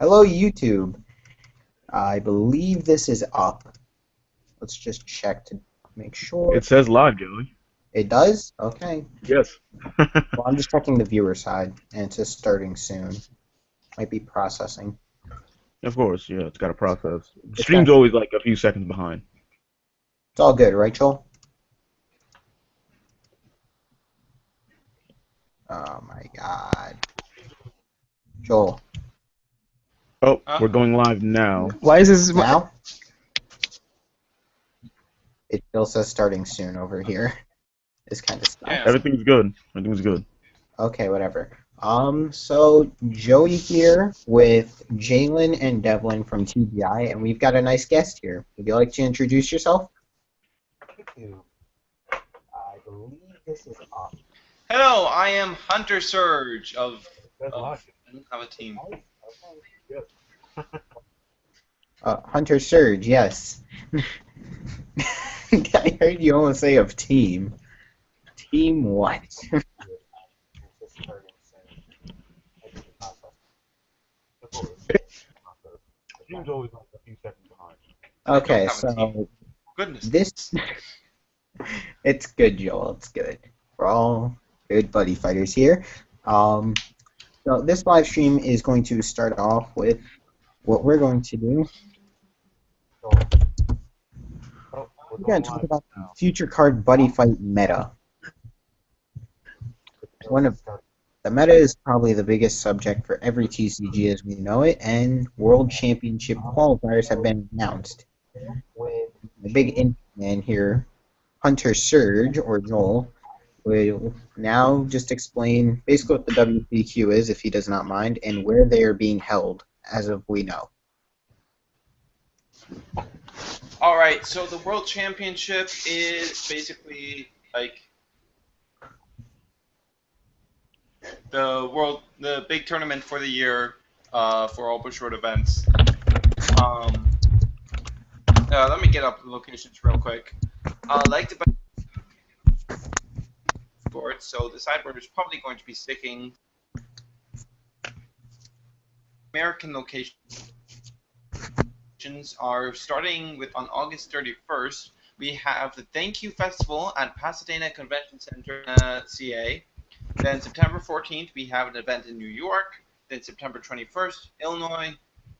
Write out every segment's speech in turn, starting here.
Hello, YouTube. I believe this is up. Let's just check to make sure. It says live, Gilly. It does? Okay. Yes. Well, I'm just checking the viewer side, and it says starting soon. Might be processing. Of course, yeah, it's got a process. It's Stream's got- always like a few seconds behind. it's all good, right, Joel? Oh my God. Joel. Oh, Huh? we're going live now. Why is this? Now? It still says starting soon over here. This kind of stuff. Yeah. Everything's good. Everything's good. Okay, whatever. So Joey here with Jalen and Devlin from TBI, and we've got a nice guest here. Would you like to introduce yourself? I believe this is off. Hello, I am Hunter Surge of. I don't have a team. Hunter Surge, yes. I heard you almost say of team. Team what? Stream's always like a few seconds behind. Okay, have a so Goodness. this it's good, Joel. It's good. We're all good buddy fighters here. So this live stream is going to start off with what we're going to do. We're going to talk about the FutureCard Buddyfight meta. The meta is probably the biggest subject for every TCG as we know it, and World Championship qualifiers have been announced. The big in man here, Hunter Surge, or Joel, will now just explain basically what the WCQ is, if he does not mind, and where they are being held, as of we know. Alright, so the World Championship is basically like the big tournament for the year for all but short events. Let me get up the locations real quick. Like the board, so the sideboard is probably going to be sticking. American locations are starting with on August 31st. We have the Thank You Festival at Pasadena Convention Center, CA. Then September 14th, we have an event in New York. Then September 21st, Illinois.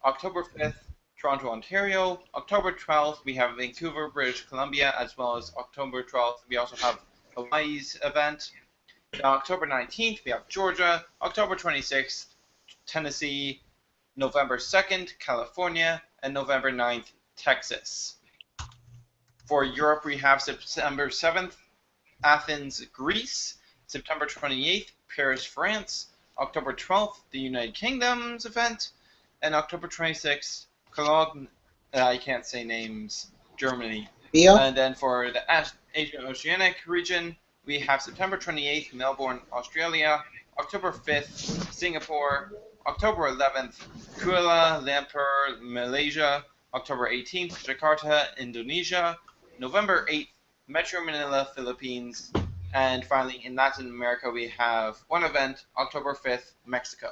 October 5th, Toronto, Ontario. October 12th, we have Vancouver, British Columbia, as well as October 12th, we also have Hawaii's event. Then October 19th, we have Georgia. October 26th, Tennessee. November 2nd, California. And November 9th, Texas. For Europe, we have September 7th, Athens, Greece. September 28th, Paris, France. October 12th, the United Kingdom's event. And October 26th, Cologne, I can't say names, Germany. Theo? And then for the Asia-Oceanic region, we have September 28th, Melbourne, Australia. October 5th, Singapore. October 11th, Kuala Lumpur, Malaysia. October 18th, Jakarta, Indonesia. November 8th, Metro Manila, Philippines. And finally, in Latin America, we have one event, October 5th, Mexico.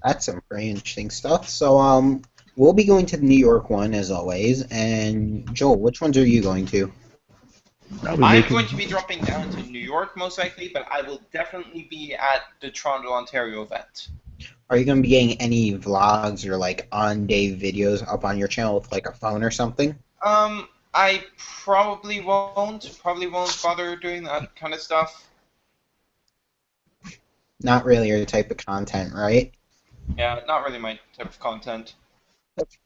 That's some pretty interesting stuff. So, we'll be going to the New York one, as always. And, Joel, which ones are you going to? I'm going to be dropping down to New York, most likely, but I will definitely be at the Toronto, Ontario event. Are you going to be getting any vlogs or, like, on-day videos up on your channel with, like, a phone or something? I probably won't bother doing that kind of stuff. Not really your type of content, right? Yeah, not really my type of content.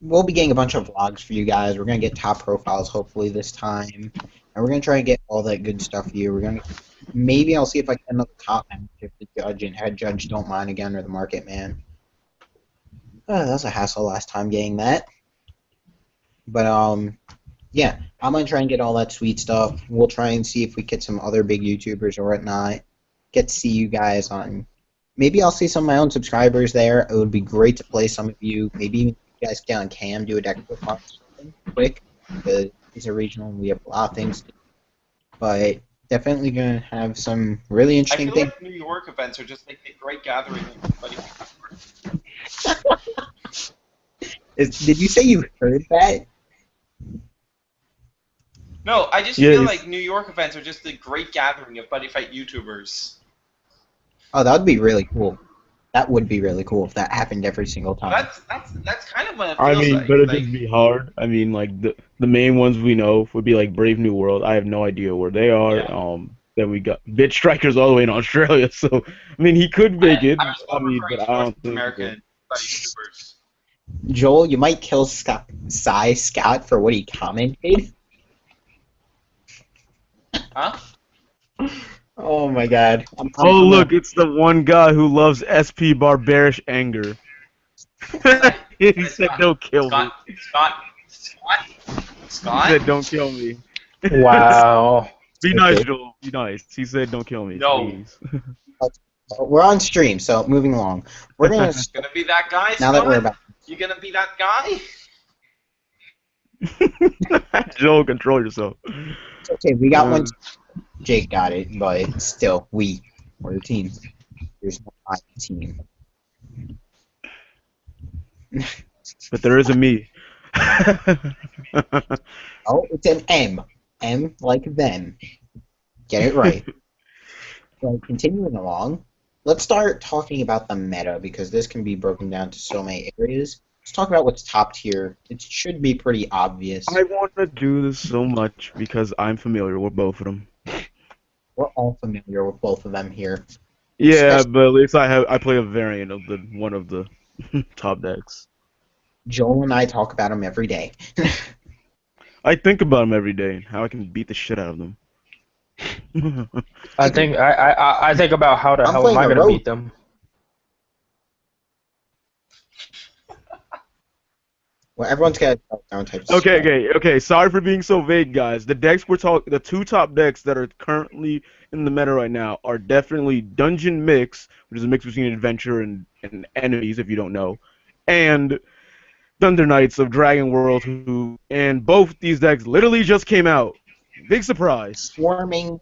We'll be getting a bunch of vlogs for you guys. We're going to get top profiles hopefully this time. And we're going to try and get all that good stuff for you. We're going to maybe I'll see if I can another top man if the judge and head judge don't mind again, or the market man. That was a hassle last time getting that. But yeah, I'm going to try and get all that sweet stuff. We'll try and see if we get some other big YouTubers or whatnot. Get to see you guys on. Maybe I'll see some of my own subscribers there. It would be great to play some of you. Maybe even if you guys get on cam, do a deck flip or something quick. Because it's a regional and we have a lot of things to do. But definitely gonna have some really I interesting feel things. like New York events are just like a great gathering of everybody. Did you say you heard that? No, I just Yeah, feel it's, like New York events are just a great gathering of buddy fight YouTubers. Oh, that would be really cool. That would be really cool if that happened every single time. That's kind of what it I feels mean, like. but it'd Like, just be hard. I mean, like the main ones we know would be like Brave New World. I have no idea where they are. yeah, Then we got Bitch Strikers all the way in Australia. So I mean, he could make it. I was I more mean, referring but to I North don't think so. American buddy YouTubers. Joel, you might kill Scott for what he commented. Huh? Oh my god. Oh look, it's the one guy who loves SP Barbarish Anger. He said, "Don't kill me." He Scott? said, "Don't kill me." Wow. Be nice, Okay. Joel. Be nice. He said, "Don't kill me, No. please." We're on stream, so moving along. We're gonna Gonna be that guy, now Scott? that we're about. You gonna be that guy? Joel, control yourself. Okay, we got one. Jake got it, but still, we're the team. There's no I team. But there is a me. Oh, it's an M. M like them. Get it right. So continuing along, let's start talking about the meta because this can be broken down to so many areas. Let's talk about what's top tier. It should be pretty obvious. I want to do this so much because I'm familiar with both of them. We're all familiar with both of them here. Yeah, but at least I play a variant of one of the top decks. Joel and I talk about them every day. I think about them every day and how I can beat the shit out of them. I think about how the I'm hell am playing I a gonna road. beat them. Well, everyone's got a down type. of spell. Okay. Sorry for being so vague, guys. The decks the two top decks that are currently in the meta right now are definitely Dungeon Mix, which is a mix between adventure and enemies, if you don't know, and Thunder Knights of Dragon World, and both these decks literally just came out. Big surprise. Swarming.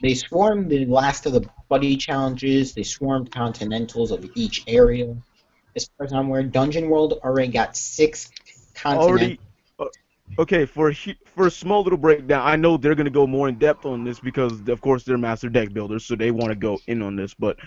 They swarmed the last of the buddy challenges. They swarmed continentals of each area. As far as I'm aware, Dungeon World already got 6 continents. Okay, for a small little breakdown, I know they're gonna go more in depth on this because of course they're master deck builders, so they want to go in on this. But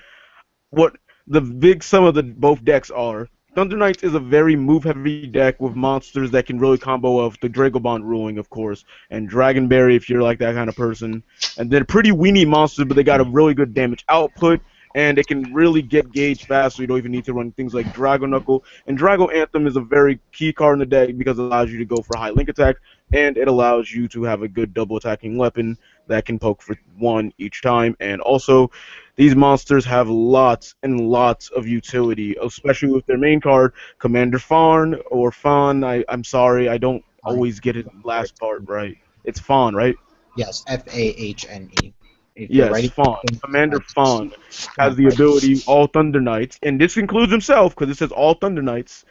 what the big sum of the both decks are: Thunder Knights is a very move-heavy deck with monsters that can really combo of the Dragobond ruling, of course, and Dragonberry if you're like that kind of person. And they're pretty weenie monsters, but they got a really good damage output, and it can really get gauged fast, so you don't even need to run things like Dragon Knuckle. And Drago Anthem is a very key card in the deck because it allows you to go for high link attack, and it allows you to have a good double attacking weapon that can poke for 1 each time. And also, these monsters have lots and lots of utility, especially with their main card, Commander Fawn, or Fawn. I'm sorry, I don't always get his last part right. It's Fawn, right? Yes, Fahne. If you're Yes, writing Fawn. Commander Fawn has the ability all Thunder Knights, and this includes himself because it says all Thunder Knights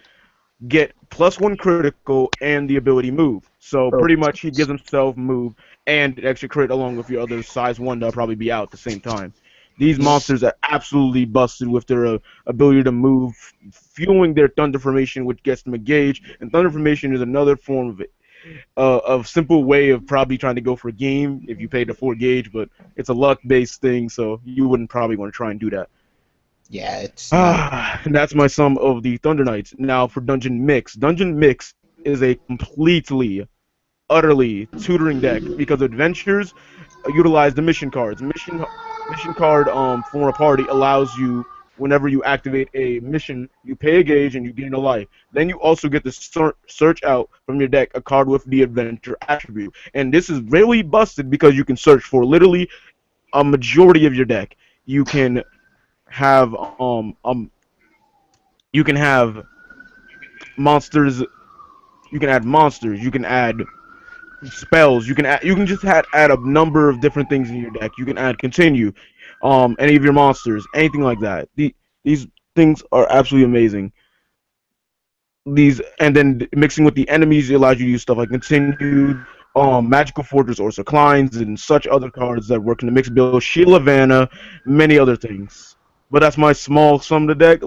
get +1 critical and the ability move. So pretty much he gives himself move and extra crit along with your other size 1 that'll probably be out at the same time. These monsters are absolutely busted with their ability to move, fueling their Thunder Formation, which gets them a gauge. And Thunder Formation is another form of it. Simple way of probably trying to go for a game if you pay the 4 gauge, but it's a luck-based thing, so you wouldn't probably want to try and do that. Yeah, it's. And that's my sum of the Thunder Knights. Now for Dungeon Mix. Dungeon Mix is a completely, utterly tutoring deck because adventures utilize the mission cards. Mission card for a party allows you, whenever you activate a mission, you pay a gauge and you gain a life. Then you also get to search out from your deck a card with the adventure attribute. And this is really busted because you can search for literally a majority of your deck. You can have monsters. You can add monsters. You can add spells. You can just add a number of different things in your deck. You can add continue, any of your monsters, anything like that. These things are absolutely amazing. And then mixing with the enemies, it allows you to use stuff like continue, Magical Fortress Orsa Kleins, and such other cards that work in the mixed build. Sheila Vanna, many other things. But that's my small sum of the deck.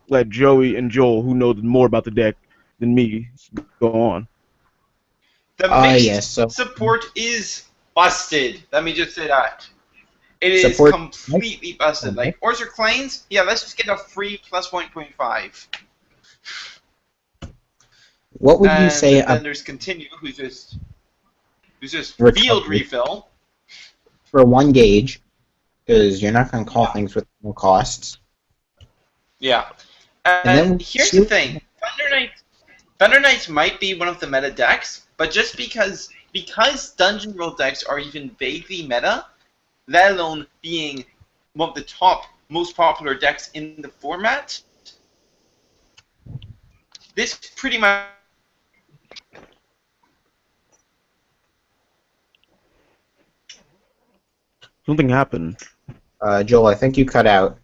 Let Joey and Joel, who know more about the deck than me, go on. The mixed yes, so support is busted. Let me just say that. It is Support- completely busted. Like, Orsa Kleins, yeah, let's just get a free plus 1.5. what would you And say? then there's Continue, who's just Recovery. field refill. For 1 gauge, because you're not going to call things with no costs. Yeah. then And here's the thing. Thunder Knights might be one of the meta decks, but just because Dungeon World decks are even vaguely meta, let alone being one of the top most popular decks in the format, this pretty much Something happened. Joel, I think you cut out.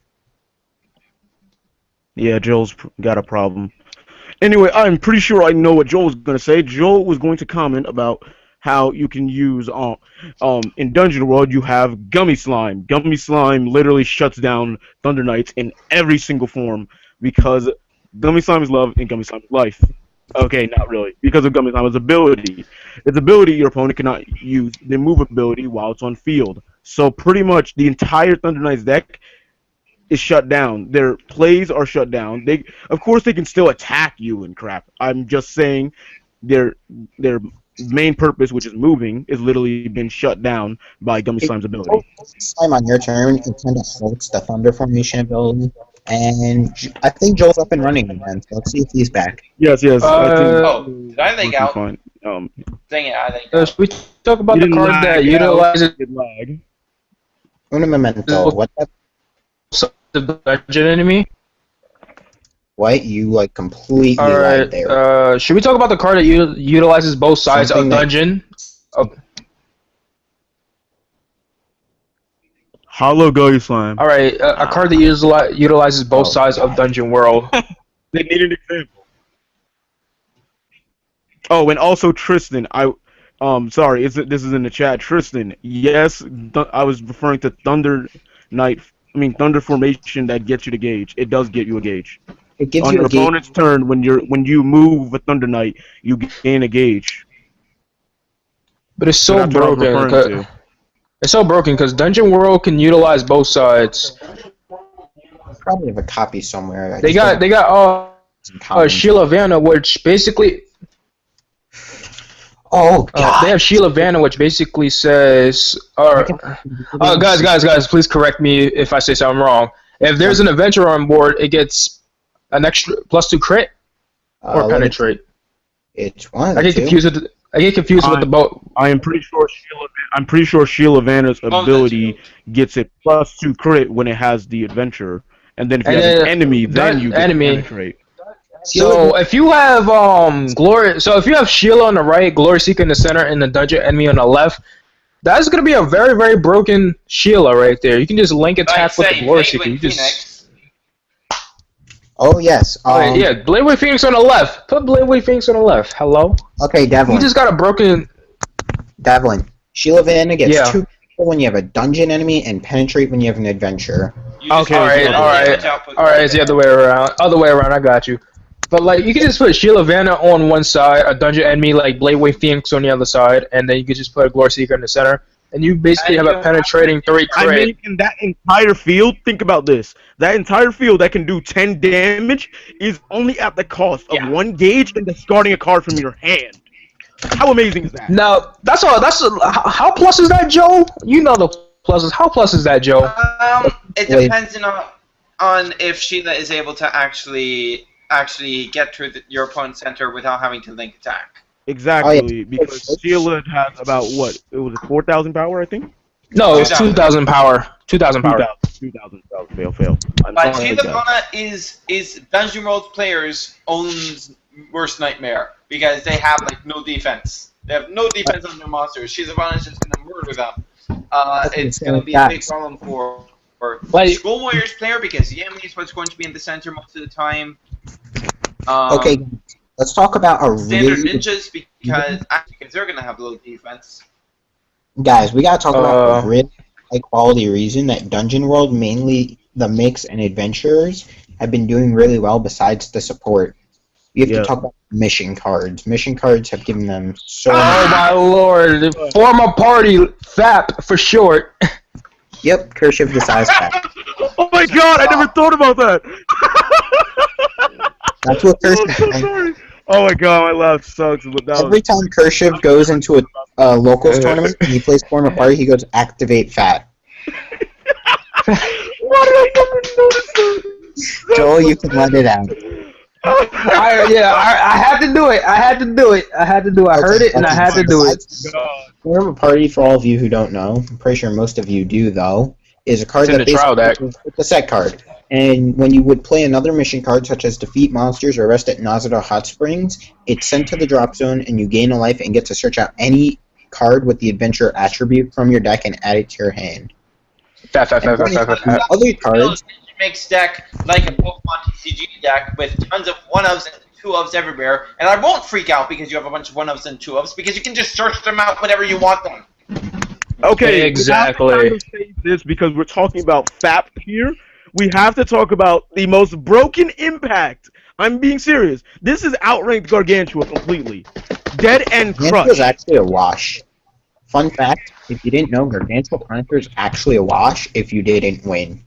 Yeah, Joel's got a problem. Anyway, I'm pretty sure I know what Joel was going to say. Joel was going to comment about how you can use in Dungeon World you have Gummy Slime. Gummy Slime literally shuts down Thunder Knights in every single form because Gummy Slime is love and Gummy Slime is life. Okay, not really. Because of Gummy Slime's ability. Its ability your opponent cannot use the move ability while it's on field. So pretty much the entire Thunder Knights deck is shut down. Their plays are shut down. Of course they can still attack you and crap. I'm just saying their main purpose, which is moving, is literally been shut down by Gummy Slime's ability. Slime on your turn, it kind of halts the Thunder Formation ability. And I think Joel's up and running again, so let's see if he's back. Yes. I think oh, did I leg out? fine. Dang it, I legged out. Should we talk about You the didn't card lag that out. utilizes It lag. Una memento. the dungeon enemy? What? You like completely Alright, lied there. should we talk about the card that utilizes both sides Something of dungeon? Hollow Gummy Slime. Alright, a card that utilizes both sides of Dungeon World. They need an example. Oh, and also Tristan. Sorry, this is in the chat. Tristan, yes, I was referring to Thunder Formation that gets you to gauge. It does get you a gauge. It gives On you your a gauge. opponent's turn, when you move a Thunder Knight, you gain a gauge. But it's So so that's what I'm broken. referring to. It's so broken because Dungeon World can utilize both sides. Probably have a copy somewhere. I They just don't got have copies. Sheila Vanna, which basically Oh God! they have Sheila Vanna, which basically says, guys, please correct me if I say something wrong. If there's an adventurer on board, it gets an extra +2 crit or penetrate. It's one of I the get two. confused with the boat. I am pretty sure Sheila Vanna's ability gets it +2 crit when it has the adventure, and then if you have an enemy, then you get penetrate. So if you have if you have Sheila on the right, Glory Seeker in the center, and the dungeon enemy on the left, that's gonna be a very, very broken Sheila right there. You can just link attack with the Glory Seeker. You just Oh yes. yeah, Bladeway Phoenix on the left. Put Bladeway Phoenix on the left. Hello. Okay, Devlin. You just got a broken. Devlin. Sheila Vanna gets Yeah. 2 people when you have a dungeon enemy and penetrate when you have an adventure. Okay, All right. It's the other way around. I got you. But like, you can just put Sheila Vanna on one side, a dungeon enemy like Bladeway Phoenix on the other side, and then you can just put a Glory Seeker in the center, and you basically have a penetrating 3 crit. I mean, in that entire field, think about this. That entire field that can do 10 damage is only at the cost of 1 gauge and discarding a card from your hand. How amazing is that? Now, that's all. How plus is that, Joe? You know the pluses. How plus is that, Joe? It depends on if Sheila is able to actually get to your opponent's center without having to link attack. Exactly, because Sheila has about what? It was 4,000 power, I think. No, it's 2,000 power. 2,000 power. 2,000. Fail. But Sheila Vanna is Dungeon World players' own worst nightmare because they have like no defense. They have no defense on their monsters. Sheila Vanna is just gonna murder them. It's gonna be a big problem for School Warriors player because Yami is what's going to be in the center most of the time. Okay, Let's talk about a Standard really ninjas because they're gonna have low defense. guys. We gotta talk about a really high quality reason that Dungeon World, mainly the mix and adventurers, have been doing really well. Besides the support, you have to talk about mission cards. Mission cards have given them so. Oh my lord! Form a party, FAP for short. Yep, cursive disguise FAP. Oh my god! I never thought about that. That's what cursive. I'm so sorry. Oh my god, my laugh sucks. But that Every time Cursive goes into a locals tournament and he plays Form a Party, he goes activate FAT. Why did I never notice that? Joel, you can let it out. I had to do it. I had to do it. I heard it and I had to do it. Form a Party, for all of you who don't know, I'm pretty sure most of you do though, is a card It's in that the trial deck. it's a set card. And when you would play another mission card, such as Defeat Monsters or Rest at Nazada Hot Springs, it's sent to the drop zone and you gain a life and get to search out any card with the adventure attribute from your deck and add it to your hand. Other cards Makes deck like a Pokemon TCG deck with tons of 1-ofs and 2-ofs everywhere, and I won't freak out because you have a bunch of 1-ofs and 2-ofs because you can just search them out whenever you want them. Okay, exactly. We have to say this because we're talking about FAP here. We have to talk about the most broken impact. I'm being serious. This is outranked Gargantua completely. Dead and Gargantua crushed. is actually a wash. Fun fact, if you didn't know, Gargantua Punisher is actually a wash if you didn't win.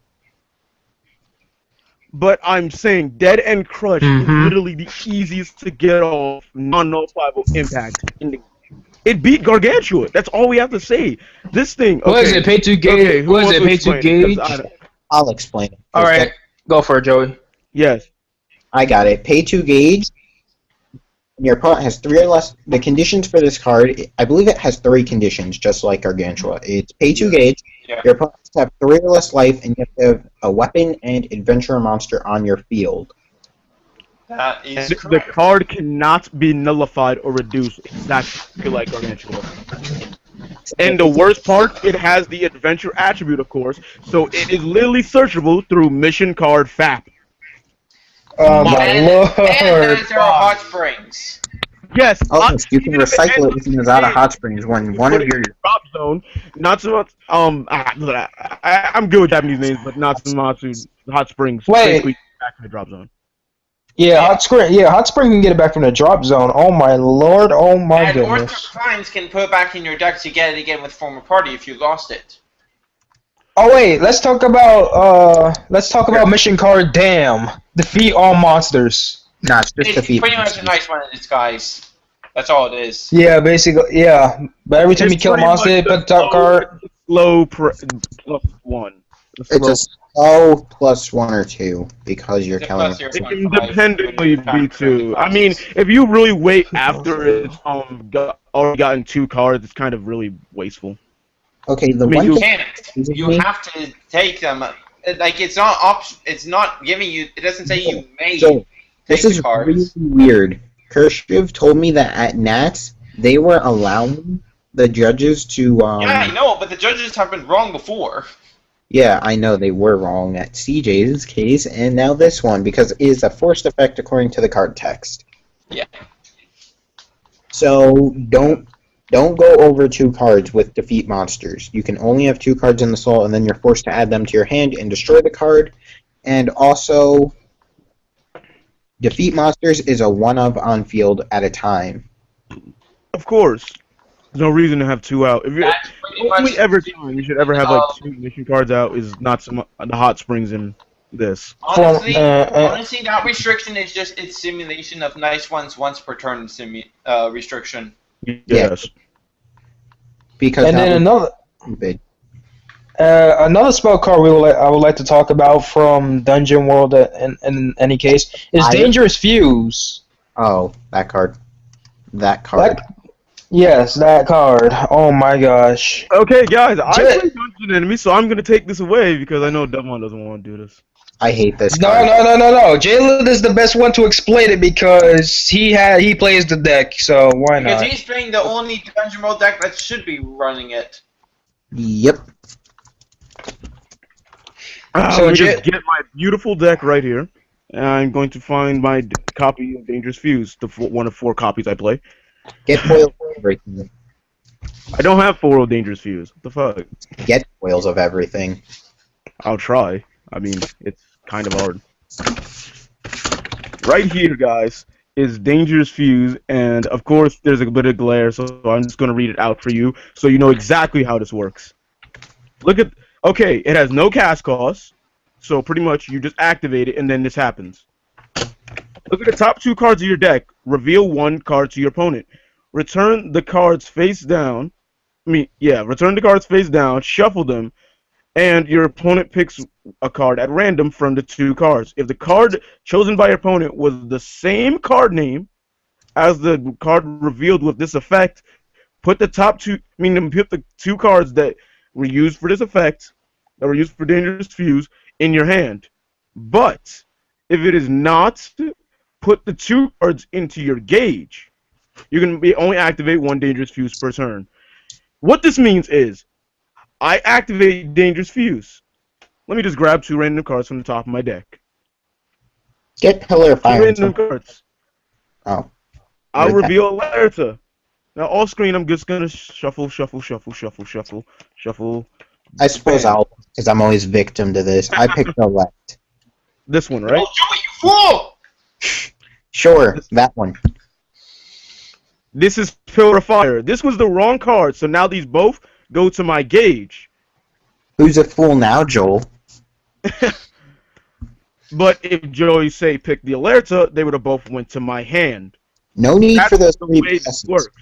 But I'm saying Dead and Crushed is literally the easiest to get off non-nullifiable impact in the game. It beat Gargantua. That's all we have to say. This thing. Okay. What is it? Pay to gauge? Okay, who What is wants it? to Pay to explain it? gauge? I'll explain it. All right, go for it, Joey. Yes. I got it. Pay to gauge. Your opponent has 3 or less. The conditions for this card, I believe it has 3 conditions, just like Gargantua. It's pay to gauge. Yeah. Your opponent has to have 3 or less life, and you have to have a weapon and adventurer monster on your field. That is The correct. card cannot be nullified or reduced exactly like Gargantua. And the worst part, it has the adventure attribute, of course, so it is literally searchable through mission card FAP. Oh my And lord! there's our hot springs. Yes. Oh, you can recycle it within Nazada Hot Springs when one of your drop zone. Not so much. I'm good with Japanese names, but not so much Hot Springs. Wait. Basically back to the drop zone. Yeah, Hot Spring can get it back from the drop zone. Oh my lord! Oh my And goodness! Ortho Crimes can put it back in your deck to get it again with Former Party if you lost it. Oh wait, let's talk about mission card. Damn, defeat all monsters. Nah, it's just It's defeat. pretty much a nice one in disguise. That's all it is. Yeah, basically, yeah. But every time you It's kill a pretty monster, much they put the top card. Slow plus 1. It's a slow plus 1 or 2 because you're It's a killing. plus 0.5. It can dependently be 2. I mean, if you really wait after it's already gotten 2 cards, it's kind of really wasteful. Okay, the I mean, one You thing can't. You have to take them. Like it's not It's not giving you. It doesn't say you may So, this take is the cards. really weird. Cursive told me that at Nats they were allowing the judges to. Yeah, I know, but the judges have been wrong before. Yeah, I know they were wrong at CJ's case, and now this one because it is a forced effect according to the card text. Yeah. So don't go over 2 cards with defeat monsters. You can only have 2 cards in the soul, and then you're forced to add them to your hand and destroy the card. And also, defeat monsters is a 1-of on field at a time. Of course. There's no reason to have 2 out. If you're That's pretty much only ever time you should ever have like 2 mission cards out is not so much the Hot Springs in this. honestly, that restriction is just its simulation of nice ones once per turn restriction. Yes. Because And that then was stupid. another spell card I would like to talk about from Dungeon World in any case is Dangerous Fuse. Oh, that card. That card. Yes, that card. Oh my gosh. Okay, guys, I play Dungeon Enemy, so I'm gonna take this away because I know Devon doesn't want to do this. I hate this No, card. no. Jalen is the best one to explain it because he plays the deck, so why Because not? he's playing the only Dungeon World deck that should be running it. Yep. So Let me just get my beautiful deck right here. And I'm going to find my copy of Dangerous Fuse, one of 4 copies I play. Get foils of everything. I don't have 4 Dangerous Fuse. What the fuck? Get foils of everything. I'll try. I mean, it's kind of hard. Right here, guys, is Dangerous Fuse, and of course there's a bit of glare, so I'm just going to read it out for you so you know exactly how this works. Look at... Okay, it has no cast cost, so pretty much you just activate it and then this happens. Look at the top 2 cards of your deck. Reveal 1 card to your opponent. Return the cards face down. Return the cards face down, shuffle them, and your opponent picks a card at random from the 2 cards. If the card chosen by your opponent was the same card name as the card revealed with this effect, put the put the 2 cards that were used for this effect, that were used for Dangerous Fuse, in your hand. But if it is not, put the 2 cards into your gauge. You can only activate 1 Dangerous Fuse per turn. What this means is, I activate Dangerous Fuse. Let me just grab 2 random cards from the top of my deck. Get Pillar of 2 Fire. random cards. Oh. I'll reveal Alerta. Now, off screen, I'm just gonna shuffle. I suppose I'll, because I'm always victim to this. I picked the left. This one, right? Oh, Joey, you fool! Sure, that one. This is Pillar of Fire. This was the wrong card, so now these both go to my gauge. Who's a fool now, Joel? But if Joey, say, picked the Alerta, they would have both went to my hand. No need That's for those the 3 way this passes. works.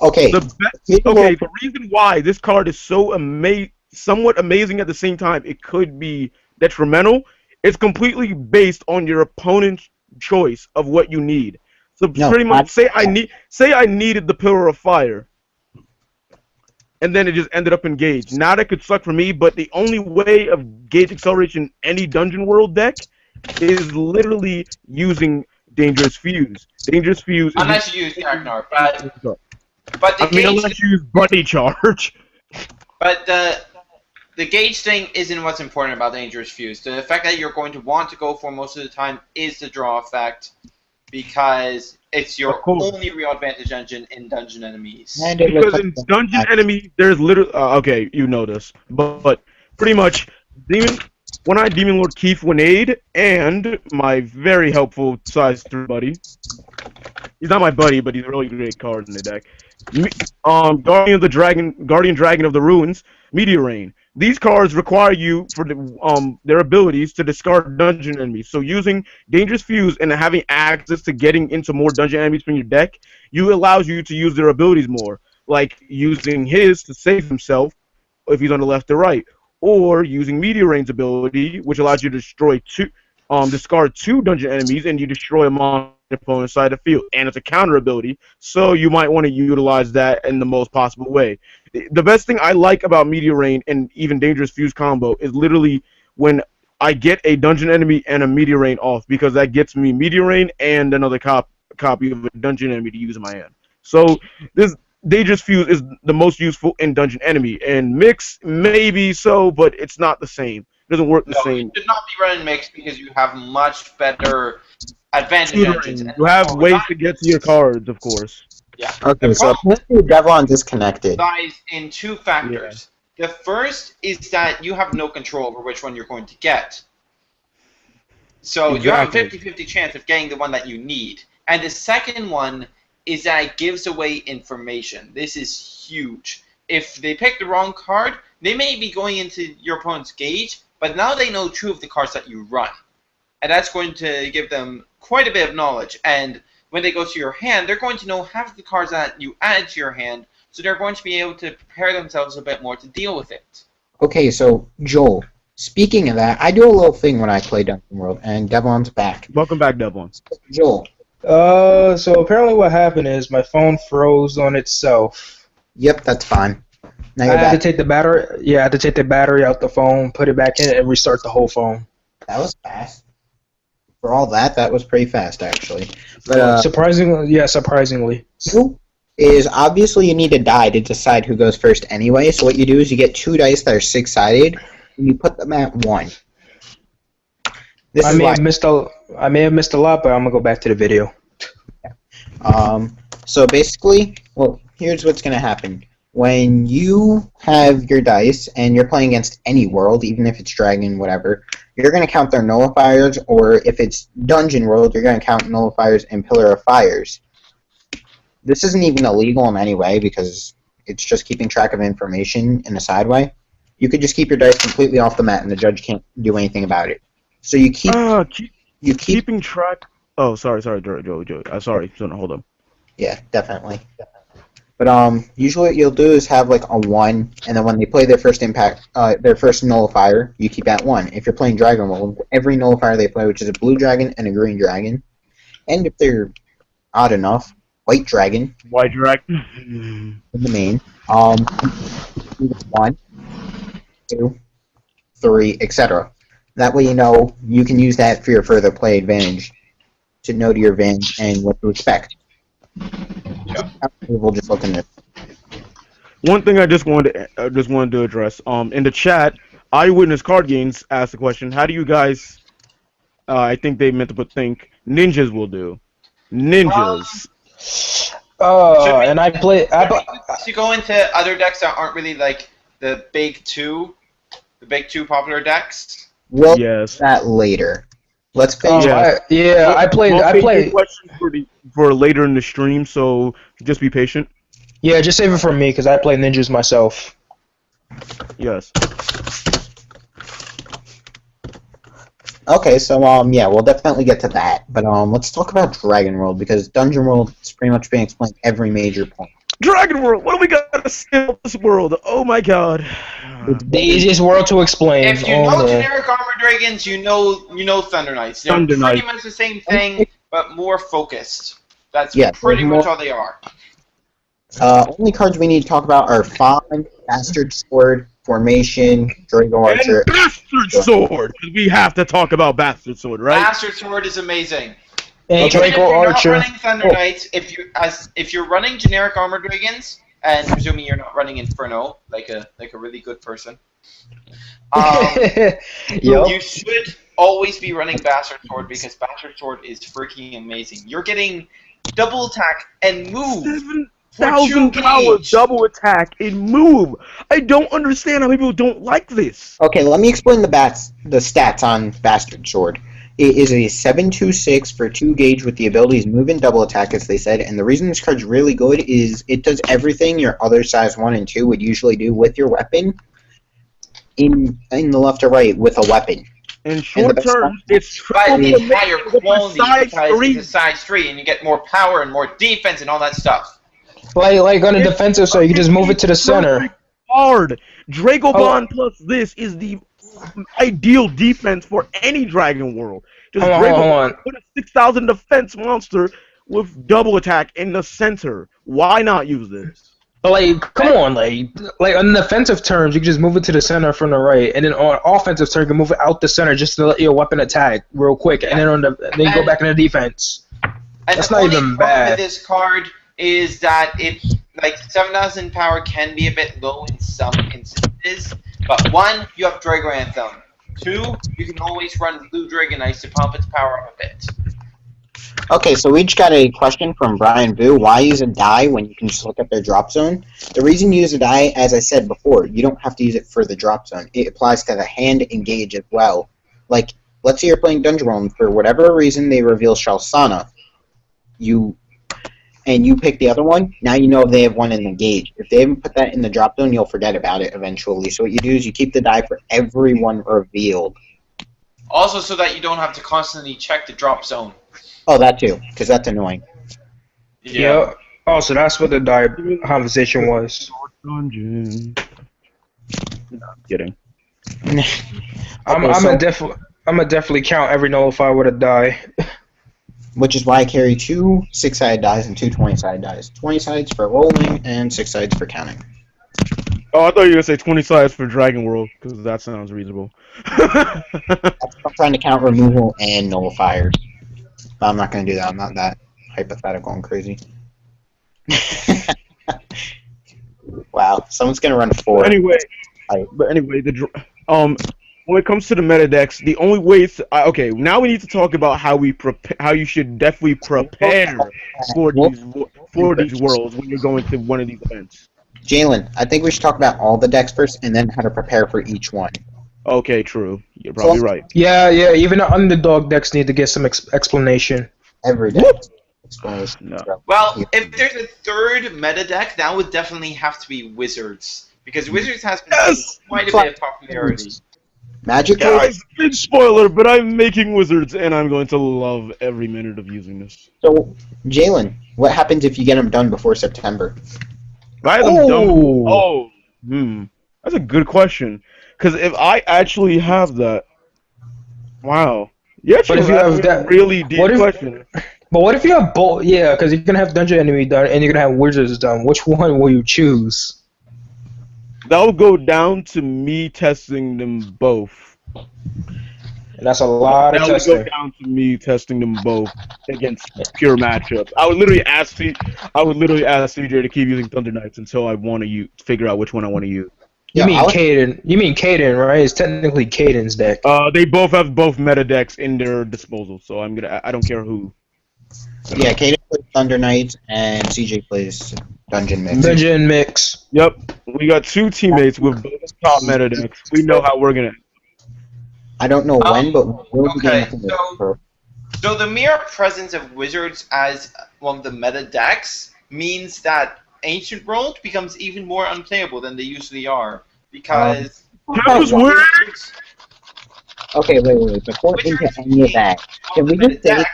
Okay. The reason why this card is so somewhat amazing at the same time, it could be detrimental. It's completely based on your opponent's choice of what you need. So pretty much, say I needed the Pillar of Fire, and then it just ended up in gauge. Now that could suck for me, but the only way of gauge acceleration in any Dungeon World deck is literally using Dangerous Fuse. Dangerous Fuse. Unless you use Ragnar, but unless you use Buddy Charge. But the gauge thing isn't what's important about Dangerous Fuse. The effect that you're going to want to go for most of the time is the draw effect, because it's your only real advantage engine in dungeon enemies. Because in dungeon enemies, there's literally okay, you know this, but pretty much when I Demon Lord Keith Winade and my very helpful size 3 buddy. He's not my buddy, but he's a really great card in the deck. Guardian Dragon of the Ruins, Meteor Rain. These cards require you for their abilities to discard dungeon enemies. So using Dangerous Fuse and having access to getting into more dungeon enemies from your deck, allows you to use their abilities more, like using his to save himself if he's on the left or right, or using Meteor Rain's ability, which allows you to discard 2 dungeon enemies and you destroy them on the opponent's side of the field, and it's a counter ability, so you might want to utilize that in the most possible way. The best thing I like about Meteor Rain and even Dangerous Fuse combo is literally when I get a dungeon enemy and a Meteor Rain off, because that gets me Meteor Rain and another copy of a dungeon enemy to use in my hand. So this Dangerous Fuse is the most useful in dungeon enemy, and mix maybe so, but it's not the same. It doesn't work the same. You should not be running mix because you have much better advantage engines. You have ways to get to your cards, of course. Yeah. Okay, so Devlon disconnected. Lies in 2 factors. Yeah. The first is that you have no control over which one you're going to get. So you have a 50-50 chance of getting the one that you need. And the second one is that it gives away information. This is huge. If they pick the wrong card, they may be going into your opponent's gauge, but now they know 2 of the cards that you run. And that's going to give them quite a bit of knowledge. And when they go to your hand, they're going to know half of the cards that you added to your hand, so they're going to be able to prepare themselves a bit more to deal with it. Okay, so Joel, speaking of that, I do a little thing when I play Dungeon World, and Devlon's back. Welcome back, Devlon. Joel. So apparently what happened is my phone froze on itself. Yep, that's fine. Now I had to take the battery. Yeah, I had to take the battery out the phone, put it back in, and restart the whole phone. That was fast. For all that was pretty fast, actually. But surprisingly, yeah, surprisingly. Is obviously you need a die to decide who goes first anyway. So what you do is you get 2 dice that are 6-sided, and you put them at 1. This I is may why. have missed a lot, but I'm gonna go back to the video. So basically, well, here's what's going to happen. When you have your dice and you're playing against any world, even if it's dragon, whatever, you're going to count their nullifiers, or if it's dungeon world, you're going to count nullifiers and pillar of fires. This isn't even illegal in any way because it's just keeping track of information in a side way. You could just keep your dice completely off the mat and the judge can't do anything about it. So you keep keeping track. Oh, sorry, Joey. Sorry, hold on. Yeah, definitely. But usually what you'll do is have like a 1, and then when they play their first their first nullifier, you keep at 1. If you're playing Dragon World, every nullifier they play, which is a blue dragon and a green dragon, and if they're odd enough, white dragon. In the main. 1, 2, 3, etc. That way you know you can use that for your further play advantage to know to your advantage and what to expect. We'll just look in this. One thing I just wanted to address. In the chat, Eyewitness Card Games asked the question: how do you guys? I think they meant to put think ninjas will do. Ninjas. And I play. To go into other decks that aren't really like the big two popular decks. We'll Yes. do that later. Let's finish. I play. Question for later in the stream, so just be patient. Yeah, just save it for me because I play ninjas myself. Yes. Okay, so yeah, we'll definitely get to that. But let's talk about Dragon World because Dungeon World is pretty much being explained every major point. Dragon World. What do we got to say about this world? Oh my God. The easiest world to explain. If you know generic armor dragons, you know Thunder Knights. They're pretty much the same thing, but more focused. That's pretty much all they are. Only cards we need to talk about are Fawn, Bastard Sword, Formation, Drago Archer, and Bastard Sword. We have to talk about Bastard Sword, right? Bastard Sword is amazing. And Even if Draco you're Archer. not running Thunder Knights, if you're running generic armor dragons, and presuming you're not running Inferno, like a really good person, you should always be running Bastard Sword because Bastard Sword is freaking amazing. You're getting double attack and move. 7,000 power double attack and move. I don't understand how people don't like this. Okay, let me explain the stats on Bastard Sword. It is a 7/2/6 for 2 gauge with the abilities Move and Double Attack, as they said, and the reason this card's really good is it does everything your other size 1 and 2 would usually do with your weapon in the left or right with a weapon. In short term, it's but it's higher quality because it's a size 3 and you get more power and more defense and all that stuff. Like on a defensive side, you can just move it to the center. Hard. Draco Bond plus this is the ideal defense for any Dragon World. Just hold on. Put a 6,000 defense monster with double attack in the center. Why not use this? Like, come on, like on defensive terms, you can just move it to the center from the right, and then on offensive terms, you can move it out the center just to let your weapon attack real quick, and then then you go back into defense. That's not even bad. With this card is that it's like 7,000 power can be a bit low in some instances, but 1, you have Drago Anthem. 2, you can always run Blue Dragon Ice to pump its power up a bit. Okay, so we just got a question from Brian Vu. Why use a die when you can just look at their drop zone? The reason you use a die, as I said before, you don't have to use it for the drop zone. It applies to the hand engage as well. Like, let's say you're playing Dungeon World, and for whatever reason they reveal Shalsana. And you pick the other one, now you know they have one in the gauge. If they haven't put that in the drop zone, you'll forget about it eventually. So what you do is you keep the die for everyone revealed. Also so that you don't have to constantly check the drop zone. Oh, that too, because that's annoying. Yeah. Oh, so that's what the die conversation was. Dungeon. No, I'm kidding. I'm gonna definitely count every nullifier with a die. Which is why I carry 2 6-sided dice and 2 20-sided dice. 20 sides for rolling and 6 sides for counting. Oh, I thought you were going to say 20 sides for Dragon World, because that sounds reasonable. I'm trying to count removal and nullifiers. But I'm not going to do that. I'm not that hypothetical and crazy. Wow, someone's going to run 4. Anyway, when it comes to the meta decks, the only way okay, now we need to talk about how you should definitely prepare for these worlds when you're going to one of these events. Jalen, I think we should talk about all the decks first, and then how to prepare for each one. Okay, true. You're probably right. Yeah. Even the underdog decks need to get some explanation. Every deck. Explanation. No. Well, if there's a third meta deck, that would definitely have to be Wizards. Because Wizards has been quite a bit of popularity. Magic. Guys, big spoiler, but I'm making Wizards, and I'm going to love every minute of using this. So, Jalen, what happens if you get them done before September? If I have them done, that's a good question. Because if I actually have that, wow, yeah, but if you have that, really deep question. But what if you have both? Yeah, because you're gonna have Dungeon Enemy done, and you're gonna have Wizards done. Which one will you choose? That will go down to me testing them both. And that's a lot of testing. That would go down to me testing them both against pure matchups. I would literally ask CJ to keep using Thunder Knights until I want to figure out which one I want to use. You mean Caden, right? It's technically Caden's deck. They both have both meta decks in their disposal, so I don't care who. Yeah, Caden plays Thunder Knights and CJ plays Dungeon Mix. Dungeon Mix. Yep, we got two teammates with both top meta decks. We know how we're gonna. I don't know when, but we'll be getting So the mere presence of Wizards as one of the meta decks means that Ancient World becomes even more unplayable than they usually are. Because... that was weird! Okay, wait. Before we into any of that, can we just say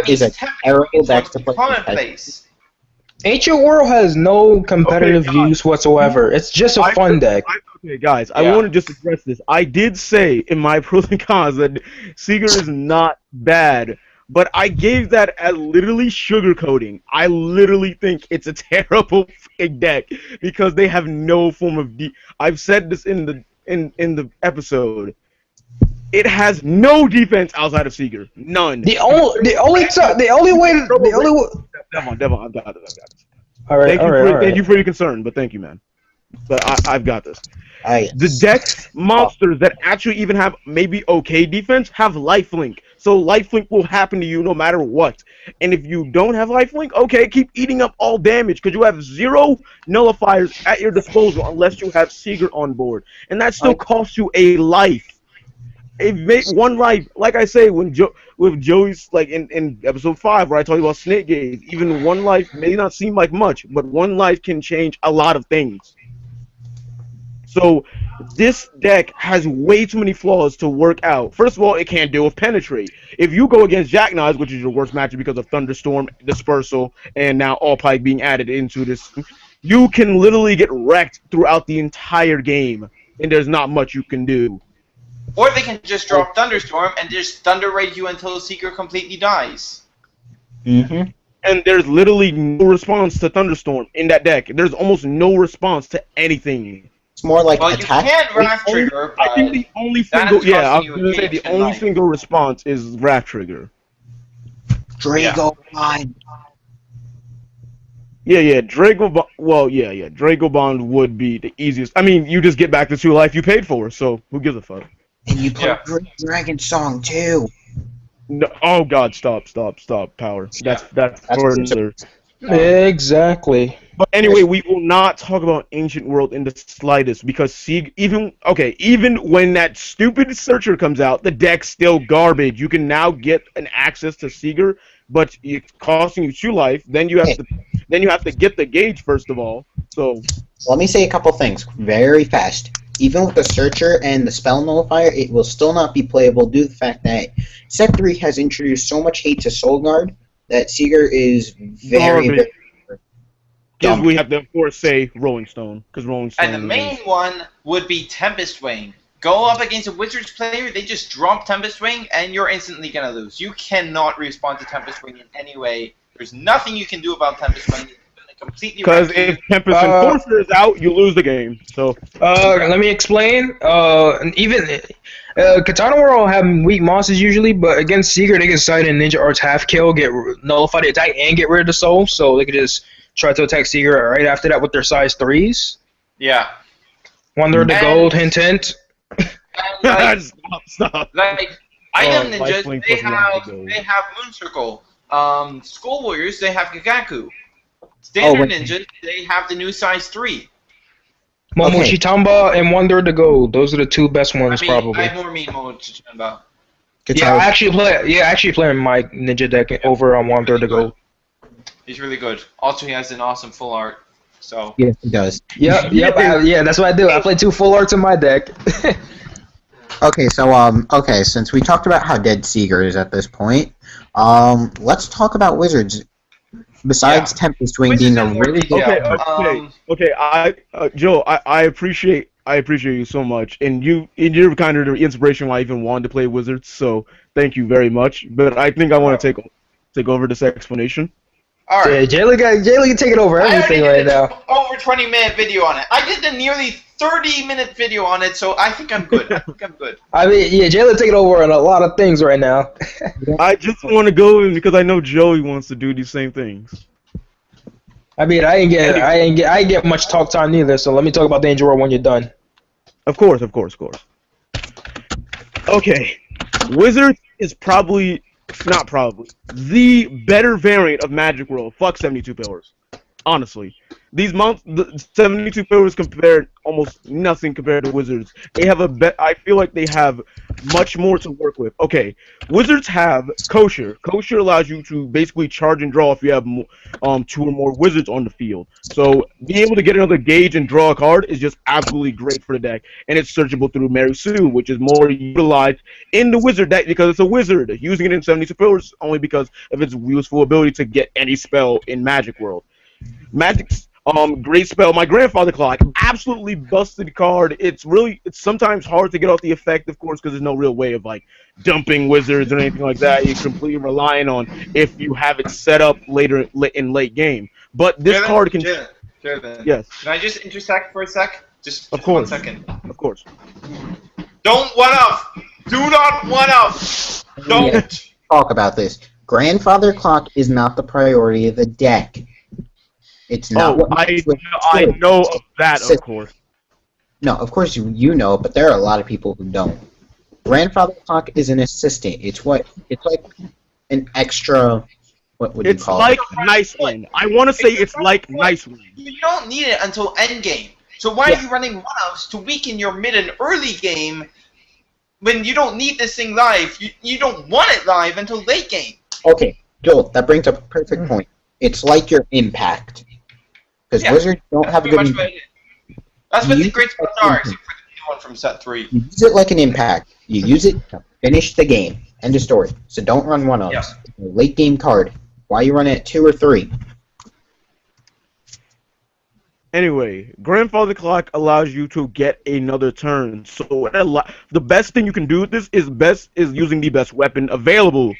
is a terrible deck to play commonplace. Ancient World has no competitive use whatsoever. It's just a fun deck. Okay, guys, I want to just address this. I did say in my pros and cons that Seeger is not bad, but I gave that as literally sugarcoating. I literally think it's a terrible deck because they have no form of I've said this in the episode. It has no defense outside of Seeger. None. The only way. Devon, I've got this. All right. Thank you for your concern, but thank you, man. But I've got this. Right. The deck monsters that actually even have maybe okay defense have lifelink. So lifelink will happen to you no matter what. And if you don't have lifelink, okay, keep eating up all damage because you have 0 nullifiers at your disposal unless you have Seeger on board. And that still costs you a life. One life, like I say, with Joey's, like in episode 5 where I told you about Snake Gaze, even one life may not seem like much, but one life can change a lot of things. So this deck has way too many flaws to work out. First of all, it can't deal with Penetrate. If you go against Jackknives, which is your worst matchup because of Thunderstorm, Dispersal, and now All Pike being added into this, you can literally get wrecked throughout the entire game, and there's not much you can do. Or they can just drop Thunderstorm and just Thunder Raid you until the Seeker completely dies. Mm-hmm. And there's literally no response to Thunderstorm in that deck. There's almost no response to anything. It's more like attack. You can Wrath Trigger, I think the only single the only single response is Wrath Trigger. Drago Bond. Yeah, Drago. Drago Bond would be the easiest. I mean, you just get back the 2 life you paid for, so who gives a fuck? And you put Great Dragon Song too. No, oh God! Stop! Power. That's for another. Exactly. But anyway, we will not talk about Ancient World in the slightest because even when that stupid searcher comes out, the deck's still garbage. You can now get an access to Seeger, but it's costing you 2 life. Then you have to get the gauge first of all. So let me say a couple things very fast. Even with the searcher and the spell nullifier, it will still not be playable due to the fact that Set 3 has introduced so much hate to Soul Guard that Seeger is very dumb. We have to, of course, say Rolling Stone, because Rolling Stone. And the main one would be Tempest Wing. Go up against a Wizards player, they just drop Tempest Wing, and you're instantly gonna lose. You cannot respond to Tempest Wing in any way. There's nothing you can do about Tempest Wing. Because if Tempest Enforcer is out, you lose the game. So let me explain. Even Katana World have weak monsters usually, but against Seeker they can side in Ninja Arts half kill, nullify the attack, and get rid of the soul. So they could just try to attack Seeker right after that with their size 3s. Yeah. Wonder the gold, hint. like, Stop. like item ninjas, Lifelink they was long ago. have Moon Circle. Skull Warriors, they have Gagaku. Standard ninjas, they have the new size 3. Momochi Tamba and Wonder to Go. Those are the two best ones, probably. I more mean Momochi Tamba. Yeah, I actually play my ninja deck over on Wonder to Go. He's really good. Also, he has an awesome full art. So. Yes, he does. Yep, yeah, that's what I do. I play 2 full arts in my deck. Okay, so since we talked about how dead Seeger is at this point, let's talk about Wizards. Besides Tempest Wing being a really good Joe, I appreciate you so much, and you're kind of the inspiration why I even wanted to play Wizards. So thank you very much. But I think I want to take over this explanation. All right. Yeah, Jaylee can take it over everything right now. Over 20-minute video on it. I did a nearly 30-minute video on it, so I think I'm good. I mean, yeah, Jaylee take it over on a lot of things right now. I just want to go in because I know Joey wants to do these same things. I mean, I ain't get much talk time neither. So let me talk about Danger World when you're done. Of course. Okay, Wizard is not probably the better variant of Magic World. Fuck 72 Pillars. Honestly, these the 72 Pillars compared almost nothing compared to Wizards. They have I feel like they have much more to work with. Okay, Wizards have Kosher. Kosher allows you to basically charge and draw if you have 2 or more Wizards on the field. So being able to get another gauge and draw a card is just absolutely great for the deck, and it's searchable through Mary Sue, which is more utilized in the Wizard deck because it's a Wizard. Using it in 72 Pillars only because of its useful ability to get any spell in Magic World. Magic's great spell. My Grandfather Clock, absolutely busted card. It's sometimes hard to get off the effect, of course, because there's no real way of like dumping Wizards or anything like that. You're completely relying on if you have it set up later in late game. But this card can. Kevin, yes. Can I just intersect for a sec? Just of course. 1 second. Of course. Don't one-up. Do not one-up. Don't talk about this. Grandfather Clock is not the priority of the deck. It's not I know of that, of course. No, of course you know, but there are a lot of people who don't. Grandfather Clock is an assistant. It's like an extra. What would you call it? It's like Nice Wing. I want to say it's like Nice Wing. You don't need it until endgame. So why are you running one-ups to weaken your mid and early game when you don't need this thing live? You don't want it live until late game. Okay, Joel, that brings up a perfect point. It's like your impact. Because Wizards don't have a good impact. That's what the great spots are, except for the new one from set 3. You use it like an impact. You use it to finish the game. End of story. So don't run one-ups. Yeah. It's a late game card. Why you run it at 2 or 3? Anyway, Grandfather Clock allows you to get another turn. So the best thing you can do with this is using the best weapon available.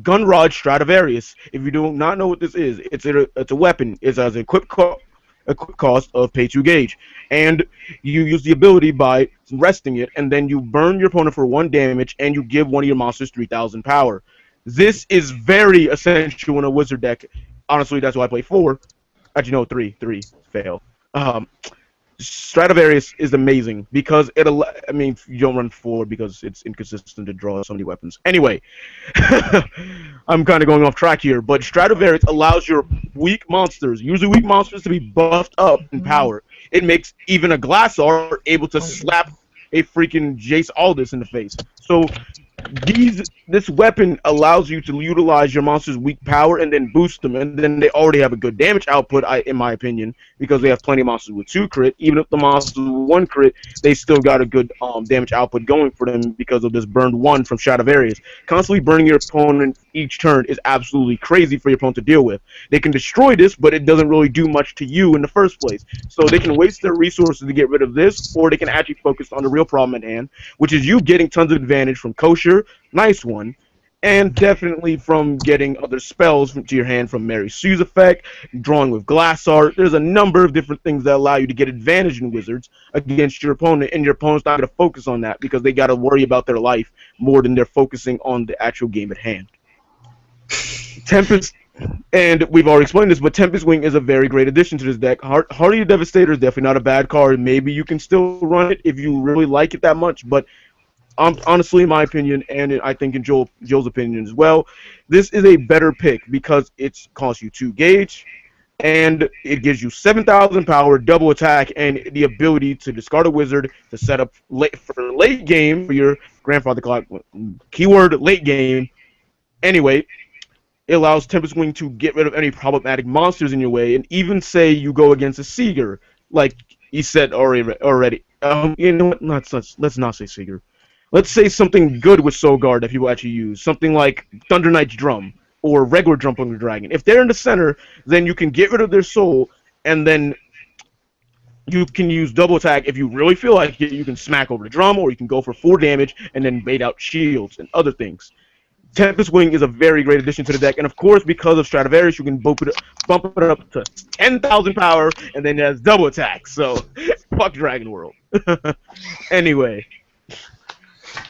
Gunrod Stradivarius. If you do not know what this is, it's a weapon. It has a quick cost of pay 2 gauge, and you use the ability by resting it, and then you burn your opponent for 1 damage, and you give one of your monsters 3,000 power. This is very essential in a Wizard deck. Honestly, that's why I play 4. Actually, no, 3. 3 fail. Stradivarius is amazing because you don't run 4 because it's inconsistent to draw so many weapons. Anyway, I'm kind of going off track here, but Stradivarius allows your weak monsters, usually weak monsters, to be buffed up in power. It makes even a Glassar able to slap a freaking Jace Aldous in the face. So this weapon allows you to utilize your monster's weak power and then boost them, and then they already have a good damage output, in my opinion, because they have plenty of monsters with 2 crit. Even if the monsters with 1 crit, they still got a good damage output going for them because of this burned 1 from Stradivarius. Constantly burning your opponent each turn is absolutely crazy for your opponent to deal with. They can destroy this, but it doesn't really do much to you in the first place. So they can waste their resources to get rid of this, or they can actually focus on the real problem at hand, which is you getting tons of advantage from Kosher, Nice One, and definitely from getting other spells to your hand from Mary Sue's effect, drawing with Glass Art. There's a number of different things that allow you to get advantage in Wizards against your opponent, and your opponent's not going to focus on that because they got to worry about their life more than they're focusing on the actual game at hand. Tempest, and we've already explained this, but Tempest Wing is a very great addition to this deck. Hardy the Devastator is definitely not a bad card. Maybe you can still run it if you really like it that much, but honestly, in my opinion, and I think in Joel's opinion as well, this is a better pick because it costs you 2 gauge, and it gives you 7,000 power, double attack, and the ability to discard a wizard to set up for late game for your grandfather clock. Keyword late game. Anyway, it allows Tempest Wing to get rid of any problematic monsters in your way, and even say you go against a Seeger, like he said already. You know what? Let's not say Seeger. Let's say something good with Soul Guard that people actually use. Something like Thunder Knight's Drum or regular Drum from the Dragon. If they're in the center, then you can get rid of their soul, and then you can use double attack. If you really feel like it, you can smack over the drum, or you can go for 4 damage and then bait out shields and other things. Tempest Wing is a very great addition to the deck, and of course, because of Stradivarius, you can bump it up to 10,000 power, and then it has double attack. So, fuck Dragon World. Anyway,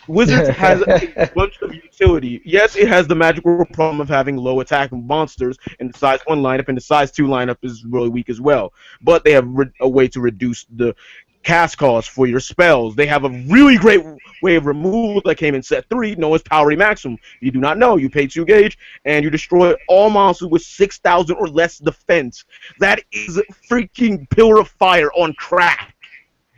Wizards has a bunch of utility. Yes, it has the magical problem of having low attack monsters in the size 1 lineup, and the size 2 lineup is really weak as well. But they have a way to reduce the cast cost for your spells. They have a really great way of removal that came in set 3, known as Power Maximum. You do not know. You pay 2 gauge, and you destroy all monsters with 6,000 or less defense. That is freaking Pillar of Fire on crack.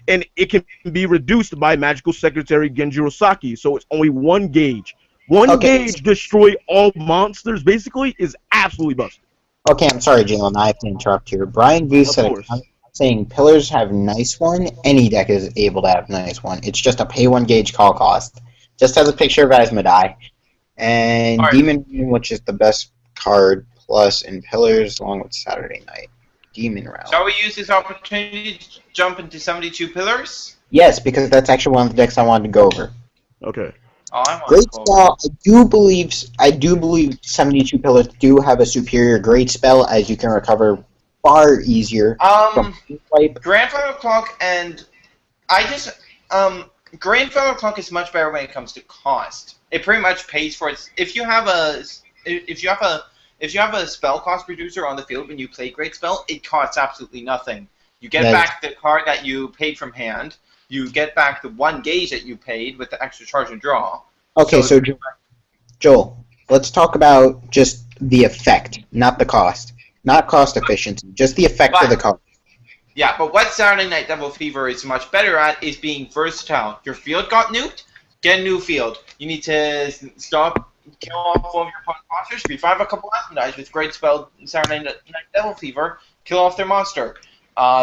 And it can be reduced by Magical Secretary Genjiro Saki, so it's only 1 gauge. 1 gauge destroy all monsters, basically, is absolutely busted. Okay, I'm sorry, Jalen, I have to interrupt here. Brian V said, I'm saying pillars have nice one. Any deck is able to have nice one. It's just a pay 1 gauge call cost. Just has a picture of Asmodai. And Demon Realm, which is the best card, plus in pillars, along with Saturday Night. Demon Realm. Shall we use this opportunity to jump into 72 pillars? Yes, because that's actually one of the decks I wanted to go over. Okay. Great spell. I do believe 72 pillars do have a superior great spell, as you can recover far easier. Grandfather Clock and Grandfather Clock is much better when it comes to cost. It pretty much pays for it. If you have a spell cost reducer on the field when you play Great Spell, it costs absolutely nothing. You get back the card that you paid from hand. You get back the 1 gauge that you paid with the extra charge and draw. Okay, so Joel, let's talk about just the effect, not the cost. Not cost efficiency, just the effect of the card. Yeah, but what Saturday Night Devil Fever is much better at is being versatile. Your field got nuked? Get a new field. You need to kill off one of your opponent's monsters, revive a couple Asmodais with Great Spell Saturday Night Devil Fever, kill off their monster.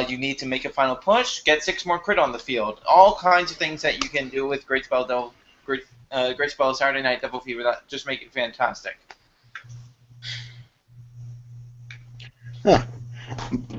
You need to make a final push, get 6 more crit on the field. All kinds of things that you can do with Great Spell Saturday Night Devil Fever that just make it fantastic. Huh.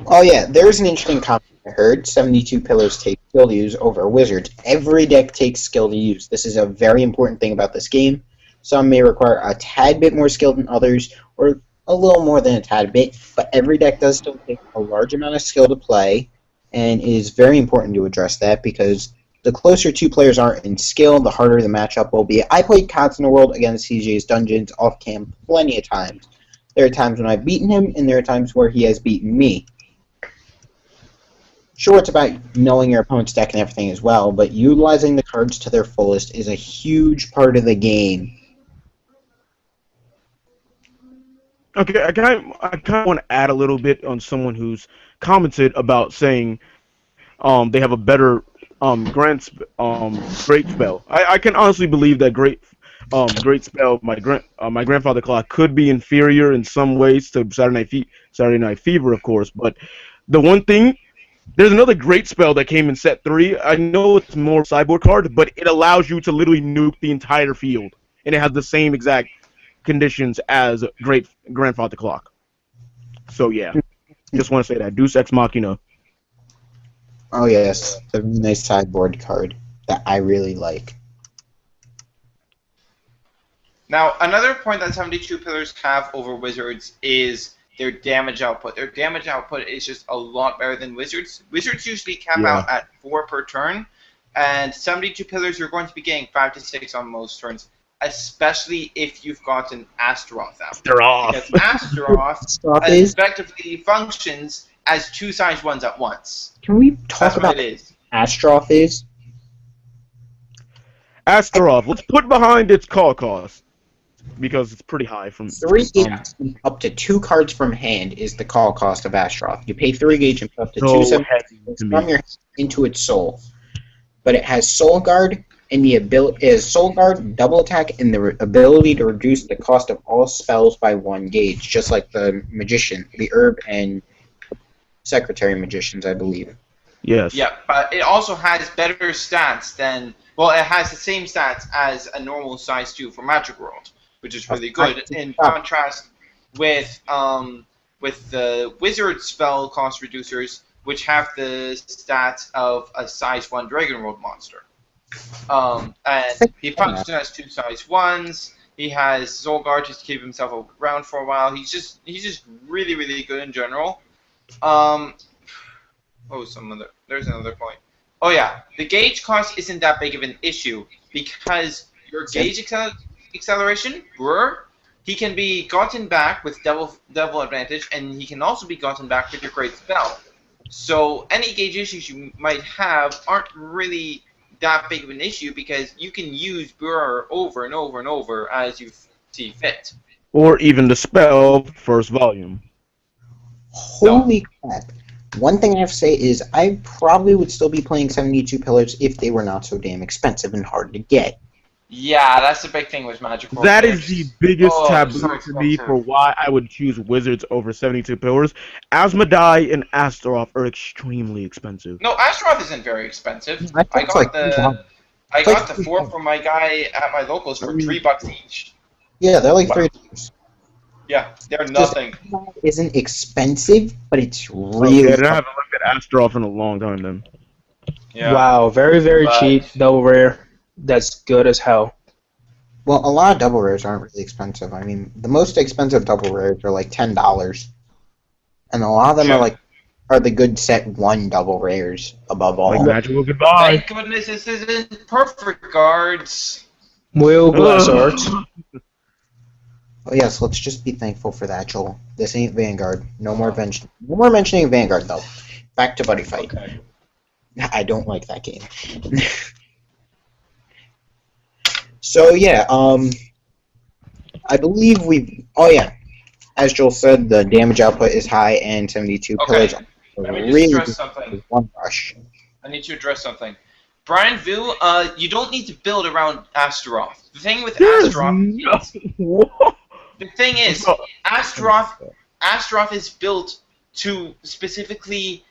Oh yeah, there's an interesting comment I heard. 72 pillars take skill to use over wizards. Every deck takes skill to use. This is a very important thing about this game. Some may require a tad bit more skill than others, or a little more than a tad bit, but every deck does still take a large amount of skill to play, and it is very important to address that, because the closer 2 players are in skill, the harder the matchup will be. I played Constant World against CJ's Dungeons off-cam plenty of times. There are times when I've beaten him, and there are times where he has beaten me. Sure, it's about knowing your opponent's deck and everything as well, but utilizing the cards to their fullest is a huge part of the game. Okay, I kind of want to add a little bit on someone who's commented about saying they have a better great spell. I can honestly believe that great spell, my grandfather clock, could be inferior in some ways to Saturday Night Fever, of course. But the one thing, there's another great spell that came in set 3. I know it's more sideboard card, but it allows you to literally nuke the entire field, and it has the same exact conditions as Great Grandfather Clock. So yeah, just want to say that Deus Ex Machina. Oh yes, it's a really nice sideboard card that I really like. Now, another point that 72 pillars have over wizards is their damage output. Their damage output is just a lot better than wizards. Wizards usually cap out at 4 per turn, and 72 pillars you're going to be getting 5 to 6 on most turns, especially if you've got an Astaroth out. Because Astaroth effectively functions as 2 size 1s at once. Can we talk about what Astaroth is? Astaroth. Let's put behind its call cost because it's pretty high from 3 gauge up to 2 cards from hand is the call cost of Astaroth. You pay 3 gauge and put up to 2 so from your hand into its soul. But it has Soul Guard and the ability is Soul Guard, double attack, and the ability to reduce the cost of all spells by 1 gauge, just like the Magician, the Herb, and Secretary Magicians, I believe. Yes. Yeah, but it also has better stats than... Well, it has the same stats as a normal size 2 for Magic World, which is really good. In contrast with the Wizard spell cost reducers, which have the stats of a size 1 Dragon World monster. And he functions as 2 size 1s. He has Zolgar just to keep himself around for a while. He's just really, really good in general. There's another point. Oh yeah, the gauge cost isn't that big of an issue because your gauge acceleration, he can be gotten back with double advantage, and he can also be gotten back with your great spell. So any gauge issues you might have aren't really that big of an issue because you can use Burr over and over and over as you see fit. Or even the spell first volume. Holy crap. One thing I have to say is I probably would still be playing 72 Pillars if they were not so damn expensive and hard to get. Yeah, that's the big thing with Magic World. That is the biggest taboo so to me for why I would choose Wizards over 72 Pillars. Asmodai and Astaroth are extremely expensive. No, Astaroth isn't very expensive. I got the 4 from my guy at my locals for $3 each. Yeah, they're like $3. Yeah, they're nothing. It isn't expensive, but it's really... Okay, I haven't looked at Astaroth in a long time then. Yeah. Wow, very, very cheap, double rare. That's good as hell. Well, a lot of double rares aren't really expensive. I mean, the most expensive double rares are like $10. And a lot of them are the good set 1 double rares above all. Like Magical Goodbye. Thank goodness this isn't perfect guards. Will Glass Art. Oh yes, let's just be thankful for that, Joel. This ain't Vanguard. No more mentioning Vanguard though. Back to Buddyfight. Okay. I don't like that game. So yeah, I believe as Joel said, the damage output is high and 72 pillars. Let me just address something. One rush. I need to address something. Brian Vu, you don't need to build around Astaroth. The thing with the thing is, Astaroth is built to specifically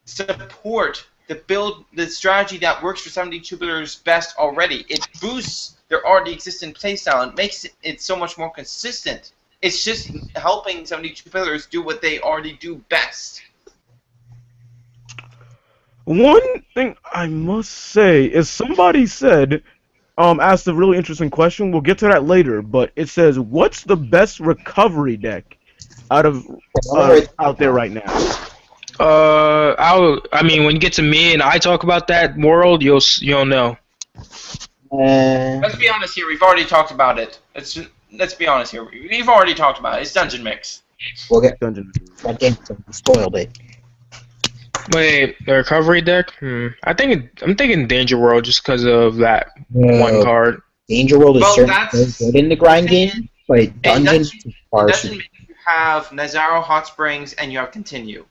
support the strategy that works for 72 pillars best already. It boosts their already existing playstyle and makes it so much more consistent. It's just helping 72 pillars do what they already do best. One thing I must say is somebody said, asked a really interesting question. We'll get to that later, but it says, what's the best recovery deck out there right now? I mean, when you get to me and I talk about that world, you'll know. Let's be honest here. We've already talked about it. Let's be honest here. We've already talked about it. It's Dungeon Mix. We'll get Dungeon Mix. that game spoiled it. Wait, the recovery deck? I'm thinking Danger World just because of that one card. Danger World is certainly good in the grind game, but Dungeon is far superior. You have Nazaro Hot Springs and you have Continue.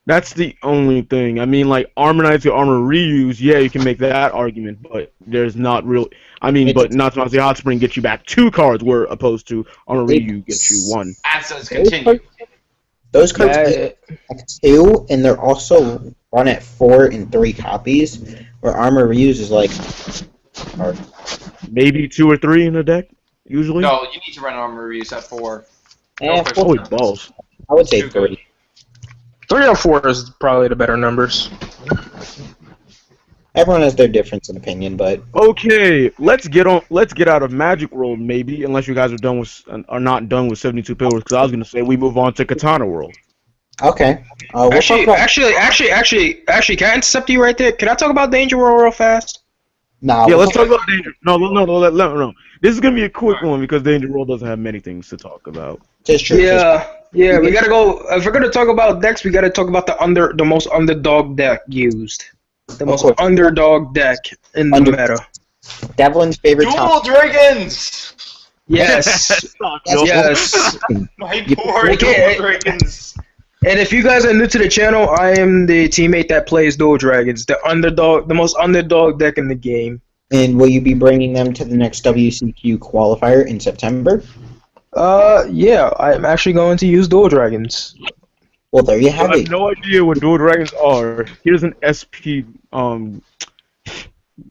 That's the only thing. I mean, like, Armor Knights or Armor Reuse, yeah, you can make that argument, but there's not real... I mean, but not the Hot Spring gets you back 2 cards, where opposed to Armor Reuse gets you 1. As does Continue. Those cards get 2, and they're also run at 4 and 3 copies, where Armor Reuse is like... maybe 2 or 3 in a deck, usually? No, you need to run Armor Reuse at 4. Holy balls. I would say 3. 3 or 4 is probably the better numbers. Everyone has their difference in opinion, but okay, let's get out of Magic World maybe, unless you guys are not done with 72 pillars. Because I was gonna say we move on to Katana World. Okay. Actually, can I intercept you right there? Can I talk about Danger World real fast? Nah. Yeah, let's talk about Danger. No. This is gonna be a quick one because Danger World doesn't have many things to talk about. Just true. Yeah, we gotta go. If we're gonna talk about decks, we gotta talk about the most underdog deck used. The most underdog deck in the meta. Devlin's favorite Dual top. Dragons! Yes. Yes. My poor Dual Dragons! And if you guys are new to the channel, I am the teammate that plays Dual Dragons, the underdog, the most underdog deck in the game. And will you be bringing them to the next WCQ qualifier in September? Yeah, I'm actually going to use Dual Dragons. Well, there you I have have it. no idea what Dual Dragons are. Here's an SP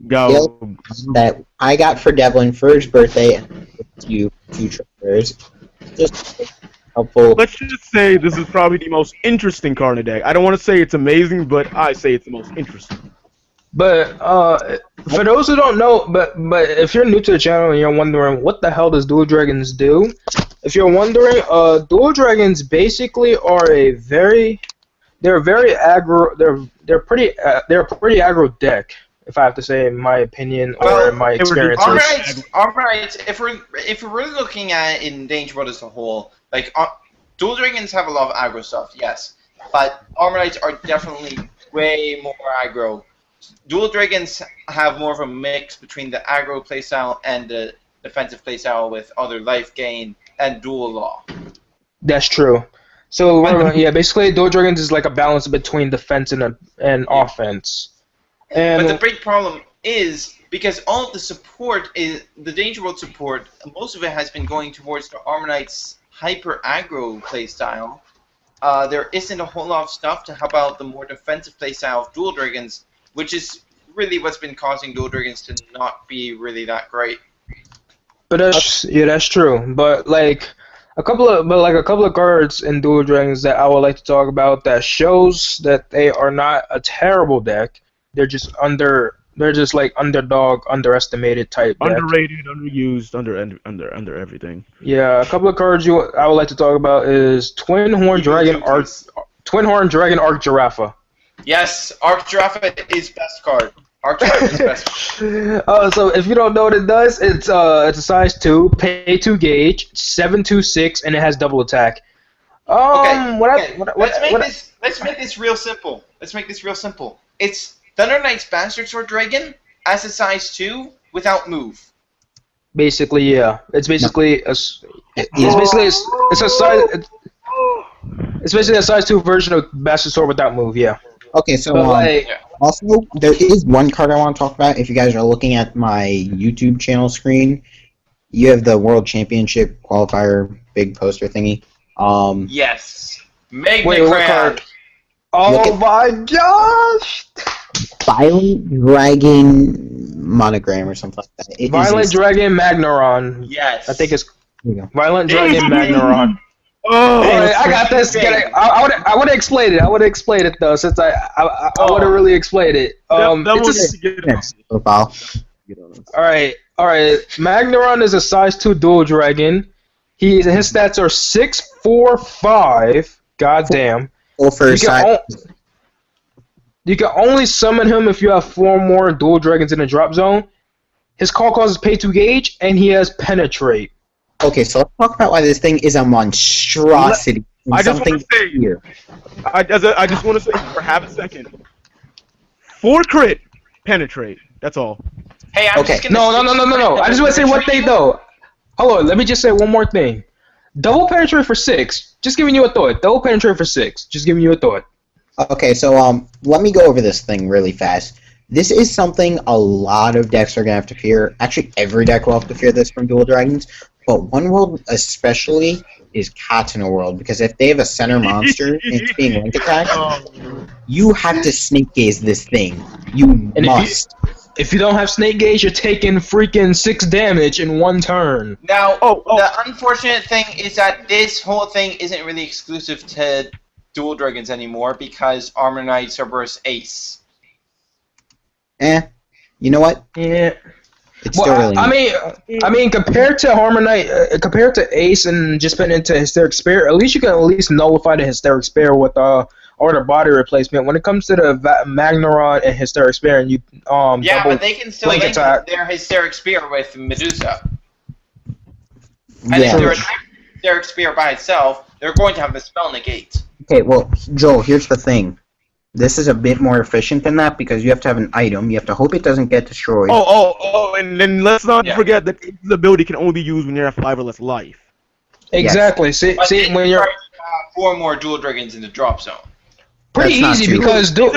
go. That I got for Devlin for his birthday, and you future players. Just helpful. Let's just say this is probably the most interesting card in the deck. I don't want to say it's amazing, but I say it's the most interesting. But for those who don't know, but if you're new to the channel and you're wondering what the hell does Dual Dragons do, if you're wondering, Dual Dragons basically are they're a pretty aggro deck, if I have to say in my opinion or in my experiences. Alright. If we're really looking at it in Danger World as a whole, like Dual Dragons have a lot of aggro stuff, yes, but Armor Knights are definitely way more aggro. Dual Dragons have more of a mix between the aggro playstyle and the defensive playstyle with other life gain and dual law. That's true. So yeah, basically Dual Dragons is like a balance between defense and offense. And but the big problem is because all of the support is the Danger World support. Most of it has been going towards the Armor Knight's hyper aggro playstyle. There isn't a whole lot of stuff to help out the more defensive playstyle of Dual Dragons, which is really what's been causing Dual Dragons to not be really that great. But that's true. But like a couple of cards in Dual Dragons that I would like to talk about that shows that they are not a terrible deck. They're just like underdog, underestimated type deck. Underrated, underused, under everything. Yeah, a couple of cards I would like to talk about is Twin Horn Dragon Arc Giraffe. Yes, Arc Giraffe is best card. Arc Giraffe is best. So if you don't know what it does, it's a size 2, pay 2 gauge, 7/2/6, and it has double attack. Let's make this real simple. It's Thunder Knight's Bastard Sword Dragon as a size 2 without move. Basically, yeah. It's basically it's basically a size 2 version of Bastard Sword without move. Yeah. Okay, so Yeah. also there is one card I want to talk about. If you guys are looking at my YouTube channel screen, you have the World Championship qualifier big poster thingy. Yes. Magna Wait, what card? Oh my gosh! Violent Dragon Monogram or something like that. Violent Dragon Magnaron. Yes. I think it's Here you go. Violent Dragon Magnaron. Oh, Hey, I got this. I would have explained it. I would have explained it though, since I would have really explained it. Profile. All right. Magnaron is a size 2 dual dragon. His stats are 6, 4, 5. Goddamn. Well, for You can only summon him if you have 4 more dual dragons in the drop zone. His call cost is pay 2 gauge, and he has penetrate. Okay, so let's talk about why this thing is a monstrosity. I just want to say for half a second. 4 crit, penetrate. That's all. Hey, I'm just gonna No. I just want to say one thing though. Hold on, let me just say one more thing. Double penetrate for 6. Just giving you a thought. Double penetrate for 6. Just giving you a thought. Okay, so let me go over this thing really fast. This is something a lot of decks are gonna have to fear. Actually, every deck will have to fear this from Dual Dragons. But One World especially is Katana World, because if they have a center monster and it's being link attacked, you have to snake gaze this thing. You must. If you don't have snake gaze, you're taking freaking 6 damage in 1 turn. Now, the unfortunate thing is that this whole thing isn't really exclusive to Dual Dragons anymore because Armor Knight Cerberus Ace. You know what? Yeah. It's still really I mean, compared to Armor Knight, compared to Ace and just putting into Hysteric Spear, at least you can at least nullify the Hysteric Spear with or the body replacement. When it comes to the Magnaron and Hysteric Spear, and you yeah, but they can still link their Hysteric Spear with Medusa. And if they're attacking Hysteric Spear by itself, they're going to have the spell negate. Okay, well, Joel, here's the thing. This is a bit more efficient than that because you have to have an item. You have to hope it doesn't get destroyed. And then let's not forget that this ability can only be used when you're at 5 or less life. Exactly. Yes. See, when you're 4 more dual dragons in the drop zone. pretty easy because kind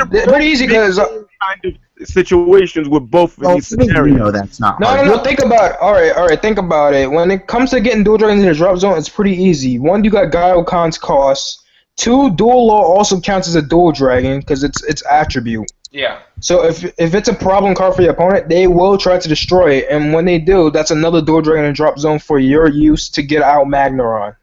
of situations with both of these scenarios. No, that's not hard. No. Think about it. All right. Think about it. When it comes to getting dual dragons in the drop zone, it's pretty easy. One, you got Gaiokan's cost. 2, dual law also counts as a dual dragon because it's attribute. Yeah. So if it's a problem card for your opponent, they will try to destroy it, and when they do, that's another dual dragon in drop zone for your use to get out Magneron.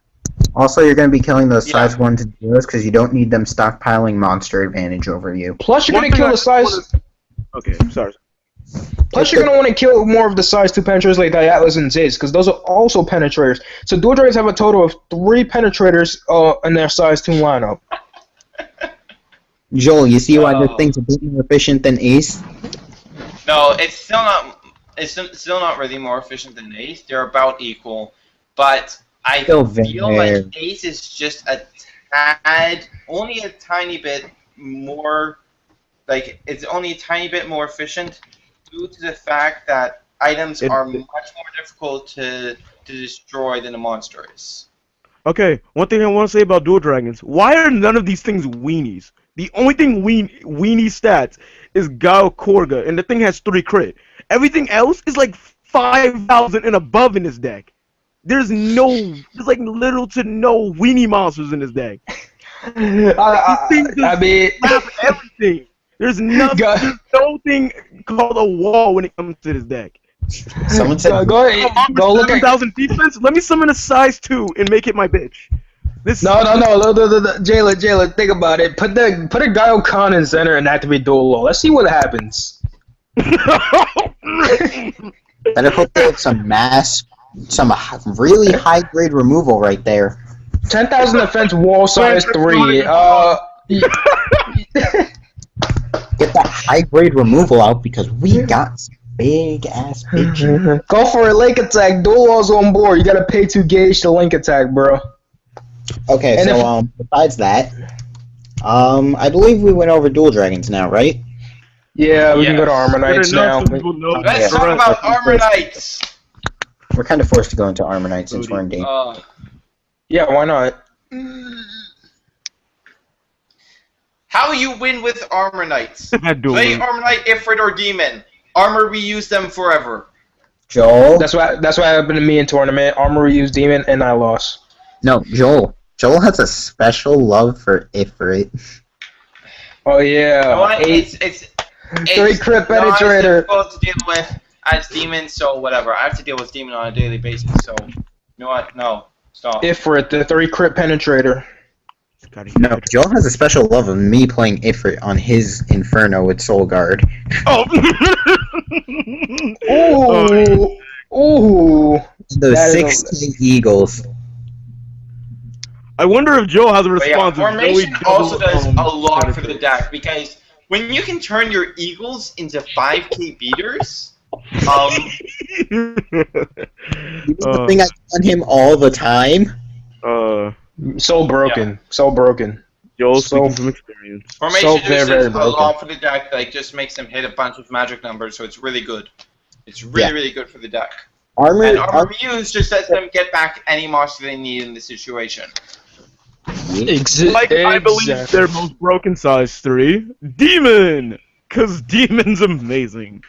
Also, you're going to be killing those size 1s and 0s because you don't need them stockpiling monster advantage over you. Plus, you're going to kill the size. Okay, sorry. Plus, you're going to want to kill more of the size 2 penetrators like Diatlas and Zaze, because those are also penetrators. So dual dragons have a total of 3 penetrators in their size 2 lineup. Joel, you see why this thing's a bit more efficient than Ace? No, it's still not. It's still not really more efficient than Ace. They're about equal, but I feel like Ace is just a tad, only a tiny bit more. Like it's only a tiny bit more efficient due to the fact that items are much more difficult to destroy than a monster is. Okay, one thing I want to say about dual dragons: why are none of these things weenies? The only thing weenie stats is Gao Korga, and the thing has 3 crit. Everything else is like 5,000 and above in this deck. There's like little to no weenie monsters in this deck. I mean, everything. There's no thing called a wall when it comes to this deck. Someone said, go look at 7,000 defense. Let me summon a size 2 and make it my bitch. No, Jayla, think about it. Put a Gaiokan in center and activate dual law. Let's see what happens. better hope they have some really high grade removal right there. 10,000 defense, wall size 3. Get that high grade removal out because we got some big ass bitches. Go for a link attack. Dual law's on board. You gotta pay 2 gauge to link attack, bro. Okay, and so besides that, I believe we went over dual dragons now, right? Yeah, we can go to Armor Knights now. Let's talk about Armor Knights. We're kind of forced to go into Armor Knights since we're in game. Yeah, why not? How you win with Armor Knights? Play Armor Knight, Ifrit, or Demon. Armor reuse them forever. Joel? That's what happened to me in tournament. Armor reuse Demon, and I lost. No, Joel. Joel has a special love for Ifrit. Oh yeah. It's 3 crit penetrator. Supposed to deal with as Demon, so whatever. I have to deal with Demon on a daily basis, so you know what? No, stop. Ifrit, the 3 crit penetrator. No, Joel has a special love of me playing Ifrit on his Inferno with Soul Guard. Oh. Ooh. Those 6 Eagles. I wonder if Joe has a response. Yeah, Formation also does a lot for the deck because when you can turn your Eagles into 5k beaters, the thing I on him all the time. So broken. Yeah. So broken. Joel's speaking from experience. Formation just does a lot for the deck. Like just makes them hit a bunch of magic numbers, so it's really good. It's really good for the deck. Armor Reuse just lets them get back any monster they need in the situation. I believe their most broken size 3, Demon, cause Demon's amazing.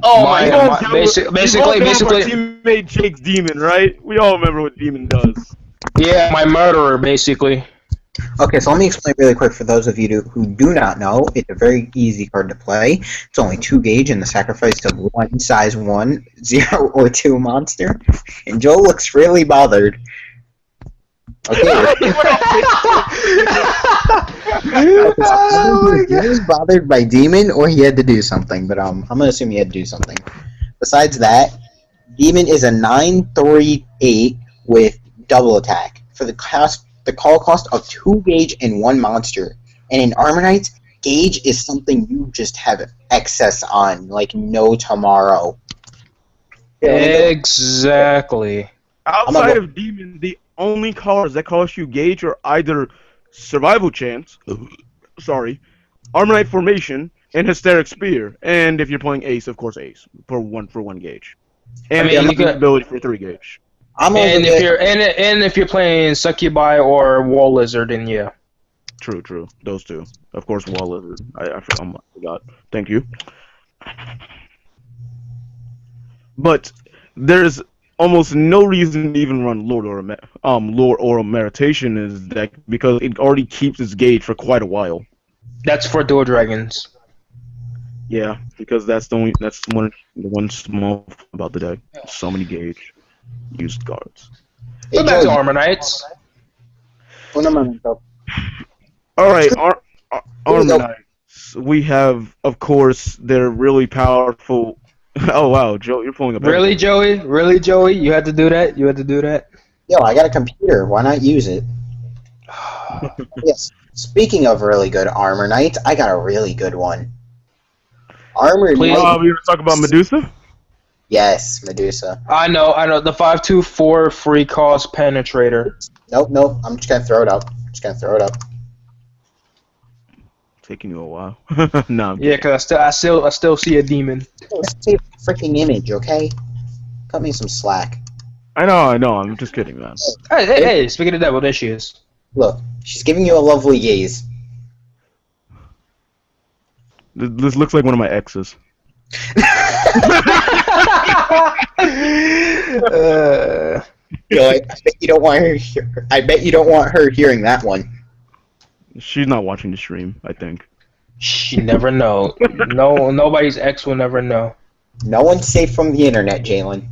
Oh my god! Basically, our teammate Jake's Demon, right? We all remember what Demon does. Yeah, my murderer, basically. Okay, so let me explain really quick for those of you who do not know. It's a very easy card to play. It's only 2 gauge and the sacrifice of 1 size 1, 0, or 2 monster. And Joel looks really bothered. Okay. He was bothered by Demon or he had to do something, but I'm gonna assume he had to do something. Besides that, Demon is a 9/3/8 with double attack for the call cost of 2 gauge and 1 monster. And in Armor Knights, gauge is something you just have excess on, like no tomorrow. Exactly. Outside of Demon, the only cards that cost you gauge are either Survival Chance, Armor Knight formation, and Hysteric Spear. And if you're playing Ace, of course Ace for one gauge. And ability for 3 gauge. And if you're playing Succubi or Wall Lizard, then yeah. True. Those two. Of course, Wall Lizard. I forgot. Thank you. But there's almost no reason to even run Lord or Meditation in this deck because it already keeps its gauge for quite a while. That's for Dual Dragons. Yeah, because that's the one small thing about the deck. So many gauge used cards. Go back to Armor Knights. Alright, Armor Knights. We have, of course, they're really powerful. Oh wow, Joe, you're pulling up. Really, Joey? Really, Joey? You had to do that? Yo, I got a computer. Why not use it? Yes. Speaking of really good Armor Knights, I got a really good one. Armor Knight. Oh, you want to talk about Medusa? Yes, Medusa. I know. The 5/2/4 free cost penetrator. Nope. I'm just gonna throw it up. Taking you a while. No. Yeah, because I still see a demon. See a freaking image, okay? Cut me some slack. I know. I'm just kidding, man. Hey! Speaking of that, well, there she is. Look, she's giving you a lovely gaze. This looks like one of my exes. Yo, I bet you don't want her. I bet you don't want her hearing that one. She's not watching the stream, I think. She never know. Nobody's ex will never know. No one's safe from the internet, Jalen.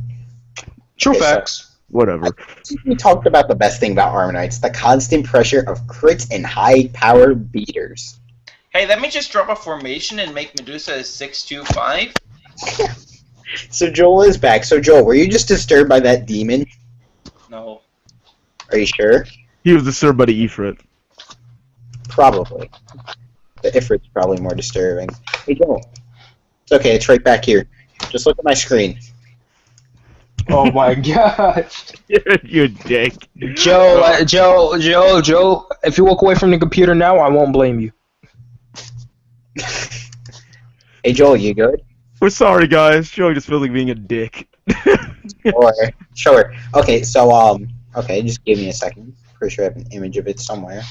True facts. Whatever. I think we talked about the best thing about Armor Knights, the constant pressure of crits and high-power beaters. Hey, let me just drop a formation and make Medusa a 6/2/5. So Joel is back. So Joel, were you just disturbed by that demon? No. Are you sure? He was disturbed by the Ifrit. Probably. The Ifrit's probably more disturbing. Hey Joel. It's okay, it's right back here. Just look at my screen. Oh my gosh. You dick. Joe, if you walk away from the computer now, I won't blame you. Hey Joel, you good? We're sorry, guys. Joe just feels like being a dick. Sure. Okay, so, okay, just give me a second. Pretty sure I have an image of it somewhere.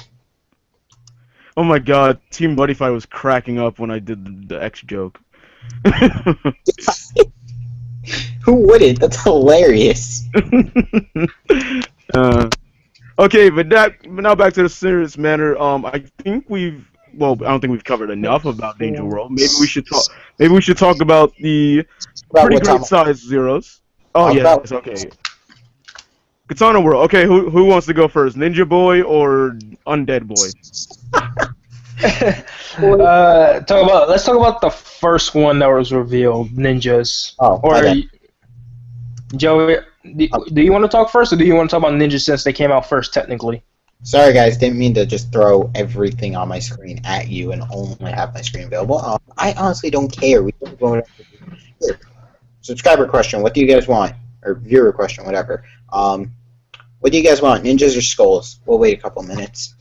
Oh my god, Team Buddyfight was cracking up when I did the X joke. Who wouldn't? That's hilarious. Okay, but now back to the serious matter. I think I don't think we've covered enough about Danger World. Maybe we should talk about the pretty great size zeros. Oh yeah, it's okay. Katana World. Okay, who wants to go first? Ninja Boy or Undead Boy? Let's talk about the first one that was revealed, ninjas. Oh, or Joey, do you want to talk first, or do you want to talk about ninjas since they came out first technically? Sorry guys, didn't mean to just throw everything on my screen at you and only have my screen available. I honestly don't care. We can go here. Subscriber question: what do you guys want? Or viewer question, whatever. What do you guys want? Ninjas or skulls? We'll wait a couple minutes.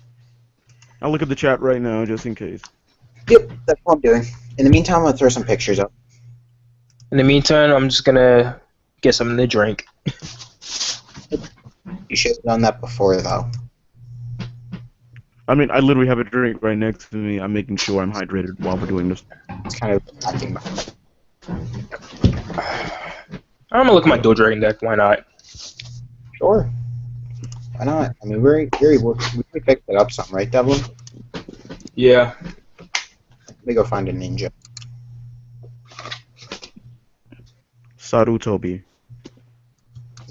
I'll look at the chat right now just in case. Yep, that's what I'm doing. In the meantime, I'm gonna throw some pictures up. In the meantime, I'm just gonna get something to drink. You should have done that before, though. I mean, I literally have a drink right next to me. I'm making sure I'm hydrated while we're doing this. It's kind of acting. I'm gonna look at my Dual Dragon deck. Why not? Sure. Why not? I mean, we picked it up some, right, Devlin? Yeah. Let me go find a ninja. Sarutobi.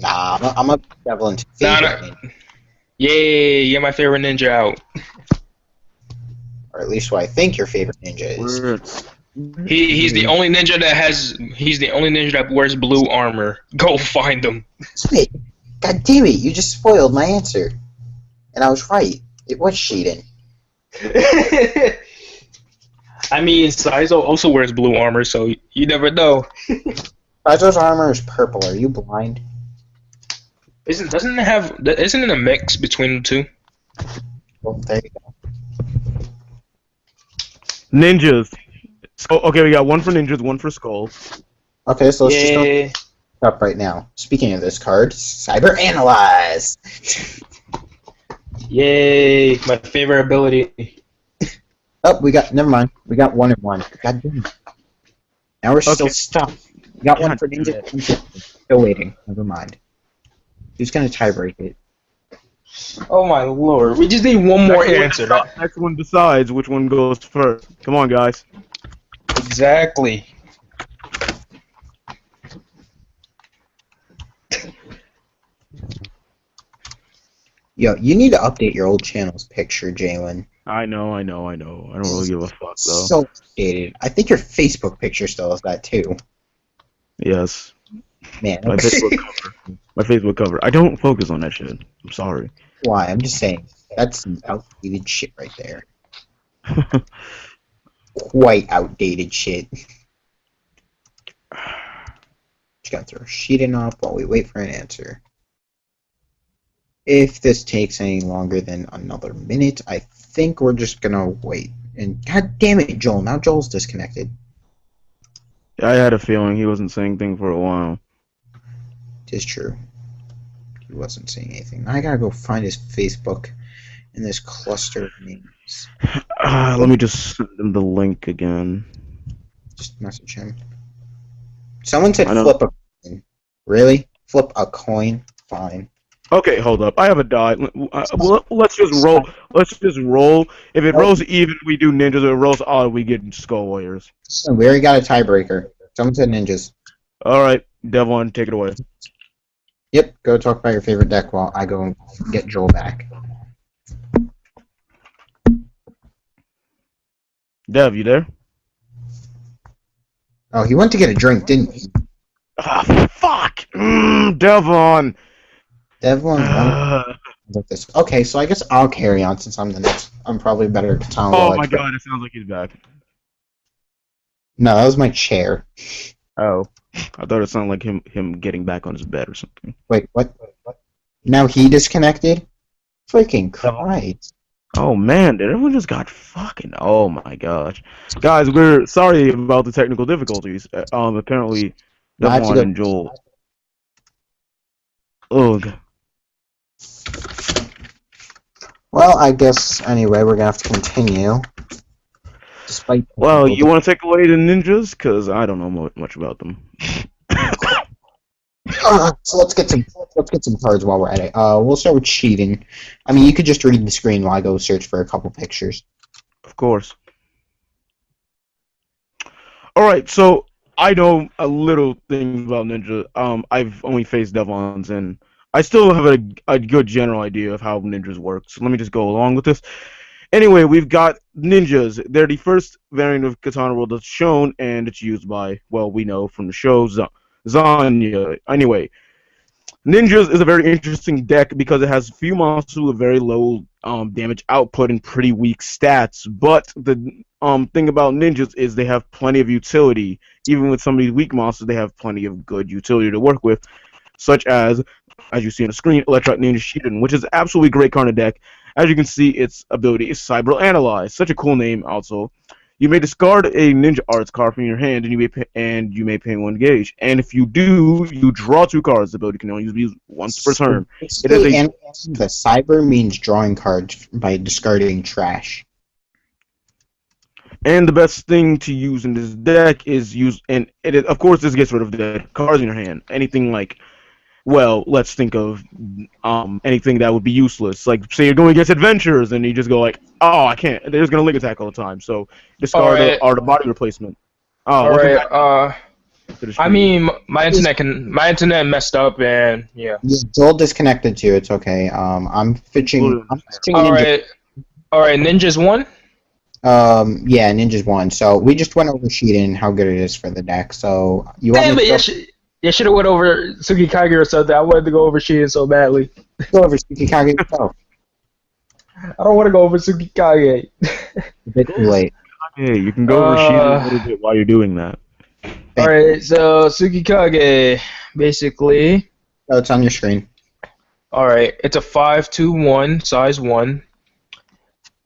Nah, I'm a Devlin's favorite ninja. Yay, you're my favorite ninja out. Or at least what I think your favorite ninja is. He's the only ninja that wears blue armor. Go find him. Wait, god damn it, you just spoiled my answer. And I was right. It was cheating. I mean, Saizo also wears blue armor, so you never know. Saizo's armor is purple. Are you blind? Isn't it a mix between the two? Well, there you go. Ninjas. So, okay, we got one for ninjas, one for skulls. Okay, so let's just go Yeah. up right now. Speaking of this card, Cyber Analyze. Yay! My favorite ability. Oh, never mind. We got 1 and 1. God damn it. Now we're still Okay. stuck. We got one God for damn Ninja. it. Still waiting. Never mind. Who's gonna tiebreak it? Oh my lord! We just need one more answer. Next one decides which one goes first. Come on, guys. Exactly. Yo, you need to update your old channel's picture, Jalen. I know. I don't really give a fuck, though. So updated. I think your Facebook picture still has that too. Yes. Man, My Facebook cover. I don't focus on that shit. I'm sorry. why? I'm just saying. That's some outdated shit right there. Quite outdated shit. Just gotta throw a sheet in up while we wait for an answer. If this takes any longer than another minute, I think we're just gonna wait. And god damn it, Joel. Now Joel's disconnected. I had a feeling he wasn't saying anything for a while. It is true. He wasn't saying anything. Now I gotta go find his Facebook in this cluster of names. Let me just send him the link again. Just message him. Someone said I know. flip a coin. Really? Flip a coin? Fine. Okay, hold up. I have a die. Let's just roll. Let's just roll. If it rolls even, we do ninjas. If it rolls odd, we get skull warriors. So we already got a tiebreaker. Someone said ninjas. All right, Devon, take it away. Yep, go talk about your favorite deck while I go get Joel back. Dev, you there? Oh, he went to get a drink, didn't he? Ah, fuck! Devon! Devlin, like this. Okay, so I guess I'll carry on since I'm the next. I'm probably better at time. Oh my god, it sounds like he's back. No, that was my chair. Oh. I thought it sounded like him getting back on his bed or something. Wait, what? Now he disconnected? Freaking Christ. Oh man, did everyone just got fucking... Oh my gosh. Guys, we're sorry about the technical difficulties. Apparently, Devon and Joel... Ugh. Well, I guess, anyway, we're gonna have to continue. Despite... Well, you want to take away the ninjas? Because I don't know much about them. So let's get some cards while we're at it. We'll start with cheating. I mean, you could just read the screen while I go search for a couple pictures. Of course. Alright, so I know a little thing about ninja. I've only faced Devons, and I still have a good general idea of how ninjas work. So let me just go along with this. Anyway, we've got ninjas. They're the first variant of Katana World that's shown, and it's used by, well, we know from the show, Zanya. Anyway, ninjas is a very interesting deck because it has few monsters with very low damage output and pretty weak stats. But the thing about ninjas is they have plenty of utility. Even with some of these weak monsters, they have plenty of good utility to work with, such as you see on the screen, Electric Ninja Shiden, which is an absolutely great card in the deck. As you can see, its ability is Cyber Analyze. Such a cool name, also. You may discard a Ninja Arts card from your hand, and you may pay 1 gauge. And if you do, you draw 2 cards. The ability can only be used once per turn. It is the cyber means drawing cards by discarding trash. And the best thing to use in this deck is of course, this gets rid of the cards in your hand. Anything like, well, let's think of anything that would be useless. Like, say you're going against adventures, and you just go like, oh, I can't. They're just gonna link attack all the time. So discard the body replacement. Oh, Alright, I mean, my internet messed up, and yeah. Joel disconnected too. It's okay. I'm fetching. Alright, Ninjas won. Yeah, Ninjas won. So we just went over Sheet and how good it is for the deck. So you want me to you should have went over Tsukikage or something. I wanted to go over Shein so badly. go over Tsukikage yourself? I don't want to go over Tsukikage. A bit too late. Hey, you can go over Shein a little bit while you're doing that. Alright, so Tsukikage, basically. Oh, it's on your screen. Alright, it's a 5/2/1, size 1.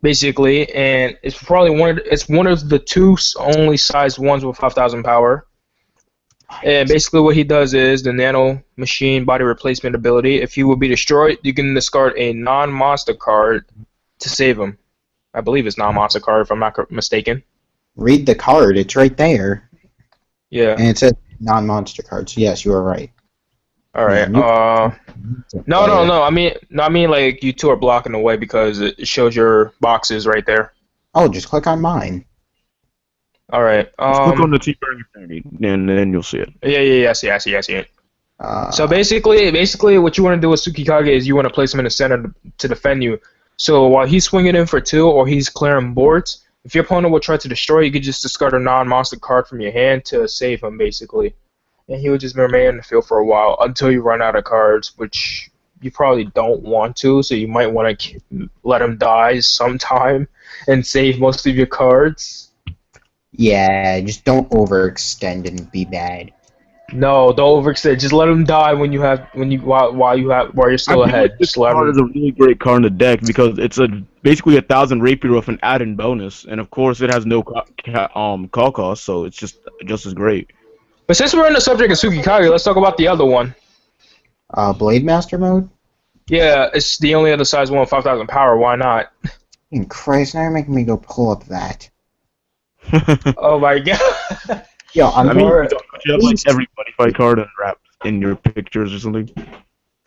basically, and it's probably one of the two only sized ones with 5,000 power. And basically what he does is the nano machine body replacement ability. If he will be destroyed, you can discard a non-monster card to save him. I believe it's non-monster card if I'm not mistaken. Read the card. It's right there. Yeah. And it says non-monster cards. Yes, you are right. All right. No. I mean, like you two are blocking the way because it shows your boxes right there. Oh, just click on mine. All right. Just click on the T-Burn Infinity, and then you'll see it. Yeah. I see it. So basically, what you want to do with Tsukikage is you want to place him in the center to defend you. So while he's swinging in for 2 or he's clearing boards, if your opponent will try to destroy, you could just discard a non-monster card from your hand to save him, basically. And he will just remain in the field for a while until you run out of cards, which you probably don't want to, so you might want to let him die sometime and save most of your cards. Yeah, just don't overextend and be bad. No, don't overextend. Just let him die while you're still ahead. This card is a really great card in the deck because it's basically 1,000 rapier with an add-in bonus, and of course it has no call cost, so it's just as great. But since we're on the subject of Tsukikage, let's talk about the other one. Blade Master mode? Yeah, it's the only other size one with 5,000 power. Why not? In Christ, now you're making me go pull up that. Oh my god. Yo, you have like every Buddyfight card unwrapped in your pictures or something.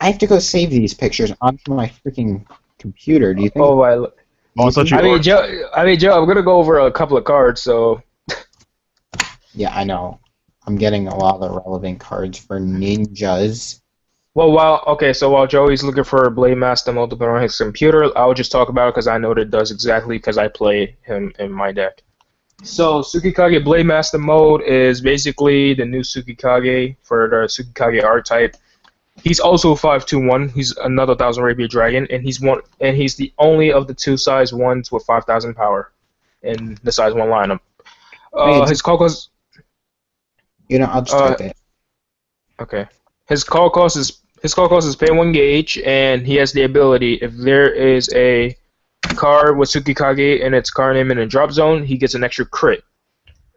I have to go save these pictures onto my freaking computer. Do you think? Oh, Joe, I'm gonna go over a couple of cards. So. Yeah, I know. I'm getting a lot of relevant cards for ninjas. Well, while Joey's looking for Blade Master multiple on his computer, I'll just talk about it because I know what it does exactly because I play him in my deck. So, Tsukikage Blade Master mode is basically the new Tsukikage for the Tsukikage archetype. He's also 5/2/1. He's another 1,000 Rapier Dragon, and he's the only of the 2 size 1s with 5,000 power in the size 1 lineup. His call cost. I'll just type it. Okay. His call cost is pay 1 gauge, and he has the ability if there is a card with Tsukikage and its card name in a drop zone, he gets an extra crit.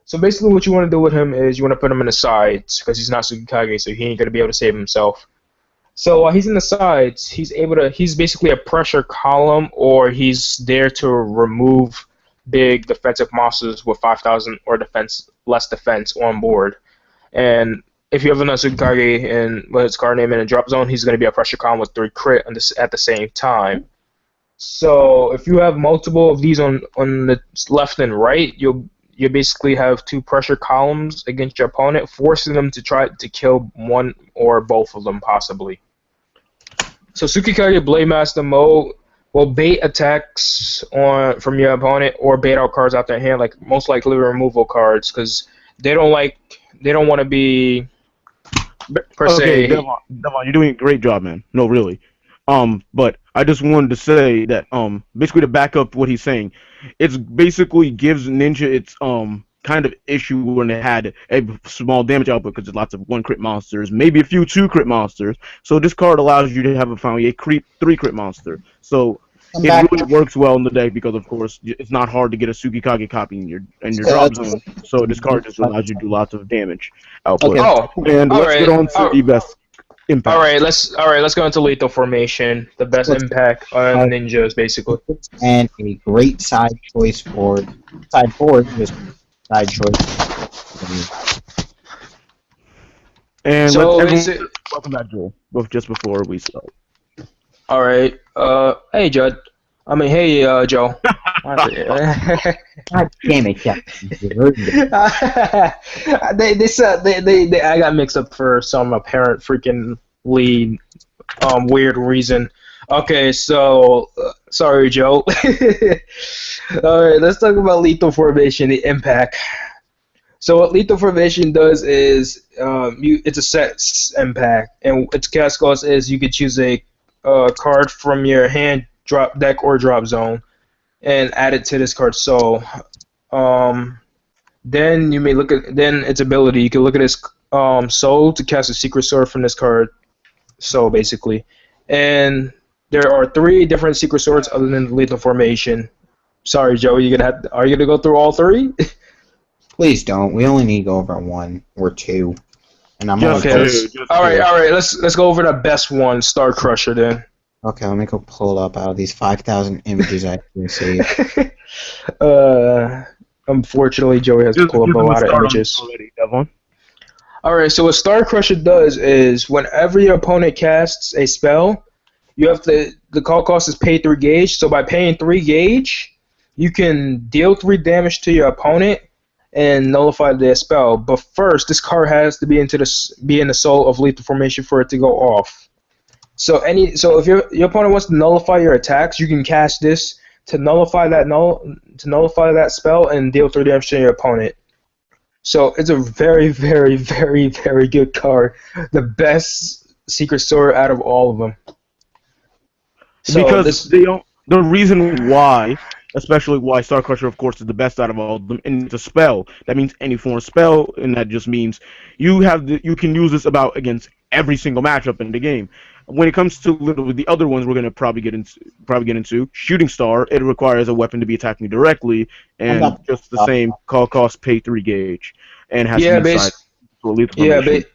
So basically what you want to do with him is you want to put him in the sides because he's not Tsukikage, so he ain't going to be able to save himself. So while he's in the sides, he's basically a pressure column, or he's there to remove big defensive monsters with 5,000 or less defense on board. And if you have another Tsukikage and with its card name in a drop zone, he's going to be a pressure column with 3 crit at the same time. So if you have multiple of these on the left and right, you basically have 2 pressure columns against your opponent, forcing them to try to kill one or both of them possibly. So Tsukikage Blade Master mode will bait attacks from your opponent or bait out cards out their hand, like most likely removal cards, because they don't want to be per se. Devon, you're doing a great job, man. No, really. But I just wanted to say that basically to back up what he's saying, it's basically gives Ninja its kind of issue when it had a small damage output because there's lots of 1 crit monsters, maybe a few 2 crit monsters. So this card allows you to have finally a 3 crit monster. So it really works well in the deck because of course it's not hard to get a Tsukikage copy in your drop zone. So this card just allows you to do lots of damage output. Okay. Oh, and let's get on to the best impact. All right, let's go into lethal formation. The best impact on ninjas, basically. And a great side choice for side forward. Just side choice. And so welcome back, Joel. Just before we start. All right. Hey, Judd. Hey, Joe. God damn it, Jeff. I got mixed up for some apparent freaking weird reason. Okay, so sorry, Joe. All right, let's talk about lethal formation, the impact. So what lethal formation does is it's a set impact, and its cast cost is you could choose a card from your hand, drop deck, or drop zone, and add it to this card. So then you may look at its ability. You can look at its soul to cast a secret sword from this card. So basically, and there are 3 different secret swords other than the lethal formation. Sorry, Joey. Are you gonna go through all three? Please don't. We only need to go over one or two. And I'm Just gonna two. All right. Let's go over the best one, Star Crusher, then. Okay, let me go pull up out of these 5,000 images I received. Unfortunately, Joey has to pull up a lot of images. Already, Devon. All right. So what Star Crusher does is whenever your opponent casts a spell, you have to. The call cost is pay 3 gauge. So by paying 3 gauge, you can deal 3 damage to your opponent and nullify their spell. But first, this card has to be in the soul of lethal formation for it to go off. So if your opponent wants to nullify your attacks, you can cast this to nullify that spell and deal 3 damage to your opponent. So it's a very, very, very, very good card. The best secret sword out of all of them. So because the reason why, especially why Star Crusher, of course, is the best out of all of them, and it's a spell. That means any form of spell, and that just means you can use this against every single matchup in the game. When it comes to the other ones, we're gonna probably get into Shooting Star. It requires a weapon to be attacking directly, and just the same call cost, pay 3 gauge, and has to be inside for lethal formation.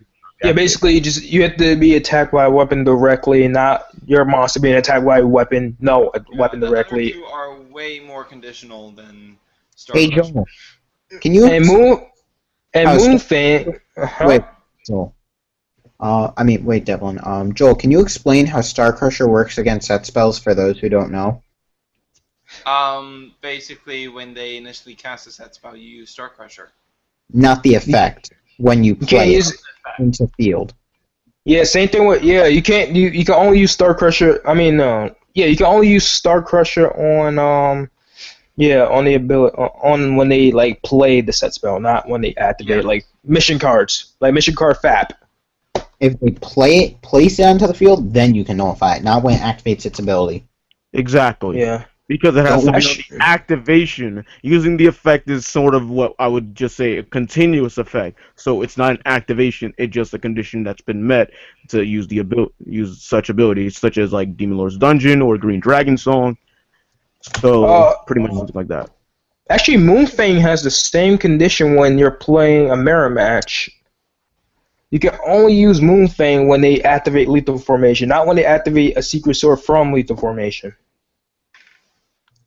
Basically, you have to be attacked by a weapon directly, not your monster being attacked by a weapon. No, a weapon directly. The other two are way more conditional than Star Hey, Crusher. Joel, can you... Moonfang... Wait, Joel. Wait, Devlin. Joel, can you explain how Star Crusher works against set spells for those who don't know? Basically, when they initially cast a set spell, you use Star Crusher. Not the effect. When you play into field. Yeah, same thing with you can't you can only use Star Crusher. You can only use Star Crusher on on the ability on when they play the set spell, not when they activate mission cards, like mission card FAP. If they place it onto the field, then you can nullify it, not when it activates its ability. Exactly. Yeah. Because it has to be on the activation. Using the effect is sort of what I would just say a continuous effect. So it's not an activation; it's just a condition that's been met to use such abilities, such as like Demon Lord's Dungeon or Green Dragon Song. So pretty much something like that. Actually, Moonfang has the same condition when you're playing a mirror match. You can only use Moonfang when they activate lethal formation, not when they activate a secret sword from lethal formation.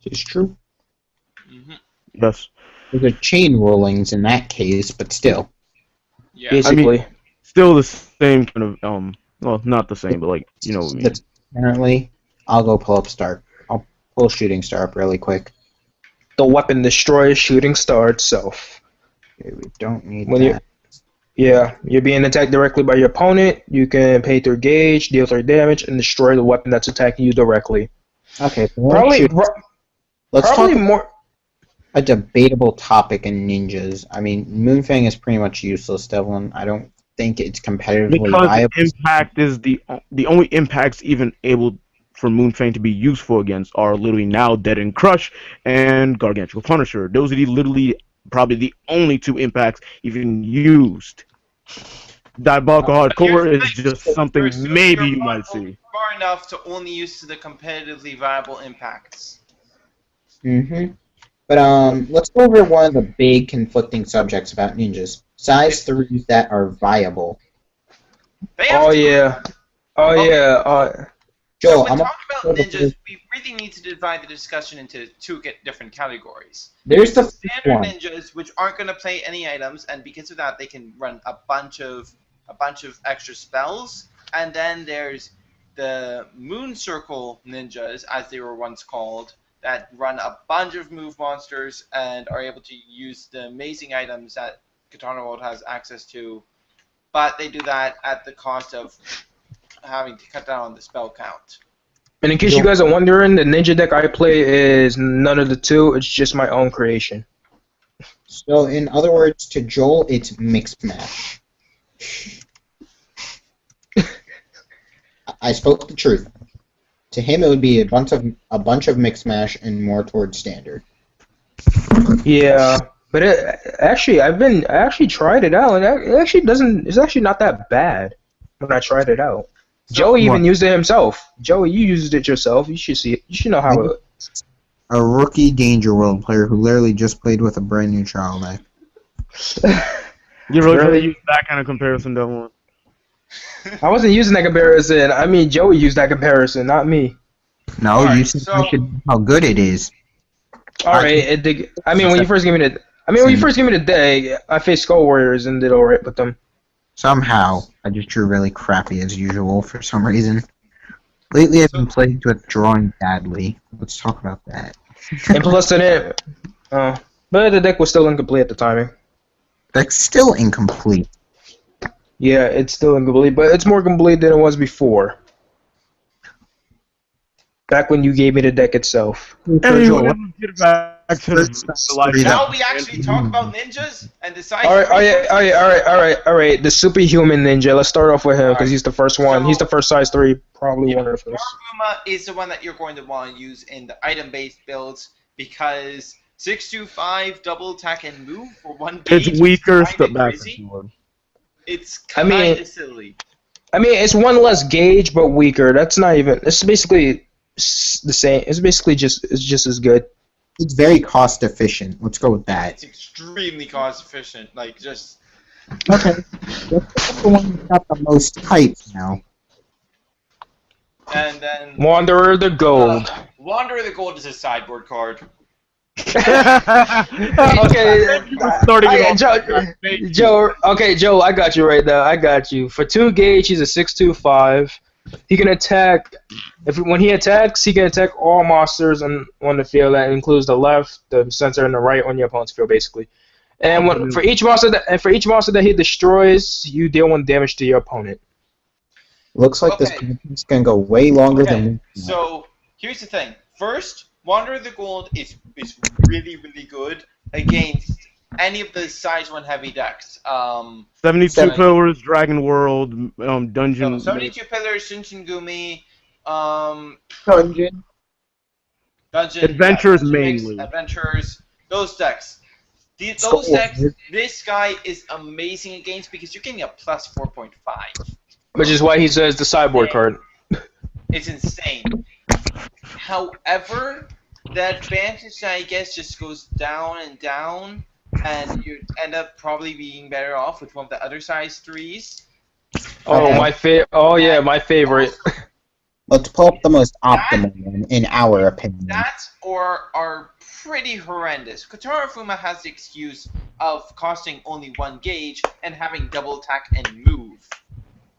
It's true. Mm-hmm. Yes. There's a chain rulings in that case, but still. Yeah. Basically. Still the same kind of well, not the same, but you know what I mean. Apparently, I'll go pull up I'll pull Shooting Star up really quick. The weapon destroys Shooting Star itself. Okay, we don't need that. You're being attacked directly by your opponent. You can pay 3 gauge, deal 3 damage, and destroy the weapon that's attacking you directly. Okay, so let's talk more. A debatable topic in ninjas. I mean, Moonfang is pretty much useless, Devlin. I don't think it's competitively viable. Because impact is the only impacts even able for Moonfang to be useful against are literally now Dead and Crush and Gargantuan Punisher. Those are literally probably the only 2 impacts even used. Diabolical Hardcore is just something maybe you might see. Far enough to only use to the competitively viable impacts. Mm-hmm. But let's go over one of the big conflicting subjects about ninjas. Size 3s that are viable. Joel, Joel, when talking about ninjas, we really need to divide the discussion into 2 different categories. There's the standard ninjas, which aren't going to play any items, and because of that, they can run a bunch of extra spells. And then there's the Moon Circle ninjas, as they were once called, that run a bunch of move monsters and are able to use the amazing items that Katana World has access to, but they do that at the cost of having to cut down on the spell count. And in case you guys are wondering, the ninja deck I play is none of the 2. It's just my own creation. So, in other words, to Joel, it's mixed match. I spoke the truth. To him, it would be a bunch of mixed mash and more towards standard. Yeah, but I actually tried it out, and it's actually not that bad when I tried it out. Joey even used it himself. Joey, you used it yourself. You should see it. You should know how it. A rookie Danger World player who literally just played with a brand new child deck. You really use that kind of comparison, don't you? I wasn't using that comparison. I mean, Joey used that comparison, not me. No, Alright, you said I should know how good it is. Alright, when you first gave me the day, I faced Skull Warriors and did alright with them. Somehow, I just drew really crappy as usual for some reason. Lately, I've been plagued with drawing badly. Let's talk about that. And plus, but the deck was still incomplete at the timing. That's still incomplete. Yeah, it's still incomplete, but it's more complete than it was before. Back when you gave me the deck itself. Anyway, let's get back to the life. Now we actually talk about ninjas and decide. Alright. The superhuman ninja. Let's start off with him because he's the first one. He's the first size 3, probably one of the first. Daruma is the one that you're going to want to use in the item-based builds because 625 double attack and move for 1 gauge. It's weaker stuff back. It's kind of silly. I mean, it's 1 less gauge, but weaker. That's not even. It's basically the same. It's basically just as good. It's very cost efficient. Let's go with that. It's extremely cost efficient. Like just. Okay. That's the one who's got the most types now. And then. Wanderer the Gold. Wanderer the Gold is a sideboard card. Okay, Joe. Okay, Joe, I got you right now. I got you. For 2 gauge, he's a 625. He can attack. When he attacks, he can attack all monsters on the field. That includes the left, the center, and the right on your opponent's field, basically. And for each monster that he destroys, you deal 1 damage to your opponent. Looks like this is gonna go way longer than. So here's the thing. First, Wanderer the Gold is really good against any of the size 1 heavy decks. 72 Pillars, Dragon World, Dungeon. 72 Pillars, Shinsengumi, Dungeon. Adventures mainly. Adventures. Those decks. Those decks. This guy is amazing against because you're getting a plus 4.5. Which is why he says the sideboard card. It's insane. However, the advantage, I guess, just goes down and down, and you end up probably being better off with one of the other size 3s. Oh, my my favorite. Let's pull up the most optimal one, in our opinion. That are pretty horrendous. Kotaro Fuma has the excuse of costing only 1 gauge and having double attack and move.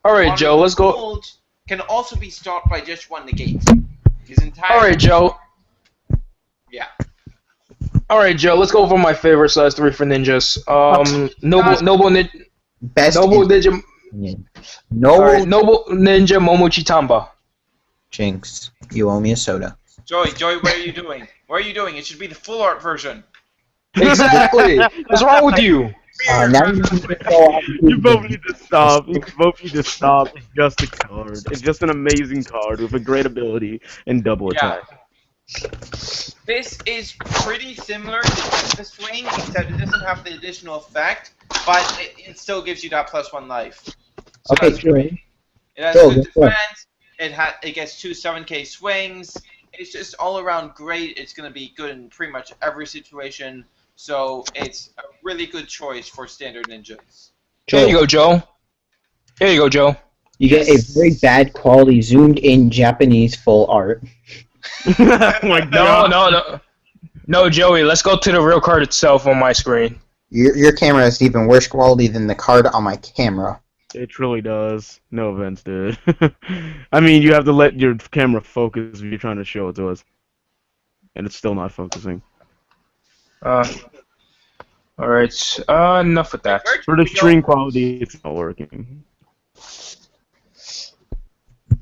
Alright, Joe, let's go. Gold can also be stopped by just 1 negate. His entire. Alright, Joe. Yeah. Alright, Joe, let's go over my favorite size 3 for ninjas. Noble Ninja Momochi Tamba. Jinx, you owe me a soda. Joey, what are you doing? What are you doing? It should be the full art version. Exactly. What's wrong with you? Now You both need to stop. It's just a card. It's just an amazing card with a great ability and double attack. This is pretty similar to the swing, except it doesn't have the additional effect, but it still gives you that plus 1 life. So okay, that's great. It has good defense. It gets 2 7k swings. It's just all around great. It's going to be good in pretty much every situation. So it's a really good choice for standard ninjas. Here you go, Joe. Here you go, Joe. You get a very bad quality zoomed in Japanese full art. Oh my God. No, Joey, let's go to the real card itself on my screen. Your camera is even worse quality than the card on my camera. It truly does. No offense, dude. I mean, you have to let your camera focus if you're trying to show it to us. And it's still not focusing. Alright, enough with that. For the stream quality, it's not working.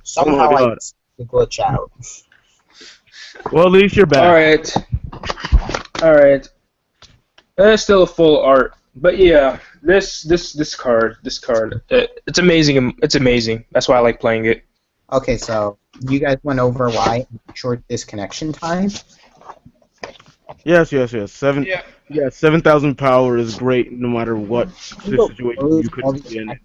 Somehow I glitch out. Well, at least you're back. Alright. It's still a full art. But yeah, this card, it's amazing. It's amazing. That's why I like playing it. Okay, so you guys went over why short disconnection time. Yes. 7,000 power is great no matter what situation you could be in.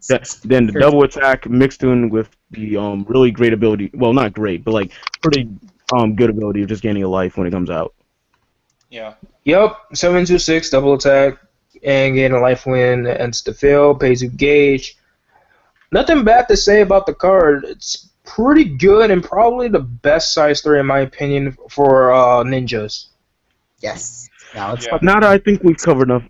Then the double attack mixed in with the really great ability. Well, not great, but like pretty good ability of just gaining a life when it comes out. Yeah. Yep, 726 double attack and gain a life when it ends the field, pays you gauge. Nothing bad to say about the card. It's pretty good and probably the best size 3 in my opinion for ninjas. Yes. Now let's Yeah. Now that I think we've covered enough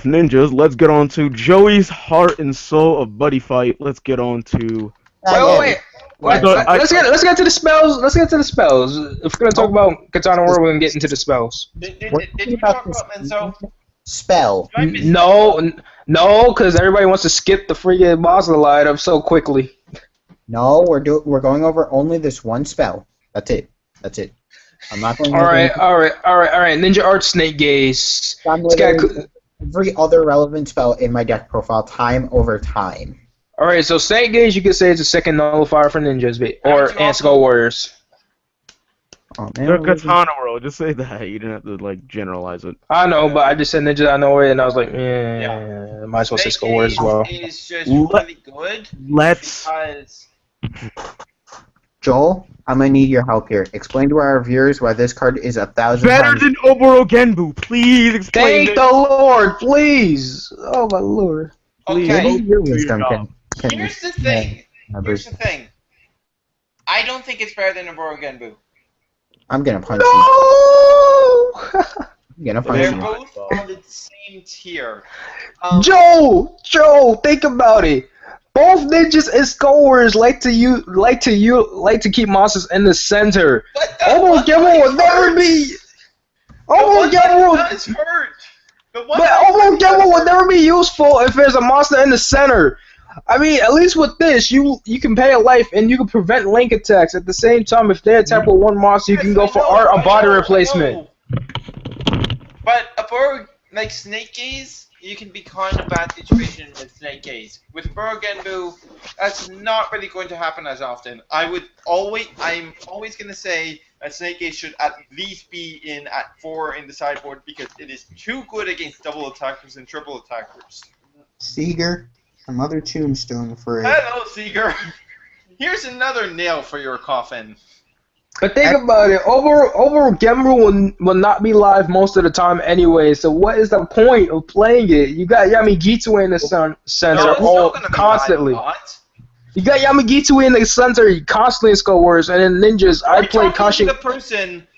ninjas, let's get on to Joey's heart and soul of Buddy Fight. Let's get on to. Wait. Let's get to the spells. Let's get to the spells. If we're gonna talk about Katana World, we're gonna get into the spells. Did you talk about Menzo? Spell. No, because everybody wants to skip the freaking boss line up so quickly. No, we're going over only this one spell. That's it. I'm not going. All right. Ninja Art Snake Gaze. Every other relevant spell in my deck profile, time over time. All right, so Snake Gaze, you could say it's a second nullifier for ninjas, or Ant Skull Warriors. Oh, They're man, Katana World. Just say that. You didn't have to like generalize it. I know, but I just said ninjas. I know it, and I was like, might as well say Skull Warriors as well. Is just really good. Because Joel, I'm gonna need your help here. Explain to our viewers why this card is 1,000 better times than Oboro Genbu. Please explain. Thank the Lord, please. Oh my Lord. okay. Your wisdom can Here's the thing. I don't think it's better than Oboro Genbu. I'm gonna punch No! you. I'm gonna punch They're you. both on the same tier. Joe, think about it. Both ninjas and Skull Warriors like to keep monsters in the center. Oboro Genbu will never be. Oboro Genbu will never be useful if there's a monster in the center. I mean, at least with this, you can pay a life and you can prevent link attacks. At the same time, if they attack with one monster, you can go for art or body replacement. But like Snake Gaze, you can be caught in a bad situation with Snake Gaze. With Oboro Genbu, that's not really going to happen as often. I'm always gonna say that Snake Gaze should at least be in at 4 in the sideboard because it is too good against double attackers and triple attackers. Seeger, another tombstone for it. Hello, Seeger. Here's another nail for your coffin. But think about it, Oboro Genbu will not be live most of the time anyway, so what is the point of playing it? You got Yamagitsu in the center constantly. You got Yamagitsu in the center constantly in Skull Warriors, and in Ninjas, I play Kashi.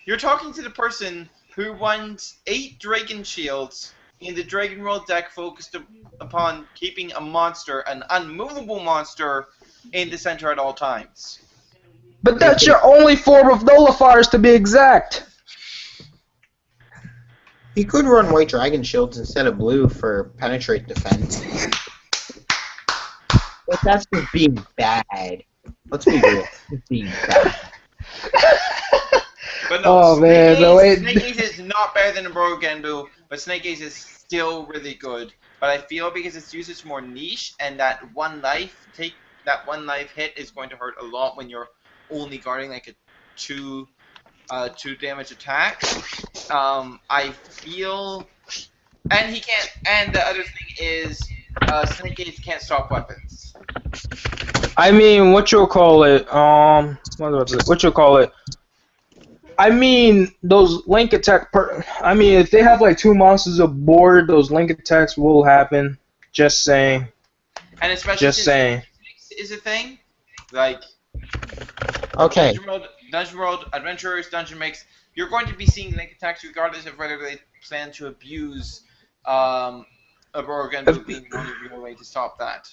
You're talking to the person who runs 8 Dragon Shields in the Dragon World deck focused upon keeping a monster, an unmovable monster, in the center at all times. But that's your only form of nullifiers to be exact. He could run white dragon shields instead of blue for penetrate defense. But that's just being bad. Let's be real. It's being bad. But no, Snake Gaze is not better than Oboro Genbu, but Snake Gaze is still really good. But I feel because its use is more niche, and that one life hit is going to hurt a lot when you're only guarding like a 2 damage attack. I feel, and he can't. And the other thing is, Snake Gaze can't stop weapons. I mean, what you call it? I mean, those link attack. I mean, if they have like 2 monsters aboard, those link attacks will happen. Just saying. And especially just saying. Is a thing like. Okay. Dungeon World, Adventurers, Dungeon Mix, you're going to be seeing link attacks regardless of whether they plan to abuse Oboro Genbu being the only real way to stop that.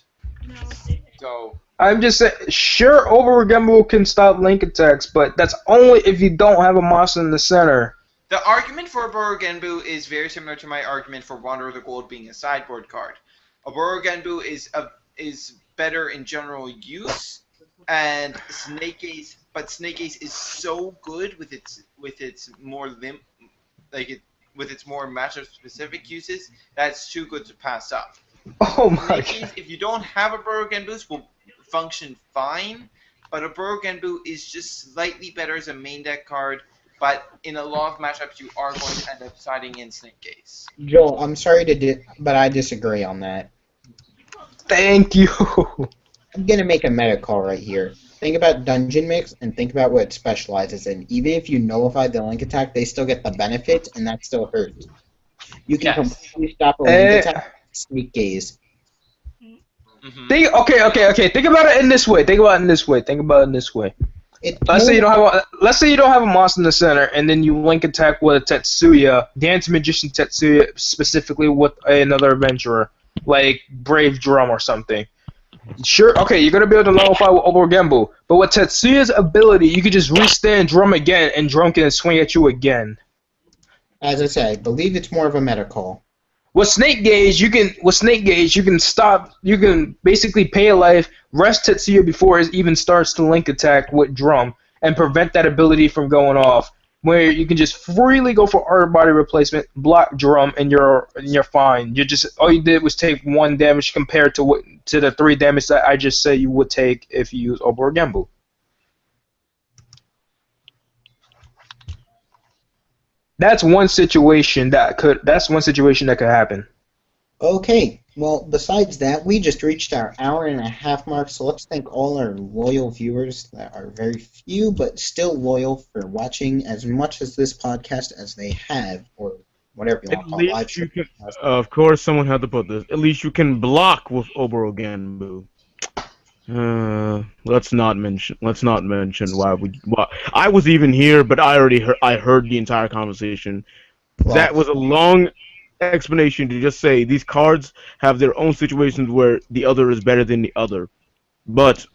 So I'm just saying, sure, Oboro Genbu can stop link attacks, but that's only if you don't have a monster in the center. The argument for Oboro Genbu is very similar to my argument for Wanderer of the Gold being a sideboard card. Oboro Genbu is better in general use. And Snake Gaze, but Snake Gaze is so good with its more with its more matchup specific uses that's too good to pass up. Oh my Snake Gaze, if you don't have a Oboro Genbu, will function fine, but a Oboro Genbu is just slightly better as a main deck card. But in a lot of matchups, you are going to end up siding in Snake Gaze. Joel, I'm sorry but I disagree on that. Thank you. I'm gonna make a meta call right here. think about Dungeon Mix and think about what it specializes in. Even if you nullify the link attack, they still get the benefit, and that still hurts. You can Yes. completely stop a link Eh, attack with Sneak Gaze. Hmm. Okay. Think about it in this way. Think about it in this way. It Let's say you more don't have a monster in the center, and then you link attack with a Tetsuya, Dance Magician Tetsuya, specifically with another adventurer, like Brave Drum or something. Sure, okay, you're gonna be able to nullify with Over Gembu, but with Tetsuya's ability, you could just restand Drum again, and Drum can swing at you again. as I said, I believe it's more of a meta call. With Snake Gauge, you can stop. You can basically pay a life, rest Tetsuya before it even starts to link attack with Drum, and prevent that ability from going off. Where you can just freely go for art body replacement, block Drum, and you're fine. You just all you did was take 1 damage compared to the 3 damage that I just said you would take if you use Oboro Gembu. That's one situation that could happen. Okay, well, besides that, we just reached our hour-and-a-half mark, so let's thank all our loyal viewers that are very few but still loyal for watching as much as this podcast as they have, or whatever you want At to call it, live least you stream. can. Of course, someone had to put this. At least you can block with Oboro Genbu. Let's not mention why I was even here, but I heard the entire conversation. Well, That was a long explanation to just say these cards have their own situations where the other is better than the other. But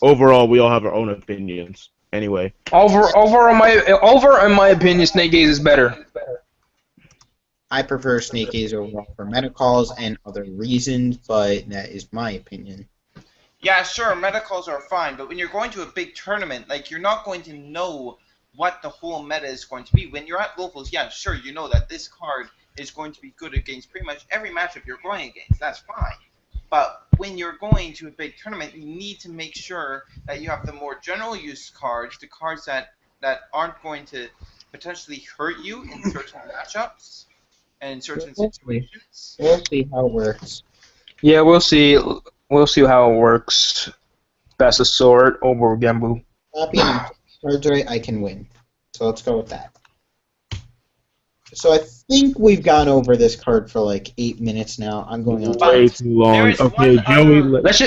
overall, we all have our own opinions. Anyway. In my opinion, Snake Gaze is better. I prefer Snake Gaze overall for meta calls and other reasons, but that is my opinion. Yeah, sure, medicals are fine, but when you're going to a big tournament, like, you're not going to know what the whole meta is going to be. When you're at locals, yeah, sure, you know that this card is going to be good against pretty much every matchup you're going against. That's fine. But when you're going to a big tournament, you need to make sure that you have the more general use cards, the cards that aren't going to potentially hurt you in certain matchups and in certain situations. We'll see how it works. Yeah, we'll see. We'll see how it works. Best of sword over Gembu. Copy and cards right, I can win. So let's go with that. So I think we've gone over this card for like 8 minutes now. I'm going on. Way too long. Okay, Joey. Let's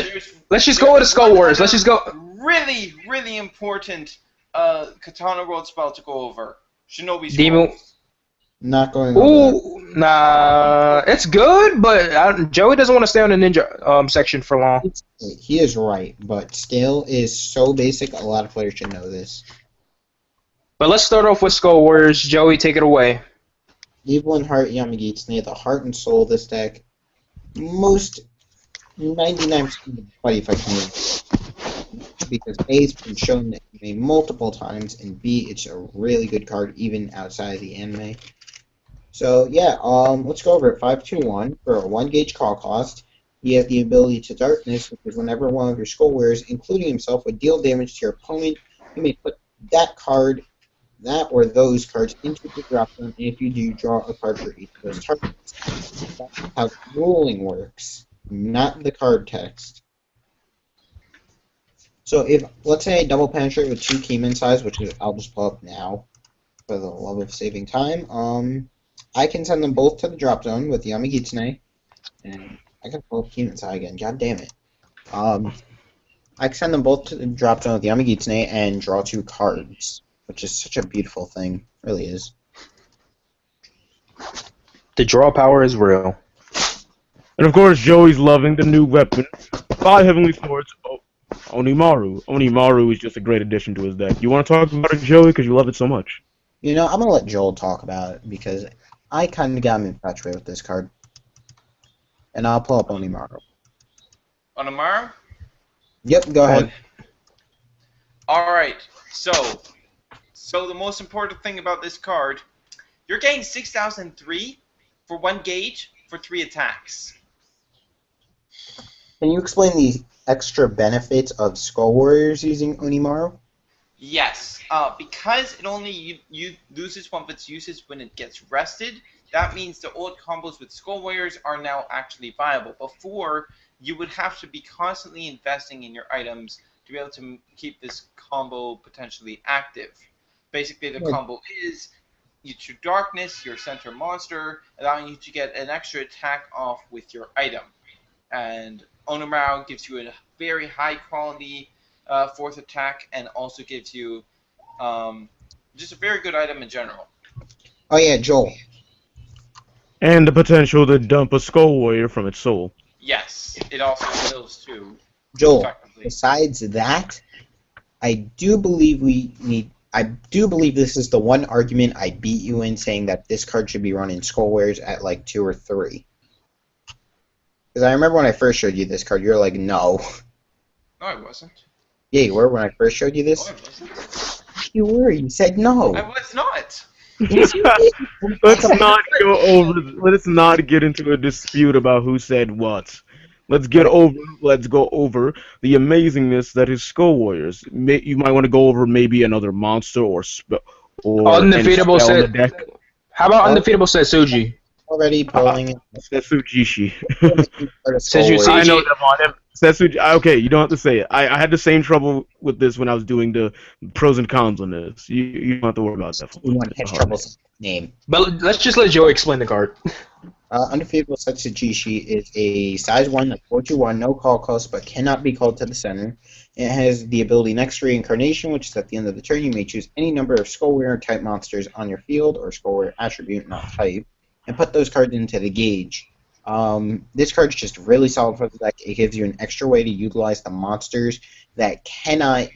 just go with the Skull Wars. Let's just go. Really, really important Katana World spell to go over. Shinobi Demon. Scrolls. Not going over that. Ooh, nah, it's good, but Joey doesn't want to stay on the ninja section for long. He is right, but scale is so basic, a lot of players should know this. But let's start off with Skull Warriors. Joey, take it away. Evil and Heart Yamagitsune, the heart and soul of this deck. Most 99% of the Buddy Fight community. Because A, it's been shown that anime multiple times, and B, it's a really good card even outside of the anime. So yeah, let's go over it. 5/2/1 for a 1 gauge call cost. He has the ability to Darkness, which is whenever one of your Skull Warriors, including himself, would deal damage to your opponent, you may put that card, that or those cards into the drop zone, and if you do, draw a card for each of those targets. That's how ruling works, not the card text. So if, let's say I double penetrate with 2 Keyman size, which I'll just pull up now, for the love of saving time, I can send them both to the drop zone with Yamagitsune, and I can pull up Keyman size again, god damn it. I can send them both to the drop zone with Yamagitsune and draw 2 cards, which is such a beautiful thing, it really is. The draw power is real. And of course, Joey's loving the new weapon, 5 Heavenly Swords, Onimaru. Onimaru is just a great addition to his deck. You want to talk about it, Joey, because you love it so much? You know, I'm going to let Joel talk about it, because I kind of got infatuated with this card. And I'll pull up Onimaru. Onimaru? Yep, go ahead. Alright, so the most important thing about this card, you're getting 6,003 for 1 gauge for 3 attacks. Can you explain the extra benefits of Skull Warriors using Onimaru? Yes, because it only loses one of its uses when it gets rested, that means the old combos with Skull Warriors are now actually viable. Before, you would have to be constantly investing in your items to be able to keep this combo potentially active. Basically, the combo is your darkness, your center monster, allowing you to get an extra attack off with your item. And Onomao gives you a very high quality fourth attack, and also gives you just a very good item in general. Oh yeah, Joel. And the potential to dump a Skull Warrior from its soul. Yes, it also heals too. Joel, besides that, I do believe this is the one argument I beat you in, saying that this card should be running Skull Warriors at like 2 or 3. Because I remember when I first showed you this card, you were like, no. No, I wasn't. Yeah, you were when I first showed you this? No, I wasn't. You were. You said no. I was not. Yes, you did. Let's not get into a dispute about who said what. Let's go over the amazingness that is Skull Warriors. You might want to go over maybe another monster or undefeatable set. How about undefeatable Setsuji? Already pulling it. Setsujishi. I know them on him. Setsuji. Okay, you don't have to say it. I had the same trouble with this when I was doing the pros and cons on this. You don't have to worry about that. You want to have trouble name. But let's just let Joey explain the card. Undefeatable Setsujishi is a size 1 that's 4/1, no call cost, but cannot be called to the center. It has the ability Next Reincarnation, which is at the end of the turn. You may choose any number of Skull Warrior type monsters on your field, or Skull Warrior attribute, not type, and put those cards into the gauge. This card's just really solid for the deck. It gives you an extra way to utilize the monsters that cannot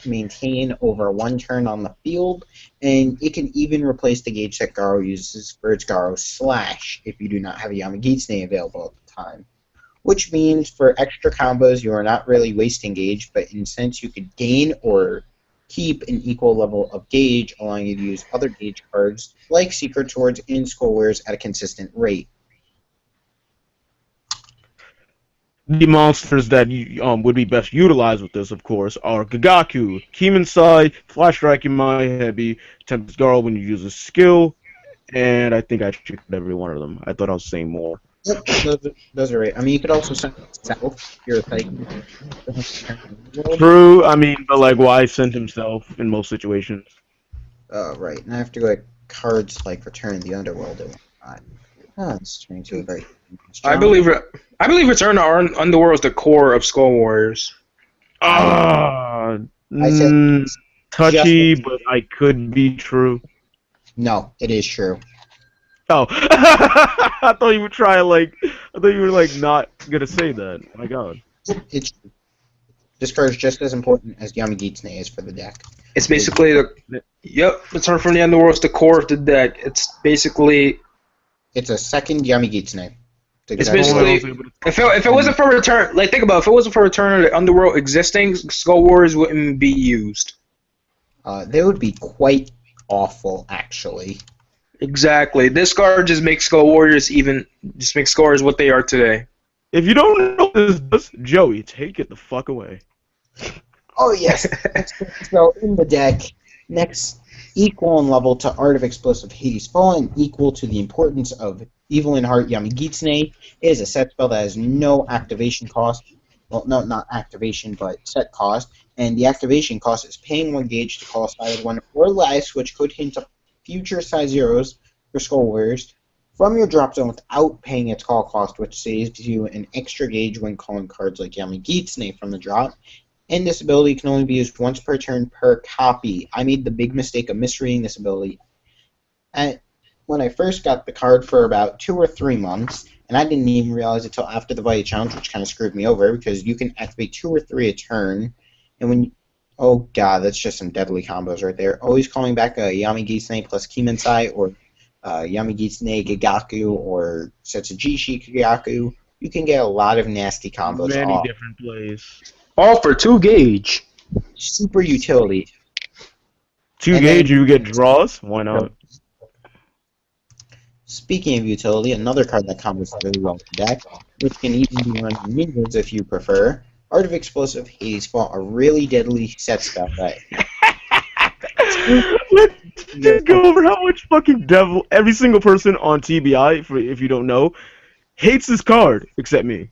maintain over 1 turn on the field, and it can even replace the gauge that Garo uses for its Garo Slash if you do not have a Yamagitsune available at the time. Which means for extra combos, you are not really wasting gauge, but in a sense you could gain or keep an equal level of gauge, allowing you to use other gauge cards like Secret Swords and Skull Warriors at a consistent rate. The monsters that would be best utilized with this, of course, are Gagaku, Keemonsai, Flash Strike Yamai Heavy, Tempest Garo when you use a skill, and I think I checked every one of them. I thought I was saying more. Yep, those are right. I mean, you could also send yourself. You're like, true. I mean, but like, why send himself in most situations? Right. And I have to go at cards like Return to the Underworld and whatnot. It's turning to a very. I believe Return to Underworld is the core of Skull Warriors. Touchy, but I could be true. No, it is true. Oh, I thought you would try like. I thought you were like not gonna say that. Oh my God. It's this card is just as important as Yamagitsune is for the deck. It's basically Return from the Underworld is the core of the deck. It's basically. It's a second Yamagitsune. It's basically if it wasn't for Return, like think about it, if it wasn't for Return of the Underworld existing, Skull Warriors wouldn't be used. They would be quite awful, actually. Exactly. This card just makes Skull Warriors what they are today. If you don't know this, Joey, take it the fuck away. Oh yes. So in the deck, next equal in level to Art of Explosive Hades Fallen, equal to the importance of Evil in Heart Yamagitsune. It is a set spell that has no activation cost. Well, no, not activation, but set cost. And the activation cost is paying 1 gauge to call size 1 or less, which could hint up future size 0s for Skull Warriors from your drop zone without paying its call cost, which saves you an extra gauge when calling cards like Yamagitsune from the drop. And this ability can only be used once per turn per copy. I made the big mistake of misreading this ability when I first got the card for about 2 or 3 months, and I didn't even realize it until after the Vita Challenge, which kind of screwed me over, because you can activate 2 or 3 a turn, and when you, oh god, that's just some deadly combos right there. Always calling back a Yamagitsune plus Keemonsai, or Yamagitsune Gagaku, or Setsujishi Gagaku. You can get a lot of nasty combos. Many different plays. All for 2 gauge. Super utility. 2 gauge, you get draws? Why not? Speaking of utility, another card that combos really well with the deck, which can even be running minions if you prefer, Art of Explosive Hades Fall, a really deadly set spell that. Let's just go over how much fucking devil every single person on TBI, if you don't know, hates this card, except me.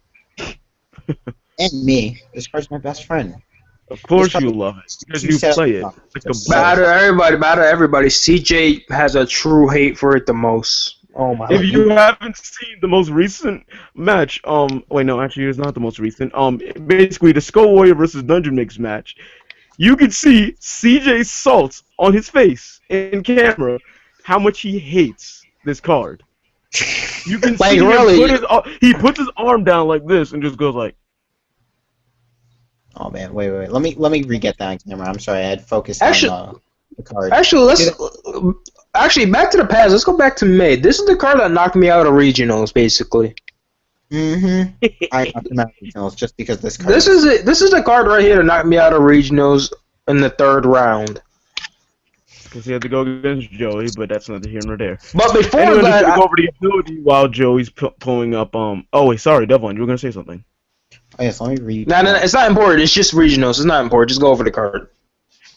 And me. This card's my best friend. Of course you love it because you play it. Like a But out of everybody, CJ has a true hate for it the most. Oh my! If you haven't seen the most recent match, wait, no, actually, it's not the most recent. Basically, the Skull Warrior versus Dungeon Mix match, you can see CJ Salt's on his face in camera how much he hates this card. You can see he puts his arm down like this and just goes like. Oh man, wait. Let me re-get that on camera. I'm sorry, I had focused on the card. Actually, back to the past. Let's go back to May. This is the card that knocked me out of regionals, basically. I knocked him out of regionals just because this card. This is the card right here that knocked me out of regionals in the 3rd round. Because he had to go against Joey, but that's neither here nor there. But before anyway, that, go over the ability while Joey's pulling up. Oh wait, sorry, Devlin, you were gonna say something. Oh yes, let me read. No, it's not important. It's just regionals. It's not important. Just go over the card.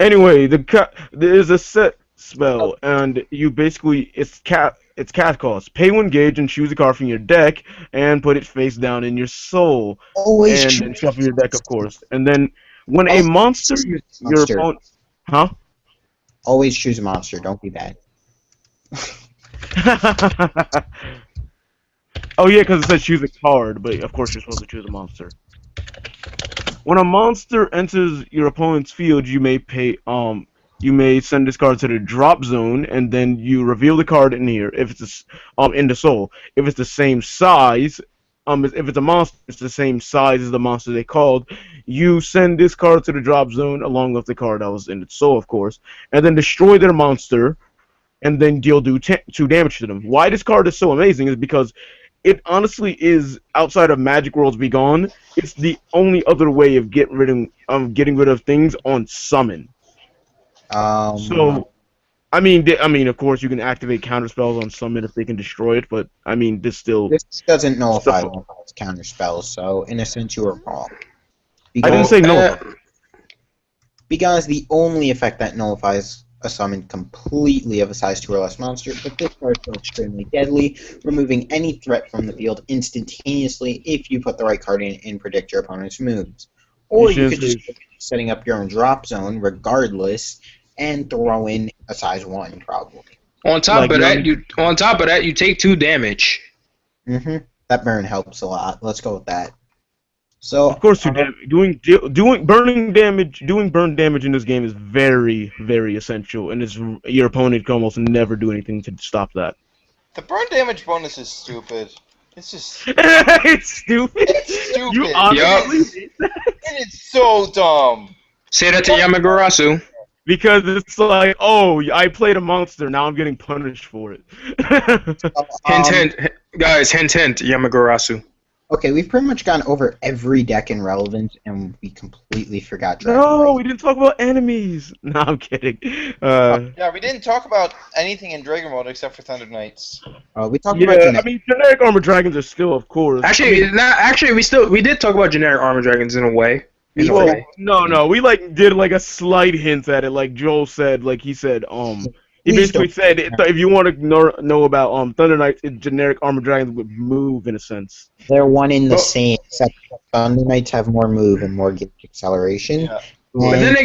Anyway, there is a set spell, and you basically it's cast cost. Pay 1 gauge and choose a card from your deck, and put it face down in your soul. Always and shuffle your deck, of course. And then when a monster, your opponent, huh? Always choose a monster. Don't be bad. Oh yeah, because it says choose a card, but of course you're supposed to choose a monster. When a monster enters your opponent's field, you may send this card to the drop zone, and then you reveal the card in here. If it's in the soul, if it's the same size, if it's a monster, it's the same size as the monster they called. You send this card to the drop zone along with the card that was in its soul, of course, and then destroy their monster, and then deal 2 damage to them. Why this card is so amazing is because it honestly is, outside of Magic Worlds Be Gone, it's the only other way of getting rid of things on summon. So, I mean, of course, you can activate counter spells on summon if they can destroy it, but I mean, this doesn't nullify counter spells. So, in a sense, you were wrong. I didn't say no. Because the only effect that nullifies a summon completely of a size 2 or less monster, but this card is still extremely deadly, removing any threat from the field instantaneously if you put the right card in and predict your opponent's moves. Or you could just setting up your own drop zone regardless and throw in a size 1 probably. On top of that, you take 2 damage. That burn helps a lot. Let's go with that. So of course, doing burn damage in this game is very, very essential, and your opponent can almost never do anything to stop that. The burn damage bonus is stupid. It's just it's stupid. It's stupid. You honestly it is so dumb. Say that to Yamagarasu. Because it's like, oh, I played a monster, now I'm getting punished for it. Hint, guys, hint, Yamagarasu. Okay, we've pretty much gone over every deck in Relevance, and we completely forgot Dragon No, Race. we didn't talk about enemies. No, I'm kidding. Yeah, we didn't talk about anything in Dragon Mode except for Thunder Knights. We talked about generic. I mean, generic armor dragons are still, of course. Actually, we did talk about generic armor dragons in a way. No, we did a slight hint at it, like Joel said, he said, he basically said if you want to know about Thunder Knights, generic armor dragons would move in a sense. They're one in the same, except Thunder Knights have more move and more gauge acceleration. Yeah. But then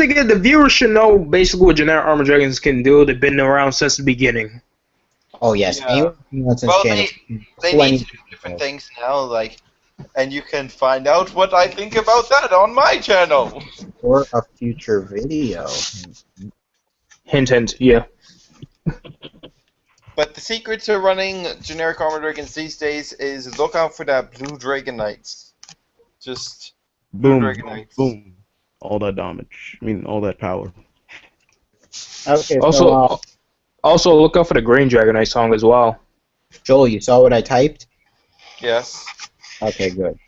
again, the viewers should know basically what generic armor dragons can do. They've been around since the beginning. Oh yes, Yeah. They need to do different things now, and you can find out what I think about that on my channel. Or a future video. Hint, yeah. But the secret to running generic armor dragons these days is look out for that blue Dragon Knights. Just Boom, Dragon Knights. boom. All that damage. I mean, all that power. Okay. Also, look out for the Green Dragon Knight song as well. Joel, you saw what I typed? Yes. Okay, good.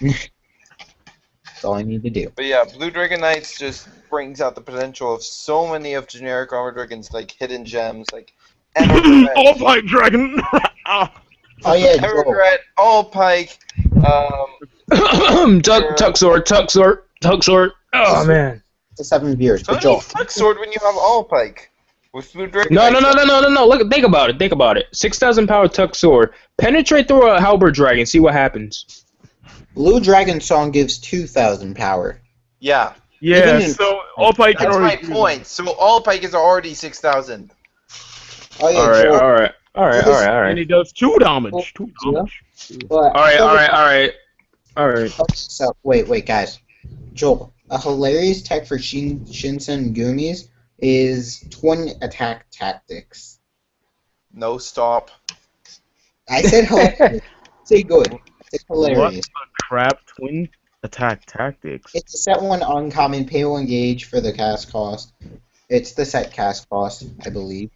That's all I need to do. But yeah, Blue Dragon Knights just brings out the potential of so many of generic armor dragons, like hidden gems, like All Pike Dragon! Oh yeah, Joel. Evergrande, All Pike, Tuxor. Oh man. It's a 7 viewers, so but Joel. Flex Sword when you have All Pike. With Blue Dragon No. Knights. Look, think about it. 6,000 power Tuxor. Penetrate through a halberd dragon. See what happens. Blue Dragon Song gives 2,000 power. Yeah. Yeah, Even in- so all Pike can That's my already do point. So all Pike is already 6,000. Oh yeah, Alright, Joel. alright. Alright, alright, and alright. he does 2 damage. 2 Yeah. damage. But Alright, alright, alright. Alright. So wait, guys. Joel, a hilarious tech for Shinsen Gumis is twin attack tactics. No, stop. I said hilarious. Say good. I said hilarious. What the crap? Twin attack tactics. It's a set 1 uncommon, pay 1 gauge for the cast cost. It's the set cast cost, I believe.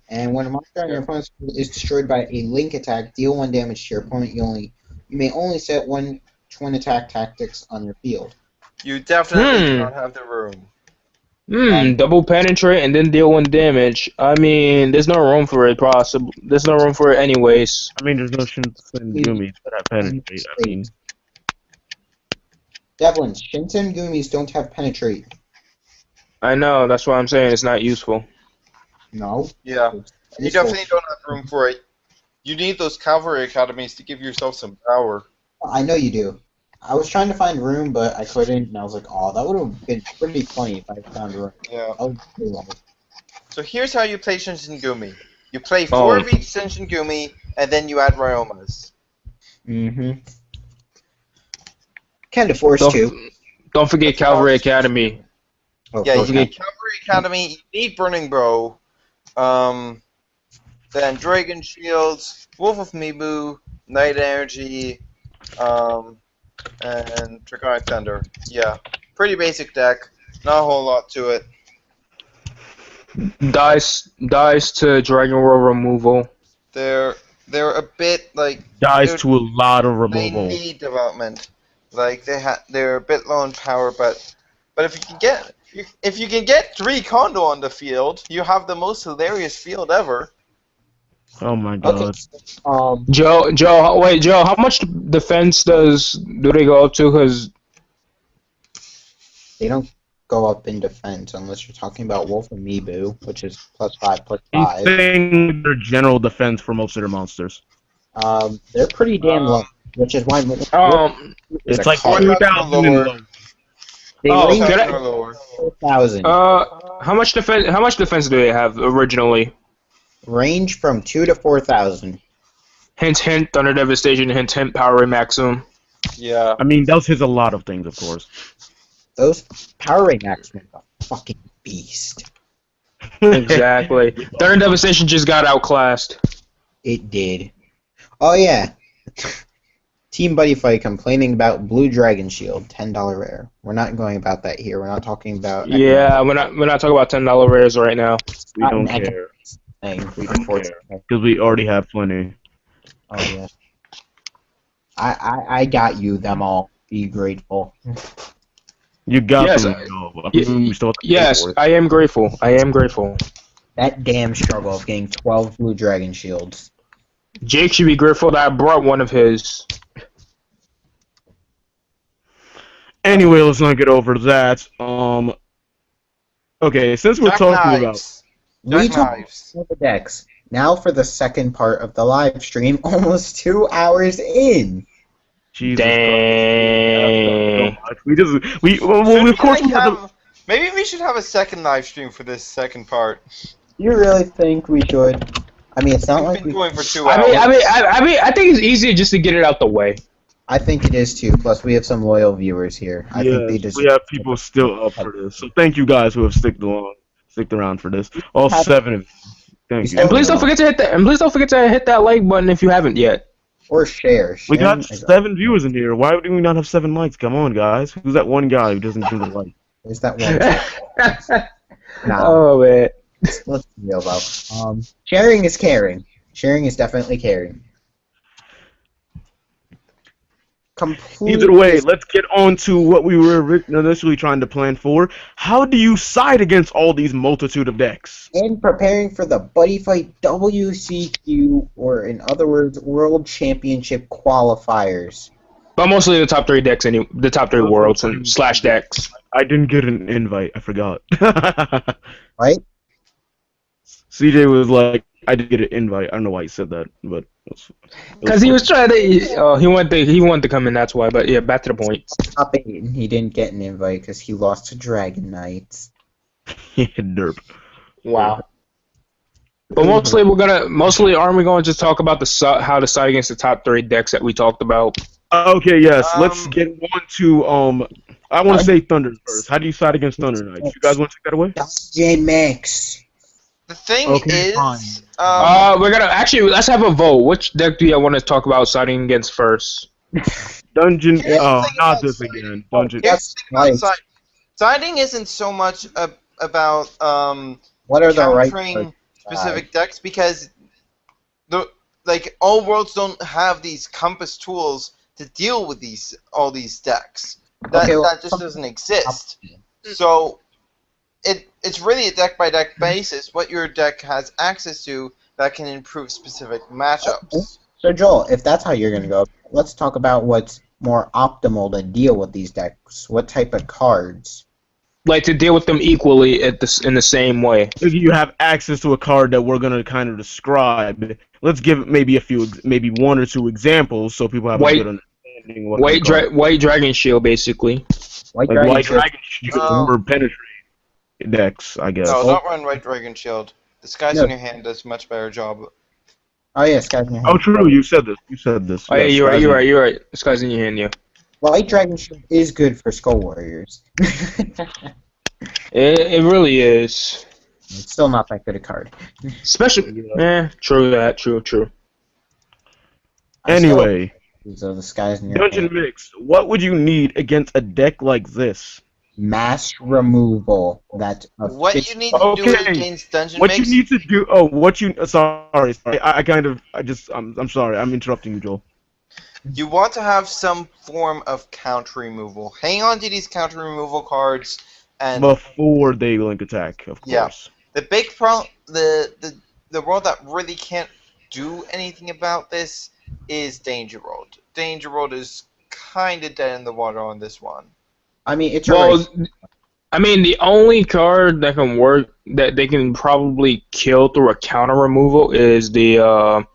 And when a monster on your opponent's field is destroyed by a link attack, deal 1 damage to your opponent. You may only set 1 twin attack tactics on your field. You definitely do not have the room. Double penetrate and then deal 1 damage. I mean, there's no room for it, possible. There's no room for it anyways. I mean, there's no Shinsen Gumis that have penetrate. I mean, Devlin, Shinsen Gumis don't have penetrate. I know, that's why I'm saying it's not useful. No. Yeah. You definitely don't have room for it. You need those cavalry academies to give yourself some power. I know you do. I was trying to find room, but I couldn't, and I was like, oh, that would have been pretty funny if I found room. Yeah. I would love it. So here's how you play Shinsengumi. You play 4 of each Shinsengumi, and then you add Ryomas. Mm-hmm. Kinda forced to. Don't forget Cavalry Academy. Oh, Yeah, you okay. need Cavalry Academy, you need Burning Bow, then Dragon Shields, Wolf of Mibu, Night Energy, and Draconic Thunder. Yeah, pretty basic deck, not a whole lot to it. Dice to Dragon World removal. They're a bit like dies to a lot of they removal. need development. Like they're a bit low in power, but if you can get 3 Kondo on the field, you have the most hilarious field ever. Oh my god. Okay. Joe, how much defense do they go up to? Because They don't go up in defense unless you're talking about Wolf and Mibu, which is +5, He's +5. saying their general defense for most of their monsters. They're pretty damn low, which is why It's like card. 2,000 and Lower. low. They Oh, range can I- Or lower. 4,000. how much defense do they have originally? Range from 2 to 4,000. Hint, hint, Thunder Devastation. Hint, hint, Power Maximum. Yeah. I mean, those hits a lot of things, of course. Those Power Ray Maximum are a fucking beast. Exactly. Thunder Devastation just got outclassed. It did. Oh yeah. Team Buddyfight complaining about Blue Dragon Shield, $10 rare. We're not going about that here. We're not talking about. Yeah, we're not talking about $10 rares right now. We don't care. We don't care. Because we already have plenty. Oh yeah. I got you them all. Be grateful. You got Yes, them. We still have to pay Yes, for it. I am grateful. I am grateful. That damn struggle of getting 12 Blue Dragon Shields. Jake should be grateful that I brought one of his. Anyway, let's not get over that. Okay, since we're Jack talking about Knives. We Jack talked Knives. about the decks. Now for the second part of the live stream, almost 2 hours in. Jesus Dang. Christ, of course we have to. Maybe we should have a second live stream for this second part. You really think we should? I mean, it's not We've like been we. going for 2 hours. I think it's easier just to get it out the way. I think it is too. Plus, we have some loyal viewers here. I think they Yes, just. we have people still up for this. So thank you guys who have sticked around for this. All 7 of you. Thank you. And please don't forget to hit that. And please don't forget to hit that like button if you haven't yet. Or share. We got Sharing is- 7 viewers in here. Why do we not have 7 likes? Come on, guys. Who's that one guy who doesn't do the like? There's that one. Nah, Oh man. let's be real though. Sharing is caring. Sharing is definitely caring. Completely. Either way, let's get on to what we were initially trying to plan for. How do you side against all these multitude of decks? And preparing for the Buddyfight WCQ, or in other words, World Championship qualifiers. But mostly the top 3 decks, the top 3 worlds and slash decks. I didn't get an invite. I forgot. Right? CJ was like, I did get an invite. I don't know why he said that, but Because he was trying to. He wanted to come in. That's why. But yeah, back to the point. Top 8, and he didn't get an invite because he lost to Dragon Knights. derp. Wow. But mostly aren't we going to talk about how to side against the top 3 decks that we talked about? Okay, yes. Let's get on to I want to say Thunder first. How do you side against Thunder Knights? You guys want to take that away? Dungeon Mix. The thing Okay, fine. is, we're gonna actually let's have a vote. Which deck do you want to talk about siding against first? Dungeon. Here's the Oh, thing not about this siding. again. Dungeon. here's the thing about Right. siding isn't so much about What are the right countering specific decks, because all worlds don't have these compass tools to deal with all these decks. That just doesn't exist. So it's really a deck by deck basis. What your deck has access to that can improve specific matchups. So Joel, if that's how you're gonna go, let's talk about what's more optimal to deal with these decks. What type of cards? Like to deal with them equally in the same way. If you have access to a card that we're gonna kind of describe, let's give maybe maybe 1 or 2 examples so people have a good understanding. White Dragon Shield, basically. White Dragon Shield or Penetrate decks, I guess. No, don't run White Dragon Shield. The Skies in Your Hand does a much better job. Oh yeah, Skies in Your Hand. Oh, true. You said this. Oh yeah, you're right. Skies in Your Hand, yeah. White Dragon Shield is good for Skull Warriors. It really is. It's still not that good a card. Especially, true that. True. Anyway, So the Skies in Your Dungeon Hand. Mix. What would you need against a deck like this? Mass removal. That's What you need to do against Dungeon Mix. What you need to do? Oh, sorry. I'm sorry. I'm interrupting you, Joel. You want to have some form of counter removal. Hang on to these counter removal cards, and Before they link attack, of Yeah. course. the big problem, the world that really can't do anything about this is Danger World. Danger World is kind of dead in the water on this one. I mean, it's the only card that can work that they can probably kill through a counter removal is the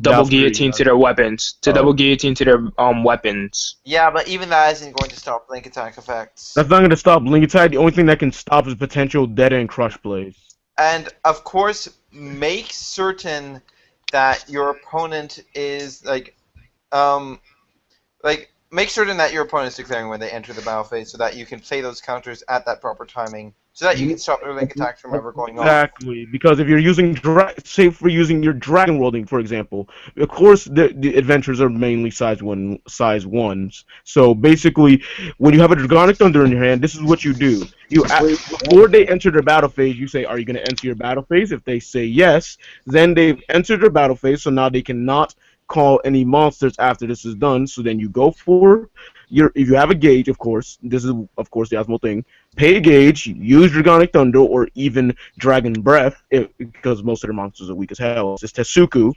double guillotine to their weapons. Double guillotine to their weapons. Yeah, but even that isn't going to stop link attack effects. That's not going to stop link attack. The only thing that can stop is potential dead end crush plays. And of course, make certain that your opponent is make certain that your opponent is declaring when they enter the battle phase, so that you can play those counters at that proper timing, so that you can stop their link attacks from ever going off. Exactly, because if you're using say for using your Dragon Worlding, for example, of course the adventures are mainly size 1s. So basically, when you have a Dragonic Thunder in your hand, this is what you do. Before they enter their battle phase, you say, "Are you going to enter your battle phase?" If they say yes, then they've entered their battle phase, so now they cannot call any monsters after this is done. So then you go for if you have a gauge, of course, this is of course the optimal thing. Pay a gauge, use Dragonic Thunder or even Dragon Breath, because most of their monsters are weak as hell. It's Tetsuku.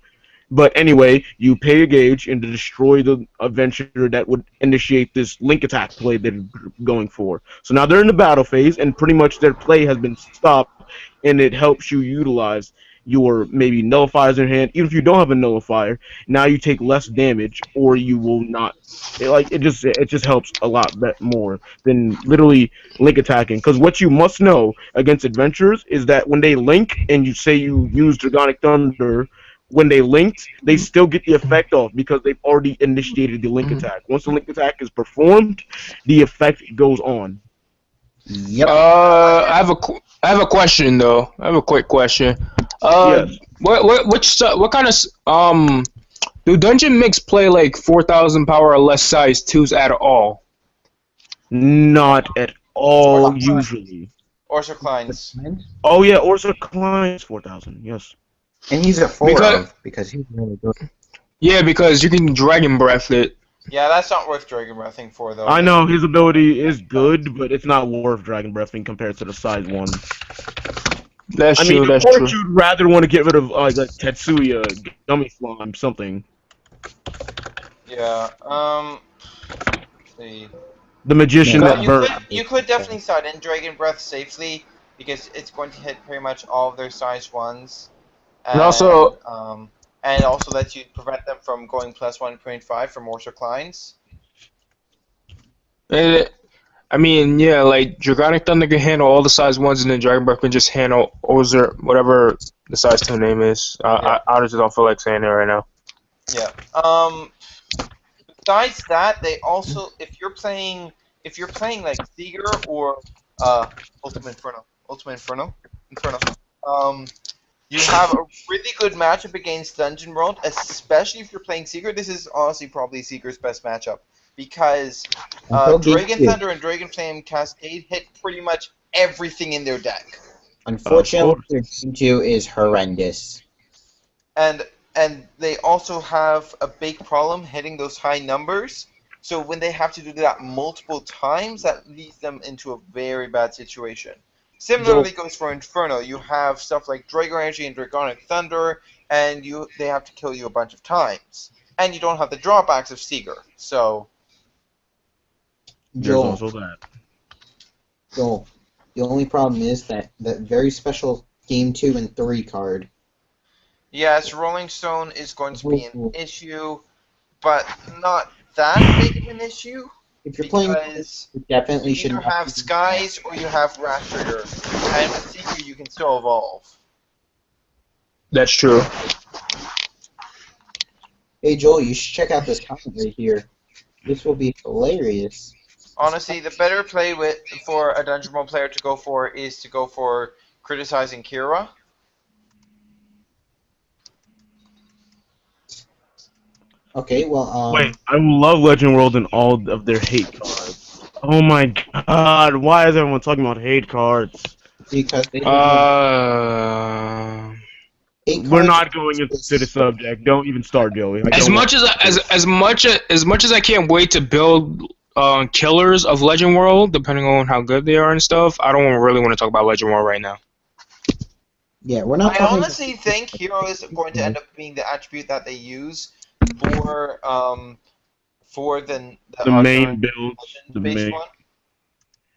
But anyway, you pay a gauge and to destroy the adventure that would initiate this link attack play that they're going for. So now they're in the battle phase, and pretty much their play has been stopped, and it helps you utilize your maybe nullifiers in your hand. Even if you don't have a nullifier, now you take less damage, or you will not. It just helps a lot more than literally link attacking. Because what you must know against adventurers is that when they link and you say you use Dragonic Thunder, when they linked, they still get the effect off because they've already initiated the link attack. Once the link attack is performed, the effect goes on. Yep. I have a question though. I have a quick question. Yes. What kind of do Dungeon Mix play like 4,000 power or less size 2s at all? Not at all, usually. Orsa Klein's. Oh yeah, Orsa Klein's 4,000. Yes. And he's a 4 because he's really good. Yeah, because you can Dragon Breath it. Yeah, that's not worth Dragon Breathing for, though. I know his ability is good, but it's not worth Dragon Breathing compared to the size 1. That's true. That's of true. course, you'd rather want to get rid of like Tetsuya, Gummy Slime, something. Yeah. Let's see. The magician that burns. You could definitely side in Dragon Breath safely, because it's going to hit pretty much all of their size 1s. And also, and also lets you prevent them from going plus 1.5 for Morse or Kleins. I mean, yeah, like Dragonic Thunder can handle all the size 1s, and then Dragon Breath can just handle Ozer, whatever the size 2 name is. Yeah. I just don't feel like saying it right now. Yeah. Besides that, they also, if you're playing like Seeger or Ultimate Inferno, you have a really good matchup against Dungeon World, especially if you're playing Seeger. This is honestly probably Seeger's best matchup because Dragon Thunder and Dragon Flame Cascade hit pretty much everything in their deck. Unfortunately, their Game 2 is horrendous. And they also have a big problem hitting those high numbers. So when they have to do that multiple times, that leads them into a very bad situation. Similarly goes for Inferno. You have stuff like Dragon Energy and Dragonic Thunder, and they have to kill you a bunch of times. And you don't have the drawbacks of Seeger. So there's also that. Joel, the only problem is that very special Game 2 and 3 card. yes, Rolling Stone is going to be an issue, but not that big of an issue. If you're playing, you definitely should either have Skies or you have Rat Trigger, and with Seeker you can still evolve. That's true. Hey Joel, you should check out this comment right here. This will be hilarious. Honestly, the better play for a Dungeon World player to go for is to go for criticizing Kira. Okay, well, Wait, I love Legend World and all of their hate cards. Oh my god, why is everyone talking about hate cards? because they We're not going into the subject. Don't even start, Joey. As much as I can't wait to build killers of Legend World, depending on how good they are and stuff, I don't really want to talk about Legend World right now. Yeah, we're not. I honestly think Hero is going to end up being the attribute that they use for the main build, the main. one.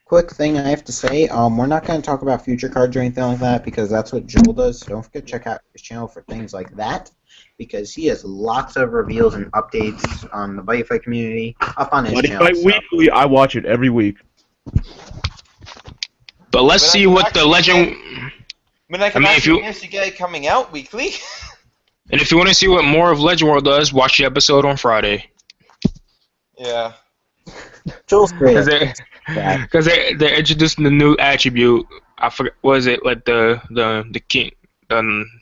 Quick thing I have to say, we're not going to talk about future cards or anything like that because that's what Joel does. So don't forget to check out his channel for things like that because he has lots of reveals and updates on the Buddyfight community up on his channel. Buddyfight Weekly, I watch it every week. But let's see what the Legend. If you get it coming out weekly. And if you want to see what more of Legend World does, watch the episode on Friday. Yeah. Joel's great. Because they're introducing the new attribute. I forget, what is it, like the king,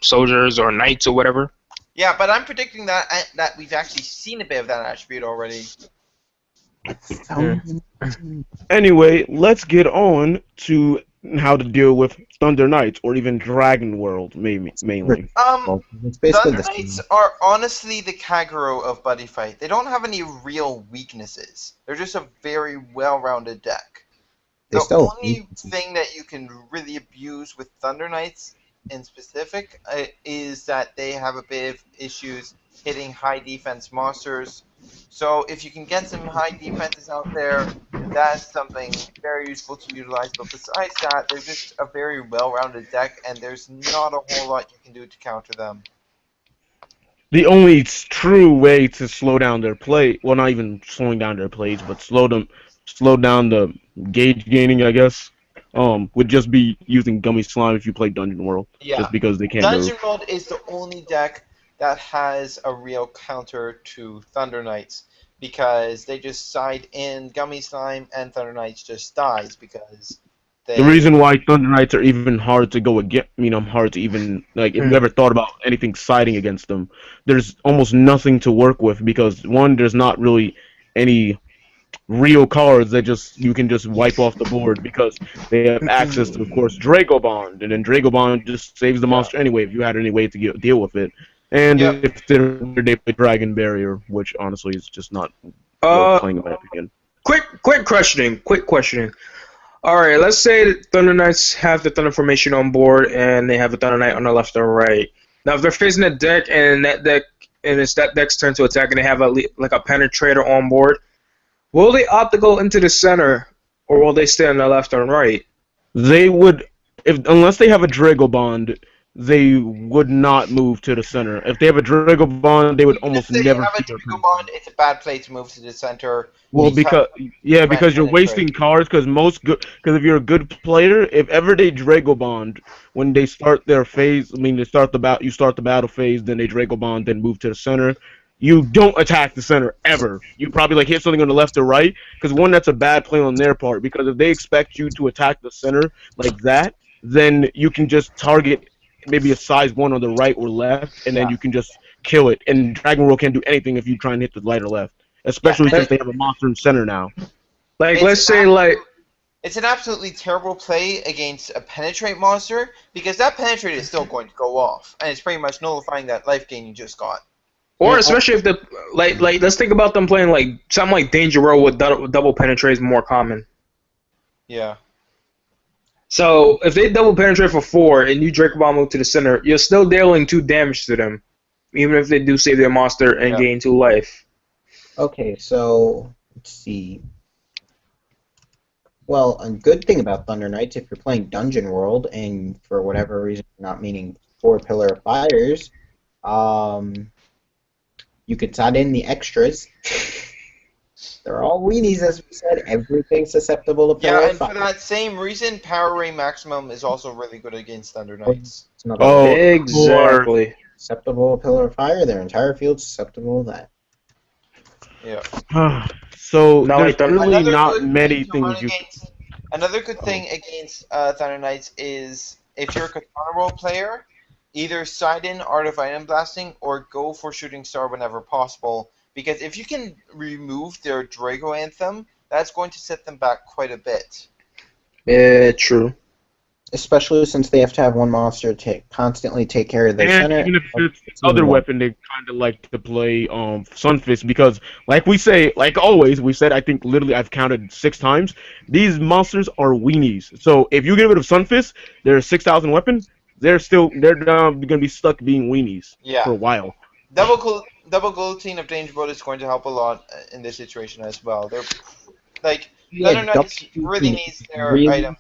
soldiers or knights or whatever. Yeah, but I'm predicting that we've actually seen a bit of that attribute already. Anyway, let's get on to how to deal with Thunder Knights or even Dragon World, mainly. Thunder Knights are honestly the Kagero of Buddyfight. They don't have any real weaknesses. They're just a very well-rounded deck. The only thing that you can really abuse with Thunder Knights in specific is that they have a bit of issues hitting high defense monsters. So if you can get some high defenses out there, that's something very useful to utilize. But besides that, they're just a very well-rounded deck, and there's not a whole lot you can do to counter them. The only true way to slow down their play, well, not even slowing down their plays, but slow down the gauge gaining, I guess, would just be using Gummy Slime if you play Dungeon World. Yeah. Just because they can't Dungeon World is the only deck that has a real counter to Thunder Knights because they just side in Gummy Slime and Thunder Knights just dies because the reason why Thunder Knights are even hard to go against, hard to even, like, if you ever thought about anything siding against them, there's almost nothing to work with because, one, there's not really any real cards that you can just wipe off the board because they have access to, of course, Draco Bond, and then Draco Bond just saves the monster anyway if you had any way to deal with it. And if they play Dragon Barrier, which honestly is just not worth playing in my opinion. Quick questioning. Alright, let's say that Thunder Knights have the Thunder Formation on board and they have a Thunder Knight on the left or right. Now if they're facing a deck and it's that deck's turn to attack and they have a penetrator on board, will they opt to go into the center or will they stay on the left or right? They would, unless they have a Drago Bond, they would not move to the center. If they have a Drago Bond, they would Even almost if they never have a see their Draco Bond, it's a bad play to move to the center. Well, because because you're penetrate. wasting cards. Because if you're a good player, if ever they Drago Bond when they start their phase, I mean they start the you start the battle phase, then they Drago Bond, then move to the center. You don't attack the center ever. You probably like hit something on the left or right. Because one, that's a bad play on their part. Because if they expect you to attack the center like that, then you can just target maybe a size 1 on the right or left, and then you can just kill it. And Dragon Roll can't do anything if you try and hit the right or left. Especially since they have a monster in center now. Like, let's say, like... It's an absolutely terrible play against a penetrate monster, because that penetrate is still going to go off, and it's pretty much nullifying that life gain you just got. Or especially if the... Like, let's think about them playing, like, something like Danger Roll with double penetrate is more common. Yeah. So, if they double penetrate for 4, and you Draco Ball move to the center, you're still dealing 2 damage to them. Even if they do save their monster and gain 2 life. Okay, so let's see. Well, a good thing about Thunder Knights, if you're playing Dungeon World and for whatever reason you're not meaning 4 Pillar of Fires, you could side in the extras. They're all weenies, as we said. Everything's susceptible to Pillar of Fire. Yeah, and for that same reason, Power Ray Maximum is also really good against Thunder Knights. Exactly. Susceptible to Pillar of Fire. Their entire field's susceptible to that. Yeah. So there's really not many things you. Another good thing against Thunder Knights is if you're a Katana Roll player, either side in Art of Item Blasting or go for Shooting Star whenever possible. Because if you can remove their Drago Anthem, that's going to set them back quite a bit. Yeah, true. Especially since they have to have one monster to constantly take care of their center. Even if it's other weapon, they kind of like to play Sunfist because, like we say, like always, we said, I think literally I've counted 6 times, these monsters are weenies. So if you get rid of Sunfist, they're a 6,000 weapon, they're going to be stuck being weenies for a while. Double Guillotine of Danger Boat is going to help a lot in this situation as well. They're like Thunder Knights really needs their items.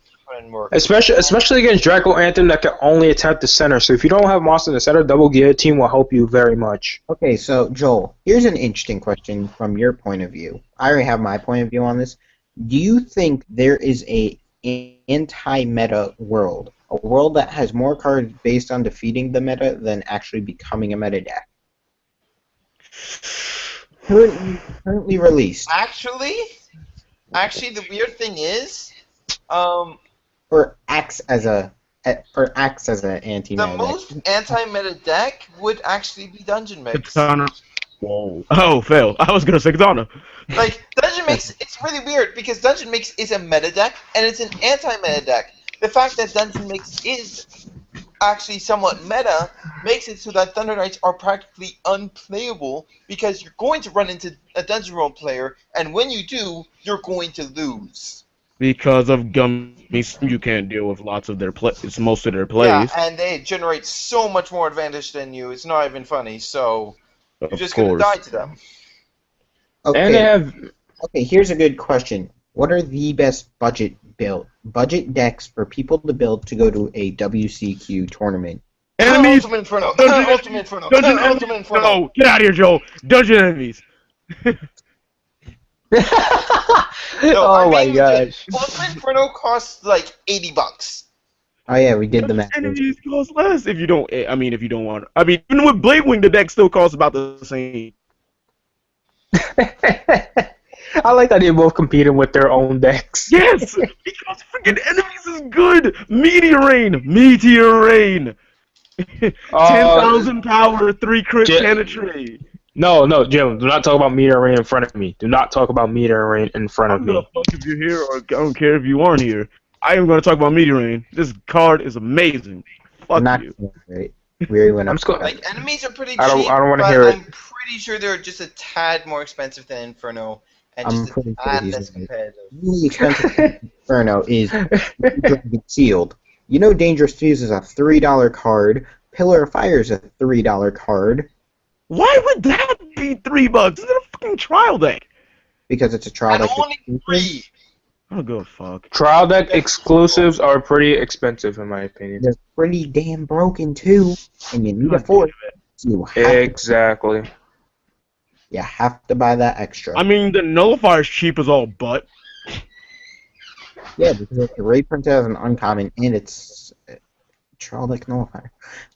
Especially against Draco Anthem that can only attack the center. So if you don't have monster in the center, double guillotine will help you very much. Okay, so Joel, here's an interesting question from your point of view. I already have my point of view on this. Do you think there is an anti-meta world? A world that has more cards based on defeating the meta than actually becoming a meta deck? Currently released. Actually, the weird thing is, Or acts as an anti-meta. The most anti-meta deck would actually be Dungeon Mix. Katana. Whoa. Oh, fail. I was gonna say Katana. Like Dungeon Mix, it's really weird because Dungeon Mix is a meta deck and it's an anti-meta deck. The fact that Dungeon Mix is actually somewhat meta makes it so that Thunder Knights are practically unplayable because you're going to run into a Dungeon World player, and when you do, you're going to lose. Because of gummies, you can't deal with lots of their it's most of their plays. Yeah, and they generate so much more advantage than you. It's not even funny. So you're just gonna die to them. Okay. And they have. Okay, here's a good question. What are the best budget decks for people to build to go to a WCQ tournament? Enemies. Ultimate Inferno. Ultimate Inferno. No, get out of here, Joel. Dungeon enemies. Oh my gosh. Ultimate Inferno costs like $80. Oh yeah, we did the math. Enemies cost less if you don't. I mean, if you don't want. I mean, even with Blade Wing, the deck still costs about the same. I like that they're both competing with their own decks. Yes, because freaking enemies is good. Meteor Rain. 10,000 power, 3 crit penetrate. No, Jim, do not talk about Meteor Rain in front of me. Do not talk about Meteor Rain in front of me. I don't give a fuck if you're here or I don't care if you aren't here. I am going to talk about Meteor Rain. This card is amazing. Fuck you. Right. We went up. Like, enemies are pretty cheap, I don't want to but hear it. I'm pretty sure they're just a tad more expensive than Inferno. And I'm just pretty a tad sure less competitive. The expensive Inferno is sealed. You know Dangerous Fuse is a $3 card. Pillar of Fire is a $3 card. Why would that be $3? Isn't it a fucking trial deck? Because it's a trial And deck. only 3. I don't give a fuck. Trial deck exclusives are pretty expensive, in my opinion. They're pretty damn broken too, and you need a God fourth. damn You have, Exactly. you have to buy that extra. I mean, the nullifier's cheap as all but. Yeah, because it's already printed as an uncommon, and it's trial deck nullifier.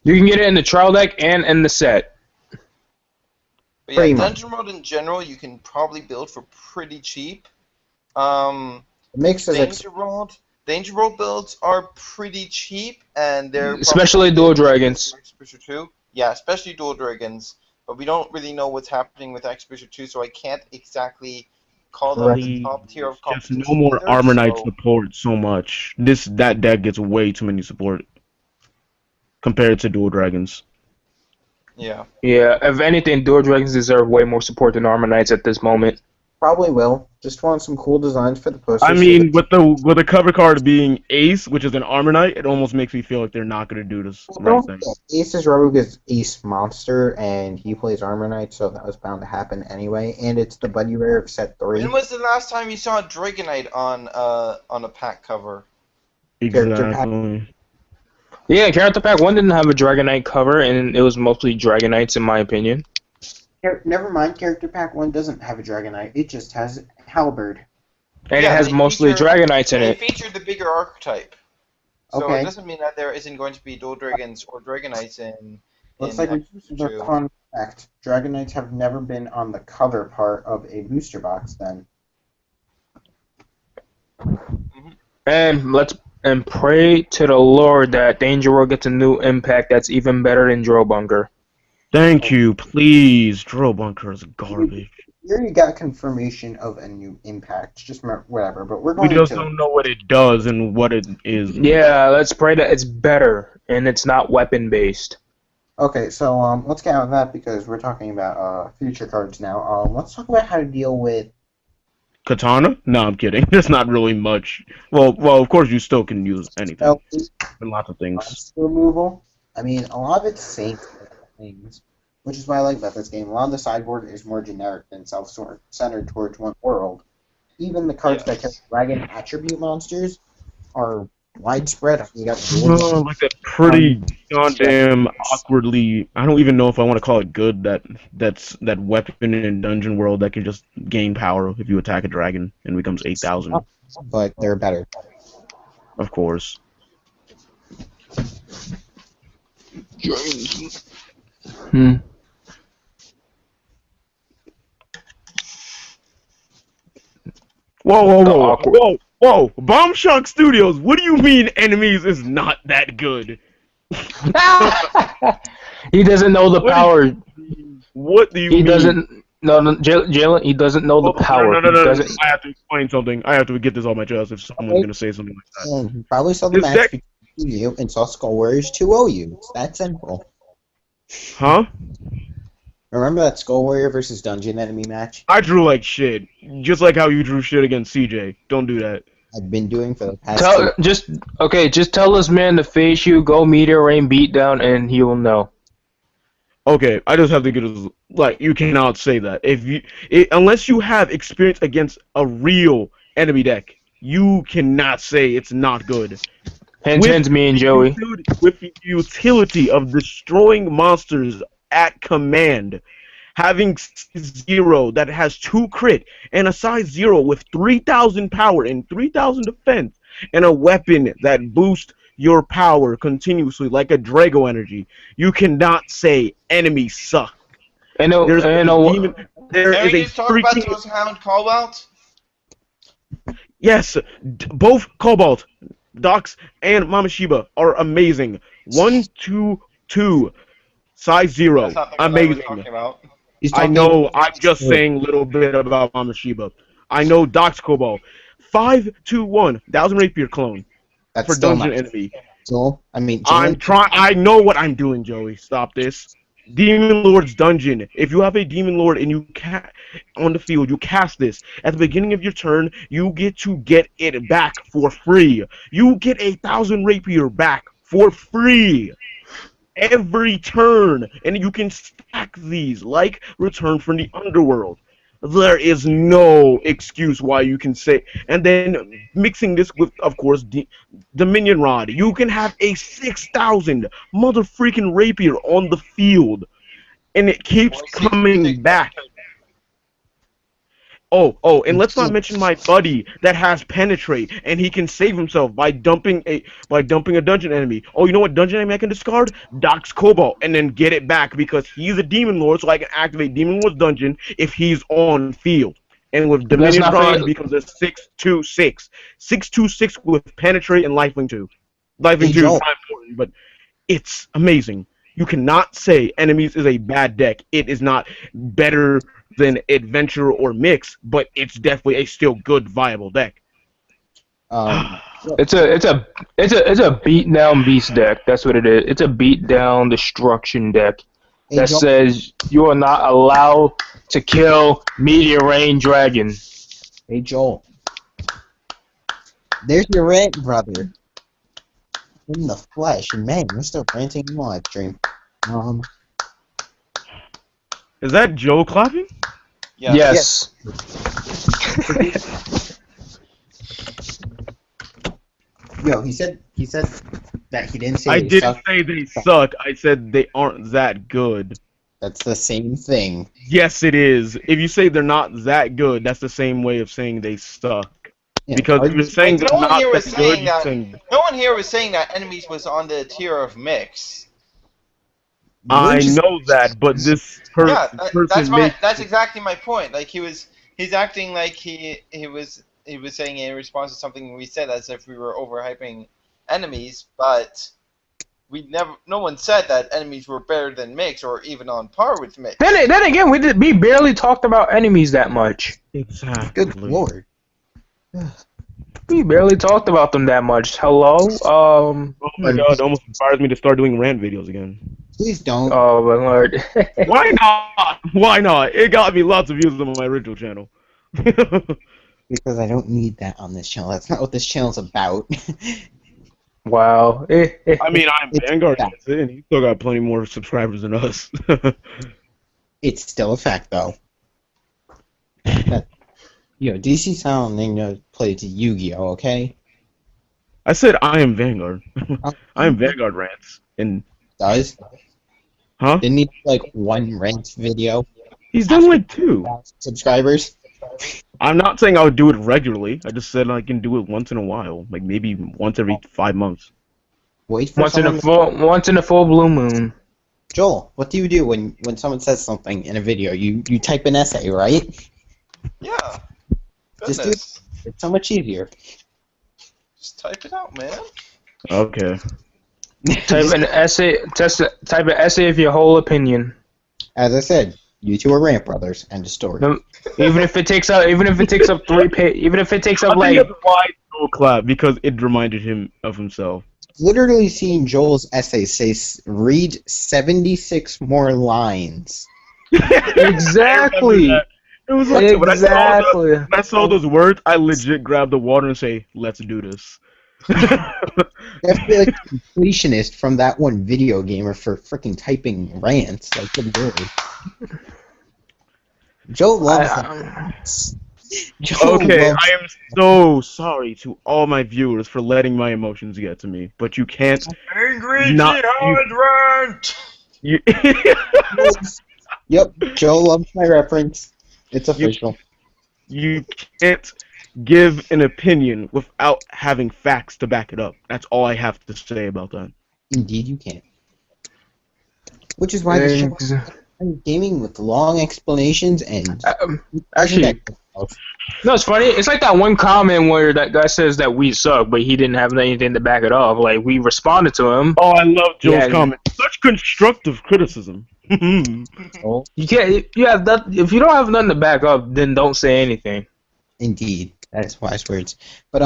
You can get it in the trial deck and in the set. But Pretty yeah, much. Dungeon World in general, you can probably build for pretty cheap. It makes it Danger World builds are pretty cheap, and they're Especially Dual Dragons. Expedition 2. Yeah, especially Dual Dragons. But we don't really know what's happening with Expedition 2, so I can't exactly call them the top tier of Just competition. no more either, Armor Knight so- support so much. That deck gets way too many support compared to Dual Dragons. Yeah. Yeah, if anything, Dual Dragons deserve way more support than Armor Knights at this moment. Probably will. Just want some cool designs for the posters. I mean, with the cover card being Ace, which is an Armor Knight, it almost makes me feel like they're not gonna do this right thing. Ace's Rogue is Ace Monster, and he plays Armor Knight, so that was bound to happen anyway. And it's the Buddy Rare of set 3. When was the last time you saw a Dragonite on a pack cover? Exactly. Yeah, Character Pack 1 didn't have a Dragonite cover, and it was mostly Dragonites, in my opinion. Never mind, Character Pack 1 doesn't have a Dragonite, it just has Halberd. And Yeah, it has they mostly feature- Dragonites in They it. feature the bigger archetype. So Okay. it doesn't mean that there isn't going to be Dual Dragons or Dragonites in. Looks in like we Expedition the 2. fun fact. Dragonites have never been on the cover part of a booster box then. And pray to the Lord that Danger World gets a new impact that's even better than Drobunker. Thank you, please. Drill Bunker is garbage. We already got confirmation of a new impact, just whatever, but we're We going just to... don't know what it does and what it is. Yeah, let's pray that it's better and it's not weapon based. Okay, so let's get out of that because we're talking about future cards now. Let's talk about how to deal with Katana? No, I'm kidding. There's not really much. Well, of course you still can use anything spell and lots of things. monster removal. I mean, a lot of it's same things, which is what I like about this game. A lot of the sideboard is more generic than self-centered towards one world. Even the cards that carry dragon attribute monsters are widespread. You got Like that pretty goddamn awkwardly. I don't even know if I want to call it good. That weapon in Dungeon World that can just gain power if you attack a dragon and becomes 8,000. but they're better. Of course. Whoa! Bomb Shock Studios. What do you mean enemies is not that good? He doesn't know the What power. What do you mean? He doesn't. No, Jalen. He doesn't know the power. No. He doesn't. I have to explain something. I have to get this off my chest if someone's gonna say something like that. And probably saw the This match deck- between you and saw Skull Warriors 2-0 you. It's that simple. Huh? Remember that Skull Warrior versus Dungeon Enemy match I drew like shit. Just like how you drew shit against CJ. Don't do that. I've been doing for the past Just tell this man to face you, go Meteor Rain beatdown, and he will know. Okay, I just have to get his, like, you cannot say that. Unless you have experience against a real enemy deck, you cannot say it's not good. Hence me and Joey. With the utility of destroying monsters at command, having 0 that has 2 crit, and a size 0 with 3,000 power and 3,000 defense, and a weapon that boosts your power continuously like a Drago energy, you cannot say enemies suck. There is Can we a just talk about freaking those Hound Cobalt? yes, both Cobalt, Dox, and Mamasheba are amazing. 1, 2, 2, size 0, That's not the one I was amazing. talking about. I know. I'm just saying a little bit about Mamasheba. I know Dox Cobalt, 5/2/1, 1,000 Rapier clone That's for still Dungeon not Enemy. so. I mean, I'm trying. I know what I'm doing, Joey. Stop this. Demon Lord's Dungeon. If you have a Demon Lord and you on the field, you cast this at the beginning of your turn. You get to get it back for free. You get 1,000 Rapier back for free every turn, and you can stack these like Return from the Underworld. there is no excuse why you can say. And then mixing this with, of course, Dominion Rod. You can have a 6,000 mother freaking rapier on the field, and it keeps coming back. Oh, and let's not mention my buddy that has penetrate, and he can save himself by dumping a dungeon enemy. Oh, you know what dungeon enemy I can discard? Doc's Cobalt, and then get it back because he's a demon lord, so I can activate Demon Lord's dungeon if he's on field. And with Dominion Rod, because it's 626, 626 with penetrate and lifelink 2. Lifelink 2 is not important, but it's amazing. You cannot say enemies is a bad deck. It is not better than adventure or mix, but it's definitely a still good viable deck. It's a beat down beast deck. That's what it is. It's a beat down destruction deck that says you are not allowed to kill medium range dragon. Hey Joel, there's your rant, brother. In the flesh, man, you're still ranting in live stream. Is that Joe clapping? Yeah. Yes. Yo, he said that he didn't say I they didn't suck. say they suck. I said they aren't that good. That's the same thing. Yes, it is. If you say they're not that good, that's the same way of saying they suck. Yeah, Because if you're saying they're not that good, you're saying... No one here was saying that enemies was on the tier of mix. I know that, but this person that's exactly my point. Like he's acting like he was saying in response to something we said as if we were overhyping enemies, but no one said that enemies were better than mix or even on par with mix. Then again, we barely talked about enemies that much. Exactly. Good lord. We barely talked about them that much. Hello? Oh my god, it almost inspires me to start doing rant videos again. Please don't. Oh my lord. Why not? Why not? It got me lots of views on my original channel. Because I don't need that on this channel. That's not what this channel's about. Wow. I mean, I'm Vanguard, and he's still got plenty more subscribers than us. It's still a fact, though. DC Sound Ninja plays Yu-Gi-Oh, okay? I said I am Vanguard. I am Vanguard Rants. And Does? huh? Didn't he do, like, one rant video? He's done like 2. Subscribers? I'm not saying I would do it regularly. I just said I can do it once in a while, like maybe once every 5 months. Wait for once in a full blue moon. Joel, what do you do when someone says something in a video? You type an essay, right? Yeah. Just do it. It's so much easier. Just type it out, man. Okay. Type an essay. Type an essay of your whole opinion. As I said, you two are rant brothers. End of story. Even if it takes up 3 pages. Even if it takes up I think like. that's why Joel clapped, because it reminded him of himself. Literally seeing Joel's essay say, read 76 more lines. Exactly. It was like, exactly. When I saw those words, I legit grabbed the water and say, "Let's do this." You have to be like a completionist from that one video gamer for freaking typing rants. Like, good lord. Joe loves Okay, I am so sorry to all my viewers for letting my emotions get to me, but you can't. Angry rant. Yep, Joe loves my reference. It's official. You can't give an opinion without having facts to back it up. That's all I have to say about that. Indeed, you can. Which is why the show gaming with long explanations and actually. No, it's funny. It's like that one comment where that guy says that we suck, but he didn't have anything to back it up. Like, we responded to him. Oh, I love Joe's comment. Such constructive criticism. You can't. You have that. If you don't have nothing to back up, then don't say anything. Indeed, that is wise words. But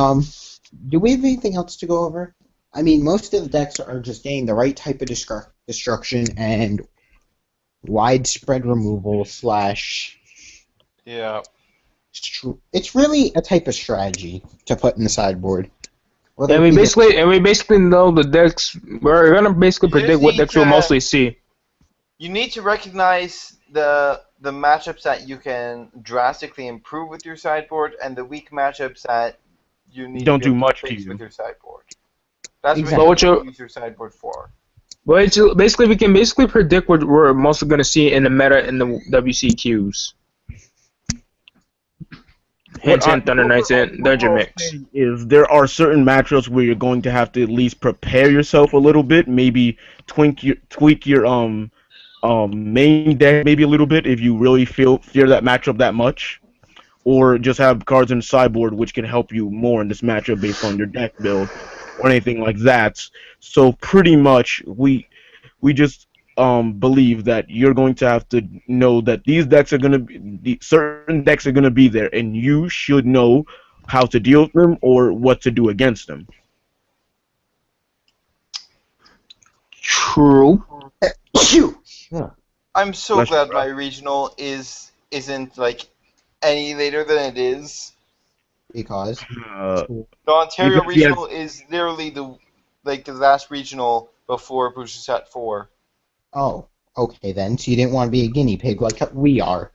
do we have anything else to go over? I mean, most of the decks are just getting the right type of destruction and widespread removal / Yeah. It's really a type of strategy to put in the sideboard. And we basically know the decks. We're gonna basically predict what decks we'll mostly see. You need to recognize the the matchups that you can drastically improve with your sideboard, and the weak matchups that you need Don't to be do able much to to fix you. with your sideboard. That's Exactly. what you use your sideboard for. Well, it's basically we can basically predict what we're mostly going to see in the meta in the WCQs. Hint, hint, Thunder Knights, and Dungeon Mix. Is there are certain matchups where you're going to have to at least prepare yourself a little bit, maybe tweak your main deck maybe a little bit if you really fear that matchup that much, or just have cards in the sideboard which can help you more in this matchup based on your deck build or anything like that. So pretty much we just believe that you're going to have to know that these decks are gonna be certain decks are gonna be there, and you should know how to deal with them or what to do against them. True. I'm so That's glad right. my regional isn't like any later than it is. Because The Ontario Because he has- regional is literally the last regional before Booster Set 4. oh, okay then. So you didn't want to be a guinea pig like we are.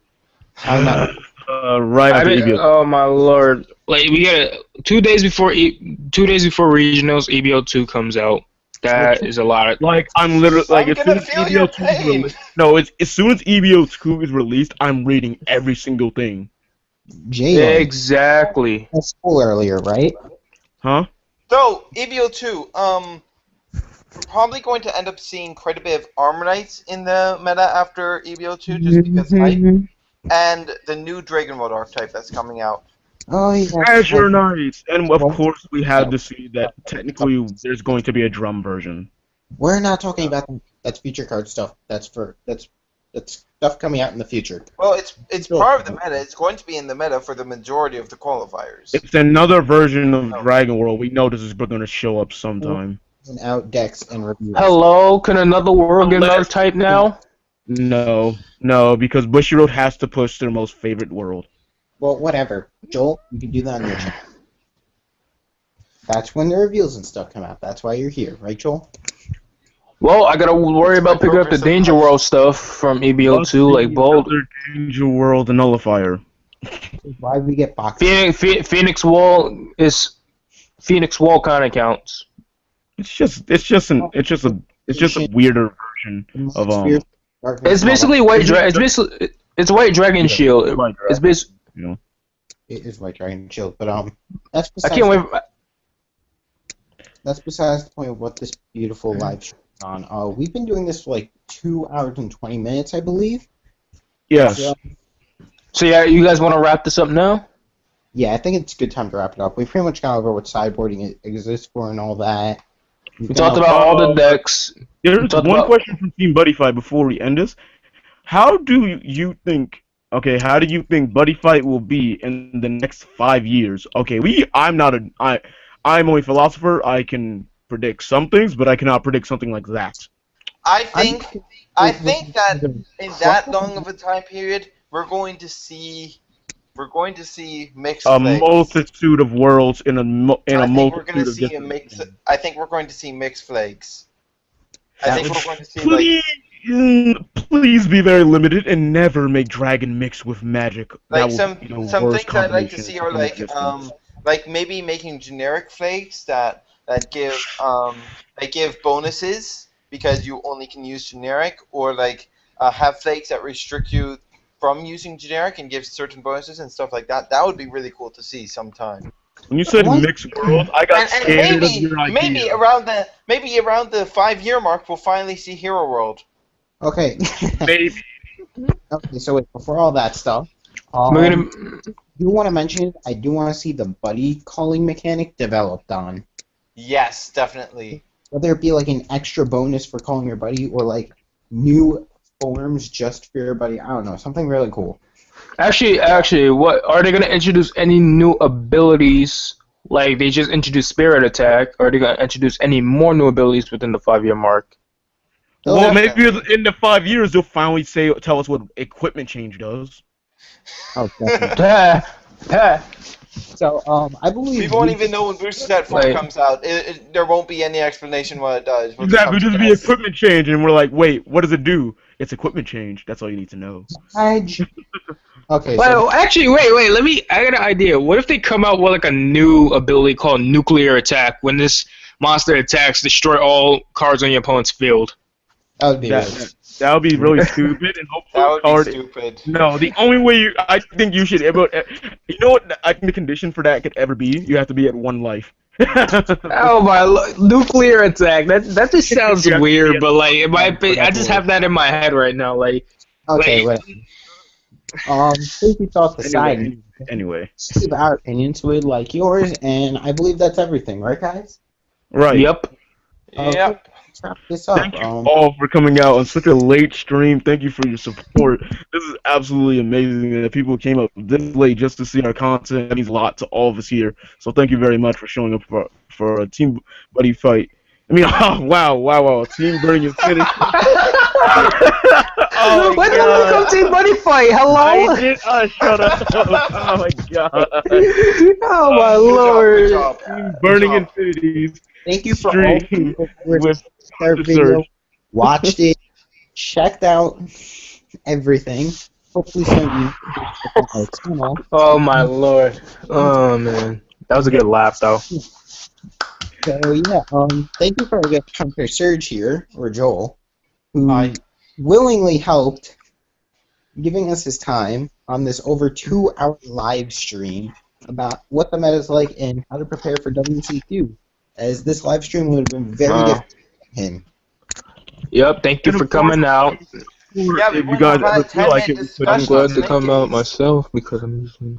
I'm not. Right I after mean, EBO. oh my lord! Like we got 2 days before 2 days before regionals, EBO2 comes out. That is a lot of. Like I'm literally like I'm as soon gonna as feel your EBO2 is pain. released, no, it's as soon as EBO2 is released, I'm reading every single thing. Jay, Exactly. school earlier, right? Huh? So, EBO2, we're probably going to end up seeing quite a bit of Armor Knights in the meta after EBO2, just because hype, and the new Dragon Road archetype that's coming out. Oh yeah. Azure Knights, and of Well- course we had to see that technically there's going to be a drum version. We're not talking about that's future card stuff. That's stuff coming out in the future. Well, it's part of the meta. It's going to be in the meta for the majority of the qualifiers. It's another version of Dragon World. We know this is going to show up sometime. And out decks and reviews. Hello, can another world get another type now? No, because Bushiroad has to push their most favorite world. Well, whatever. Joel, you can do that on your channel. That's when the reveals and stuff come out. That's why you're here, right, Joel? Well, I gotta worry about picking up the Danger World stuff from EBO2, like Bold. Another Danger World Nullifier. Why we get boxes? Phoenix Wall kind of counts. It's just a weirder version of It's basically White Dragon. It's White Dragon Shield. White It's basically. you know. It is White Dragon Shield, but that's I besides can't wait. that's besides the point of what this beautiful live stream is on. We've been doing this for like 2 hours and 20 minutes, I believe. Yes. So, So yeah, you guys want to wrap this up now? yeah, I think it's a good time to wrap it up. We pretty much got over what sideboarding exists for and all that. We talked about all the decks. There's Talk one about- question from Team Buddyfight before we end this. How do you think Buddyfight will be in the next 5 years? Okay, I'm only a philosopher. I can predict some things, but I cannot predict something like that. I think that in that long of a time period, we're going to see mixed A flags. multitude of worlds in a multitude of different things. I think we're going to see mixed flags. I think we're going to see like Please be very limited and never make Dragon mix with Magic. some things I'd like to see are like maybe making generic flags that give bonuses because you only can use generic, or like have flags that restrict you from using generic and give certain bonuses and stuff like that. That would be really cool to see sometime. When you said What? mixed world, I got And scared of your idea. maybe around the 5-year mark, we'll finally see Hero World. Okay. Maybe. Okay, so wait, before all that stuff, We're gonna. you want to mention it? I do want to see the buddy calling mechanic developed on. Yes, definitely. Whether it be like an extra bonus for calling your buddy or like new forms just for your buddy. I don't know, something really cool. Actually, what are they gonna introduce? Any new abilities? Like they just introduced Spirit Attack. Or are they gonna introduce any more new abilities within the 5-year mark? Well, maybe in the 5 years they'll finally tell us what equipment change does. Oh, definitely. Ah. So, I believe We won't even know when Booster Set 4 Wait. comes out. There won't be any explanation what it does. We'll just Exactly, come just to be guess. equipment change, and we're like, wait, what does it do? It's equipment change. That's all you need to know. Okay. Well, actually, wait. I got an idea. What if they come out with like a new ability called Nuclear Attack? When this monster attacks, destroy all cards on your opponent's field. That would be that would be really stupid, and hopefully That would be stupid. No, the only way I think you should ever, you know what? I think the condition for that could ever be, you have to be at 1 life. Oh my! Nuclear Attack. That just sounds weird, but like, I just have that in my head right now. Like, okay. Safety thoughts aside. Anyway. Give our opinions with like yours, and I believe that's everything, right, guys? Right. Yep. Yep. Let's wrap this up. Thank you all for coming out on such a late stream. Thank you for your support. This is absolutely amazing that people came up this late just to see our content. That means a lot to all of us here. So thank you very much for showing up for a Team Buddy Fight. I mean, oh, wow. Team Burning Infinity. Oh when did we come Team Buddy Fight? Hello? I did. Shut up. Oh my god. Oh my lord. Good job. Team Burning Infinities. Thank you for all Stream who with with our the video, search. watched it, checked out everything. Hopefully some of you on our channel. Oh my lord. Oh man. That was a good laugh though. So yeah, thank you for our guest Hunter Serge here, or Joel, who willingly helped giving us his time on this over 2-hour live stream about what the meta is like and how to prepare for WCQ. As this live stream would have been very different for him. Yep, thank you for coming out. Yeah, If you guys ever feel like it, I'm glad to come out myself because I'm usually...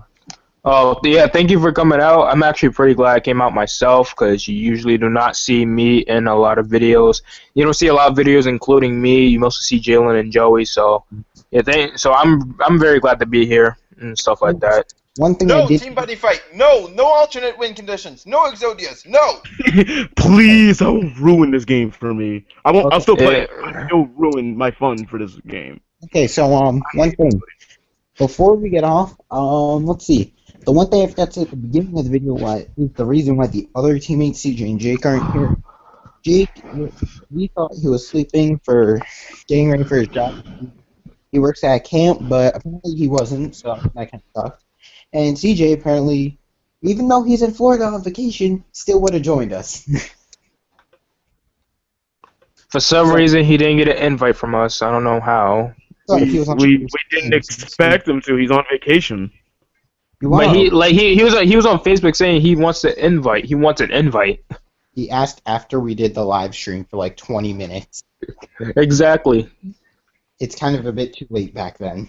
Oh, yeah, thank you for coming out. I'm actually pretty glad I came out myself because you usually do not see me in a lot of videos. You don't see a lot of videos including me. You mostly see Jalen and Joey, so yeah, so I'm very glad to be here and stuff like that. One thing No I did Team Buddy Fight. No alternate win conditions. No Exodius. No. Please, don't ruin this game for me. I'll still play it. Yeah. I'll still ruin my fun for this game. Okay, so one thing. Before we get off, let's see. The one thing I forgot to say at the beginning of the video is the reason why the other teammates, CJ and Jake, aren't here. Jake, we thought he was sleeping for getting ready for his job. He works at a camp, but apparently he wasn't, so that kind of sucked. And CJ, apparently, even though he's in Florida on vacation, still would have joined us. For some reason, he didn't get an invite from us. I don't know how. We didn't expect him to. He's on vacation. But he was on Facebook saying he wants to invite. He wants an invite. He asked after we did the live stream for like 20 minutes. Exactly. It's kind of a bit too late back then.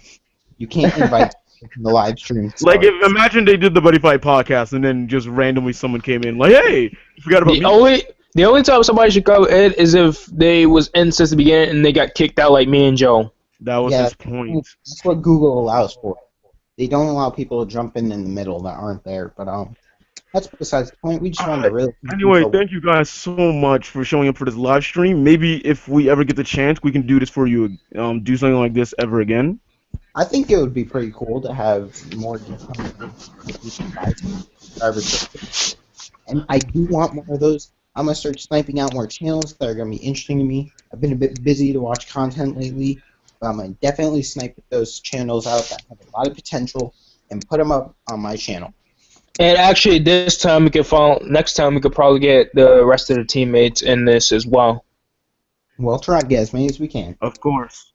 You can't invite the live stream. Like, imagine they did the Buddy Fight podcast and then just randomly someone came in like, hey, you forgot about me. The only time somebody should go in is if they was in since the beginning and they got kicked out like me and Joe. That was his point. That's what Google allows for. They don't allow people to jump in the middle that aren't there, but that's besides the point. We just wanted to really... Anyway, thank you guys so much for showing up for this live stream. Maybe if we ever get the chance, we can do this for you, do something like this ever again. I think it would be pretty cool to have more... And I do want more of those. I'm going to start sniping out more channels that are going to be interesting to me. I've been a bit busy to watch content lately. I'm going to definitely snipe those channels out that have a lot of potential and put them up on my channel. And actually, next time we could probably get the rest of the teammates in this as well. We'll try to get as many as we can. Of course.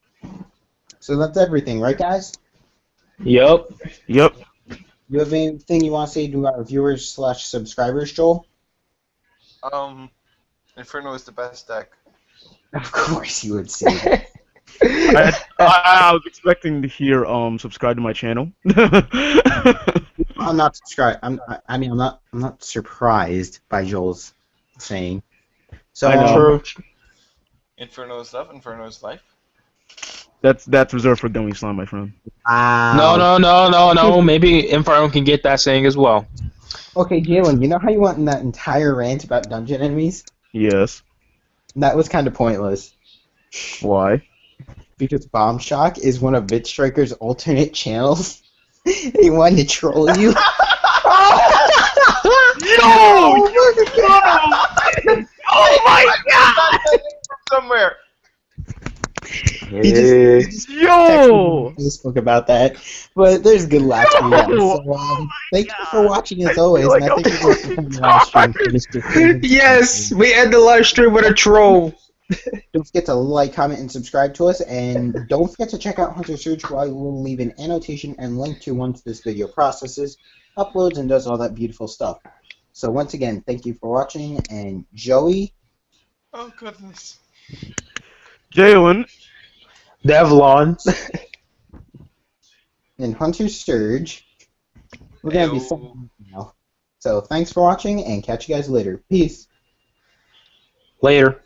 So that's everything, right, guys? Yep. Yep. You have anything you want to say to our viewers/subscribers, Joel? Inferno is the best deck. Of course you would say that. I was expecting to hear subscribe to my channel. I'm not subscribed. I'm not surprised by Joel's saying. So Inferno is love. Inferno is life. That's reserved for Gummy Slime, my friend. No. Maybe Inferno can get that saying as well. Okay, Jalen, you know how you went in that entire rant about dungeon enemies? Yes. That was kind of pointless. Why? Because Bomb Shock is one of BitStriker's alternate channels. He wanted to troll you. No! Oh my god! Somewhere. He just texted me Yo! on Facebook about that. But there's good laughs for you guys. So, Oh thank you for watching as I always. feel like And I I'm think we're going to end the live stream for Mr. Yes, we end the live stream with a troll. Don't forget to like, comment, and subscribe to us. And don't forget to check out Hunter Surge, where I will leave an annotation and link to once this video processes, uploads, and does all that beautiful stuff. So once again, thank you for watching. And Joey. Oh, goodness. Jalen. Devlon. And Hunter Surge. We're going to be Ayo. signing off now. So thanks for watching, and catch you guys later. Peace. Later.